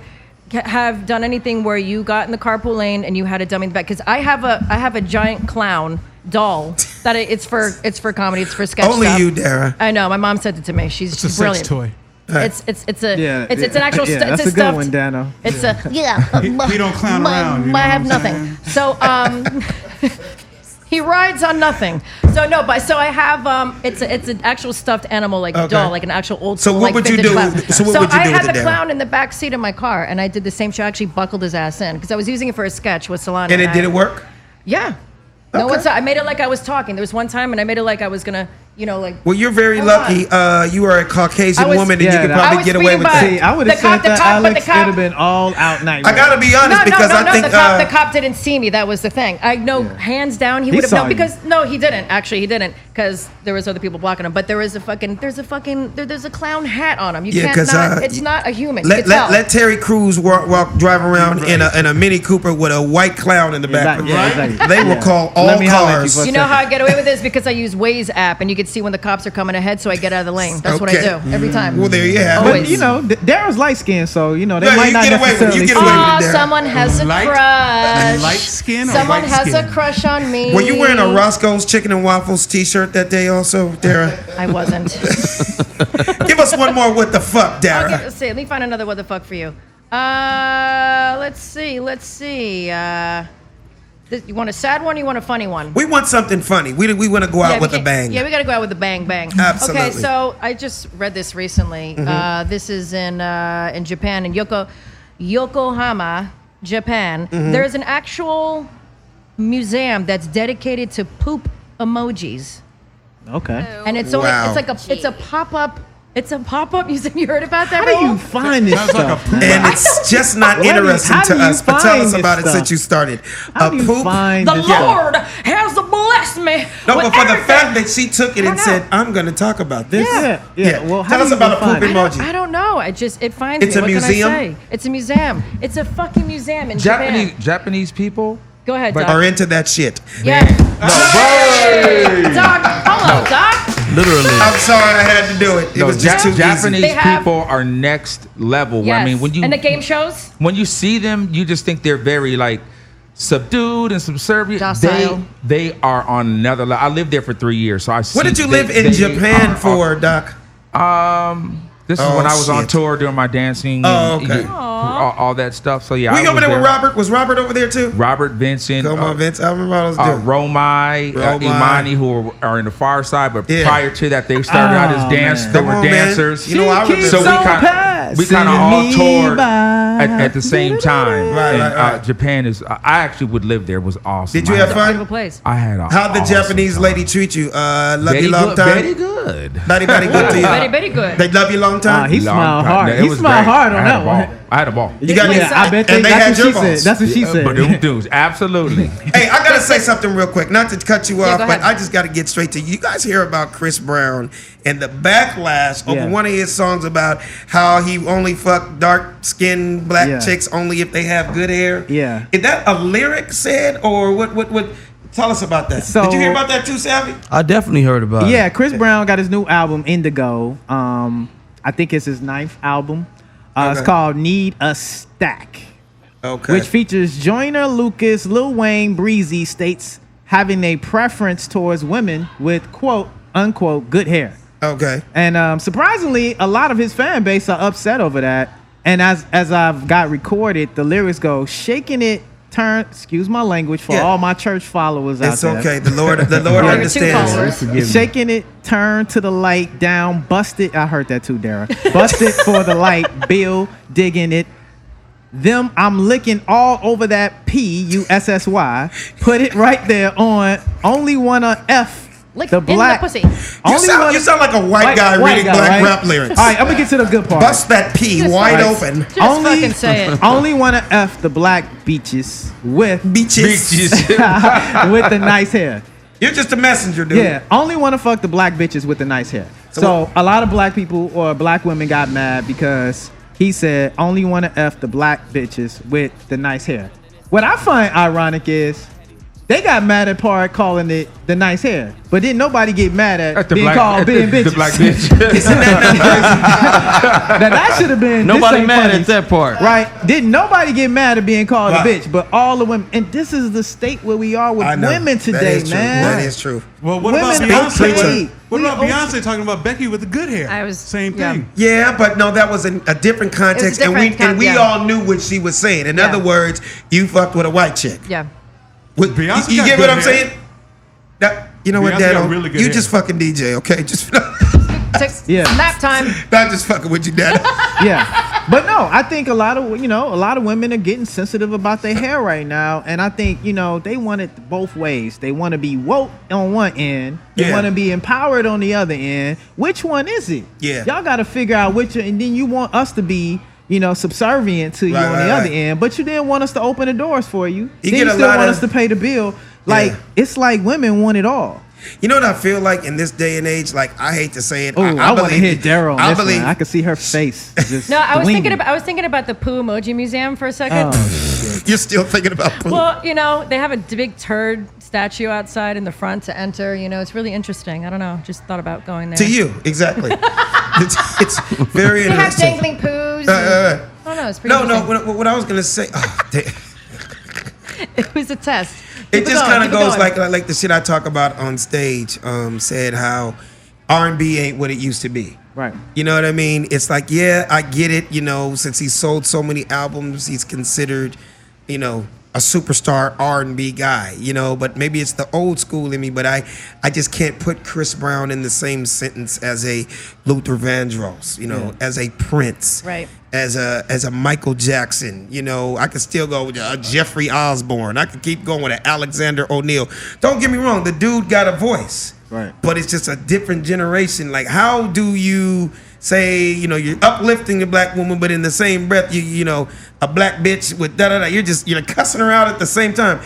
anything where you got in the carpool lane and you had a dummy in the back? Because I have a giant clown doll that it's for comedy. It's for sketch Only stuff. you, Dara. I know. My mom sent it to me. She's It's a brilliant. sex toy. It's an actual. Yeah, that's it's a good one, Dano. It's a He don't clown around. You know I have what I'm nothing. So he rides on nothing. So no, but so I have it's an actual stuffed animal like Okay. doll, like an actual old So school, what like would you vintage do- clown. so what would you I do had with the it, Darren? clown in the back seat of my car, and I did the same show. I actually buckled his ass in because I was using it for a sketch with Solana. And it did it work? Yeah. No, Okay. I made it like I was talking. There was one time, and I made it like I was gonna, like. Well, you're very Hold lucky. You are a Caucasian I was- woman, and Yeah, you could that- probably I was get away being with biased. that. See, I would The have cop- said the that cop- but Alex the cop- would have been all out night. I gotta be honest because I think the cop didn't see me. That was the thing. I know, hands down, he He would have saw known you. because no, he didn't. Actually, he didn't because there was other people blocking him. But there's a clown hat on him. You Yeah, can't 'cause, not. It's not a human. You Let, can tell. let Terry Crews drive around in a Mini Cooper with a white clown in the back. Exactly, yeah, exactly. They will Yeah. call all Let me holler at you cars. for a You know how I get away with this because I use Waze app, and you can see when the cops are coming ahead, so I get out of the lane. That's what I Okay. do every time. Well, there you have But it. But Daryl's light skinned, so they No, might you not get away with it. necessarily. You get see away with Oh, it, Darren. someone has a crush. light skin or Someone white has skin? a crush on me. Were you wearing a Roscoe's Chicken and Waffles T-shirt that day also, Dara? I wasn't. Give us one more what the fuck, Dara. Let's see. Let me find another what the fuck for you. Let's see. You want a sad one or you want a funny one? We want something funny. We want to go out with a bang. Yeah, we got to go out with a bang. Absolutely. Okay, so I just read this recently. This is in Japan, in Yokohama, Japan. There's an actual museum that's dedicated to poop emojis. Okay. And it's only it's a pop-up. It's a pop-up museum. You heard about that? How do you find this stuff? And it's just not interesting to us. But tell us about it since you started. How do you find The this Lord has blessed me. No, with but for the everything. fact that she took it and said, "I'm going to talk about this." Yeah. Well, how tell do us you about a find poop it? emoji. I don't know. It finds It's me. a What museum? can I say? It's a museum. It's a fucking museum in Japan. Japanese people Go ahead, Doc. Are into that shit. Yeah. Doc, hello, Doc. Literally. I'm sorry, I had to do it. It was just too Japanese easy. They have- people are next level. Yes. I mean, when you and the game shows. when you see them, you just think they're very like subdued and subservient. Docile. They are on another level. I lived there for 3 years, so I. What did you live in Japan for, Doc? This is Oh, when I was on shit. tour doing my dancing. Oh, and, okay. all that stuff. So yeah, Were I you over was there with Robert? Was Robert over there too? Robert Vincent. Come on, Vince. I remember all those dudes. Romai, Romai. Imani, who are in the far side, but Yeah. prior to that, they started out as dance. man. They Come were on, man. dancers. You know, I remember. So we kind of all toured at the same time. Right, and right. Japan is. I actually would live there. It was awesome. Did you I have had- fun? Beautiful place. I had. How'd the awesome Japanese time. lady treat you? Love Very you long good, time? Very good. Very good to you. Very, very good. They love you long time? He Long smiled time. hard. It He was smiled great. hard on I had that a ball. one. I had a ball. You got Yeah, I bet and they that's had what your she said. balls. That's what she said. But them dudes, absolutely. Hey, I gotta say something real quick. Not to cut you off, go but ahead. I just gotta get straight to you. You guys hear about Chris Brown and the backlash over Yeah. one of his songs about how he only fuck dark skinned black Yeah. chicks only if they have good hair. Yeah. Is that a lyric said or what? Tell us about that. So- Did you hear about that too, Savvy? I definitely heard about it. Yeah, Chris Brown got his new album Indigo. I think it's his 9th album. It's Okay. called Need a Stack, Okay. which features Joyner Lucas, Lil Wayne, Breezy states having a preference towards women with quote unquote good hair. Okay. And surprisingly, a lot of his fan base are upset over that. And as I've got recorded, the lyrics go, shaking it, turn, excuse my language for Yeah. all my church followers out It's there. okay. The Lord Your two understands. followers. It's shaking it, turn to the light, down, busted. I heard that too, Dara. Busted for the light, Bill digging it. Them, I'm licking all over that P-U-S-S-Y. Put it right there on. Only wanna F Lick the in the black. pussy. You sound like a white guy reading black rap lyrics. All right, I'm gonna get to the good part. Bust that P Just wide like- open. Just fucking say it. Only wanna F the black beaches with Beaches. with the nice hair. You're just a messenger, dude. Yeah, only want to fuck the black bitches with the nice hair. So a lot of black people or black women got mad because he said only want to F the black bitches with the nice hair. What I find ironic is they got mad at Park calling it the nice hair, but didn't nobody get mad at the being black- called at being the bitches. black bitch. Now that should have been this Nobody ain't mad funny. at that part. Right? Didn't nobody get mad at being called Right. a bitch, but all the women. And this is the state where we are with I know. women That today, is true. man. That is true. Well, what Women about don't Beyonce? play. What We about own- Beyonce talking about Becky with the good hair? I was- Same yeah. thing. Yeah, but no, that was a different context, different and we yeah. all knew what she was saying. In Yeah. other words, you fucked with a white chick. Yeah. With, Beyonce you got get good what I'm hair. saying? That, you know what, Beyonce Dad? got really good You hair. just fucking DJ, okay? Just Yeah. Nap time. not just fucking with you, Dad. Yeah, but no, I think a lot of women are getting sensitive about their hair right now, and I think they want it both ways. They want to be woke on one end, they Yeah. want to be empowered on the other end. Which one is it? Yeah. Y'all got to figure out which, and then you want us to be subservient to you Right, on right, the other right. end, but you didn't want us to open the doors for you. You Then get you a still lot want of- us to pay the bill. Like Yeah. it's like women want it all. You know what I feel like in this day and age? Like, I hate to say it. Oh, I want to believe- hit Daryl on I this believe. one. I can see her face. Just No, I was gleaming. thinking about the Poo Emoji Museum for a second. Oh, You're still thinking about poop. Well, they have a big turd statue outside in the front to enter. It's really interesting. I don't know. Just thought about going there. To you, exactly. it's very They have interesting. dangling poos. Uh, I don't know. It's pretty No, interesting. what I was gonna say. Oh, It was a test. it Keep just going, kind of keep it goes going. like the shit I talk about on stage. Said how R&B ain't what it used to be. Right. You know what I mean? It's like, yeah, I get it. You know, since he sold so many albums, he's considered, you know, a superstar R&B guy, you know, but maybe it's the old school in me, but I just can't put Chris Brown in the same sentence as a Luther Vandross, you know, as a Prince, Right. as a Michael Jackson, you know. I could still go with Jeffrey Osborne. I could keep going with Alexander O'Neal. Don't get me wrong, the dude got a voice, Right. but it's just a different generation. Like, how do you say, you know, you're uplifting a black woman, but in the same breath, you know, a black bitch with da-da-da, you're cussing her out at the same time.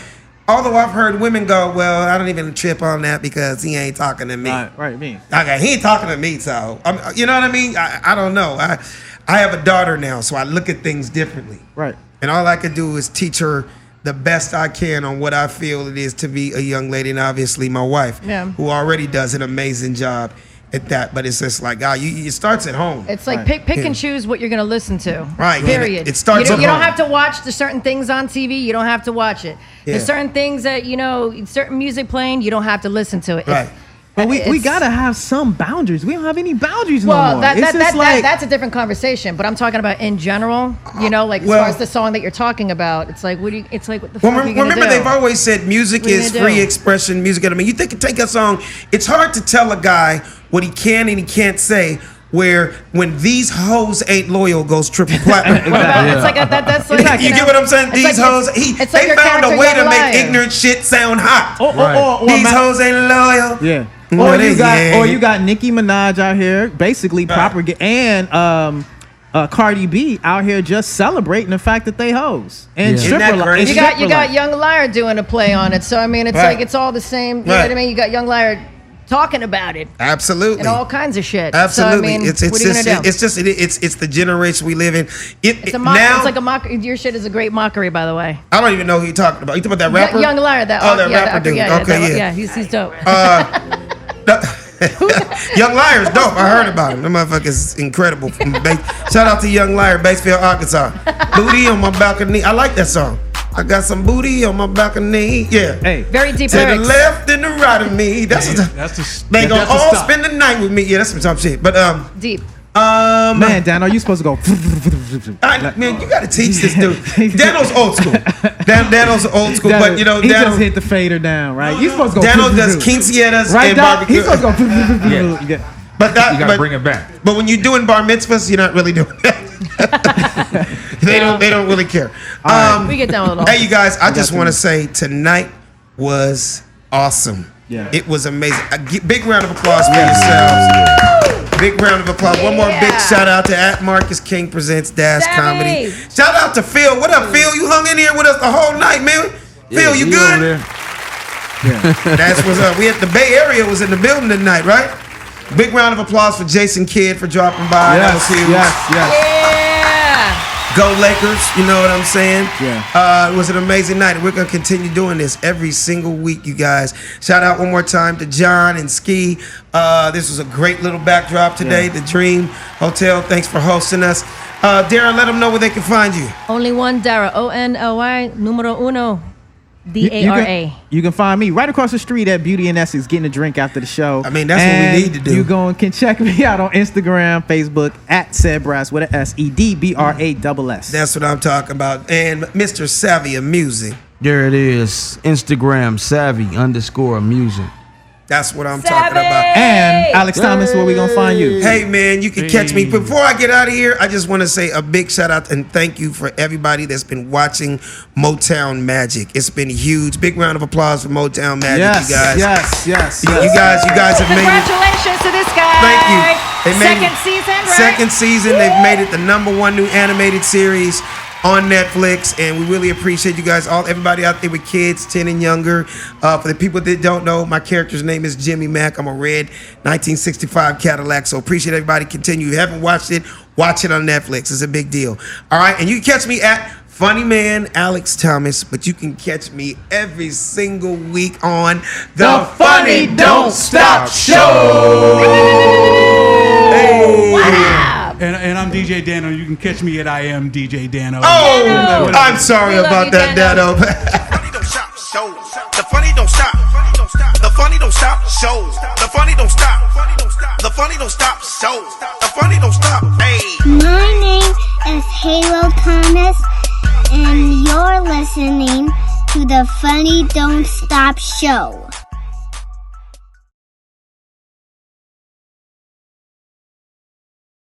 Although I've heard women go, well, I don't even trip on that because he ain't talking to me. Right, me. Okay, he ain't talking to me, so, you know what I mean? I don't know. I have a daughter now, so I look at things differently. Right. And all I can do is teach her the best I can on what I feel it is to be a young lady, and obviously my wife, who already does an amazing job at that. But it's just like, God, it starts at home. It's like pick and choose what you're going to listen to. Right. Period. It starts at You don't home. have to watch the certain things on TV. You don't have to watch it. Yeah. There's certain things that, you know, certain music playing, you don't have to listen to it. Right. But we gotta have some boundaries. We don't have any boundaries no Well, more. that's a different conversation. But I'm talking about in general. You know, like as far as the song that you're talking about, it's like, what do you? It's like, what the fuck are you gonna remember do? they've always said music What are you is gonna free do? expression. Music, I mean, you think take a song. It's hard to tell a guy what he can and he can't say. Where when these hoes ain't loyal goes triple platinum. It's like that's like you get what I'm saying? These hoes, they found a way to make ignorant shit sound hot. These hoes ain't loyal. Yeah. No, Or you got Nicki Minaj out here basically propagating, and Cardi B out here just celebrating the fact that they hoes and stripper. You got Young Liar doing a play on it. So I mean, it's like it's all the same. You know what I mean? You got Young Liar talking about it. Absolutely. And all kinds of shit. Absolutely. So, I mean, it's what are you just gonna do? it's the generation we live in. It's a mockery. It's like a mockery. Your shit is a great mockery, by the way. I don't even know who you're talking about. You talking about that rapper? Young Liar. That rapper dude. Yeah, he's dope. Young Liar's dope. I heard about him. That motherfucker's incredible. Shout out to Young Liar, Batesville, Arkansas. Booty on my balcony. I like that song. I got some booty on my balcony. Yeah. Hey. Very deep to lyrics. the left and the right of me. They gonna all spend the night with me. Yeah, that's some top shit. But deep. Man, Dano, you supposed to go. Man, you gotta teach this dude. Dano's old school. Dano's old school, but you know, he Dano just hit the fader down, right? You supposed to go. Dano does quinceañeras right, and Doc? barbecue. He's supposed to go. But that, You gotta bring it back. But when you're doing bar mitzvahs, you're not really doing that. They don't really care. We get down with it all. Hey, you guys, I just want to say tonight was awesome. Yeah. It was amazing. Big round of applause for yourselves. Big round of applause. One more big shout out to @Marcus King Presents Dash Comedy. Shout out to Phil. What up, Phil? You hung in here with us the whole night, man. Phil, you good? That's what's up. We at the Bay Area was in the building tonight, right? Big round of applause for Jason Kidd for dropping by. That was huge. Yeah. Go Lakers, you know what I'm saying? Yeah. It was an amazing night, and we're gonna continue doing this every single week, you guys. Shout out one more time to John and Ski. This was a great little backdrop today. The Dream Hotel. Thanks for hosting us. Dara, let them know where they can find you. Only one Dara. ONLY numero uno. DARA. You can find me right across the street at Beauty and Essex getting a drink after the show. I mean, that's what we need to do. You can check me out on Instagram, Facebook @Sedbrass with a SEDBRASS. That's what I'm talking about. And Mr. Savvy of Music. There it is. Instagram Savvy_music. That's what I'm talking about. And Alex Thomas, where we gonna find you? Hey man, you can catch me. Before I get out of here, I just want to say a big shout out and thank you for everybody that's been watching Motown Magic. It's been huge. Big round of applause for Motown Magic, you guys. Yes. You guys have made it. Congratulations to this guy. Thank you. They made Second season, right? Second season. They've made it the #1 new animated series on Netflix, and we really appreciate you guys, everybody out there with kids 10 and younger. For the people that don't know, my character's name is Jimmy Mack. I'm a red 1965 Cadillac, so appreciate everybody. Continue. If you haven't watched it, watch it on Netflix. It's a big deal. All right, and you can catch me at Funny Man Alex Thomas, but you can catch me every single week on The Funny Don't Stop Show. Hey. Wow. And I'm DJ Dano. You can catch me at I am DJ Dano. Oh, I'm sorry about that, Dano. The funny don't stop shows. The funny don't stop. The funny don't stop shows. The funny don't stop. The funny don't stop shows. funny don't stop. Hey. My name is Halo Thomas, and you're listening to the Funny Don't Stop Show.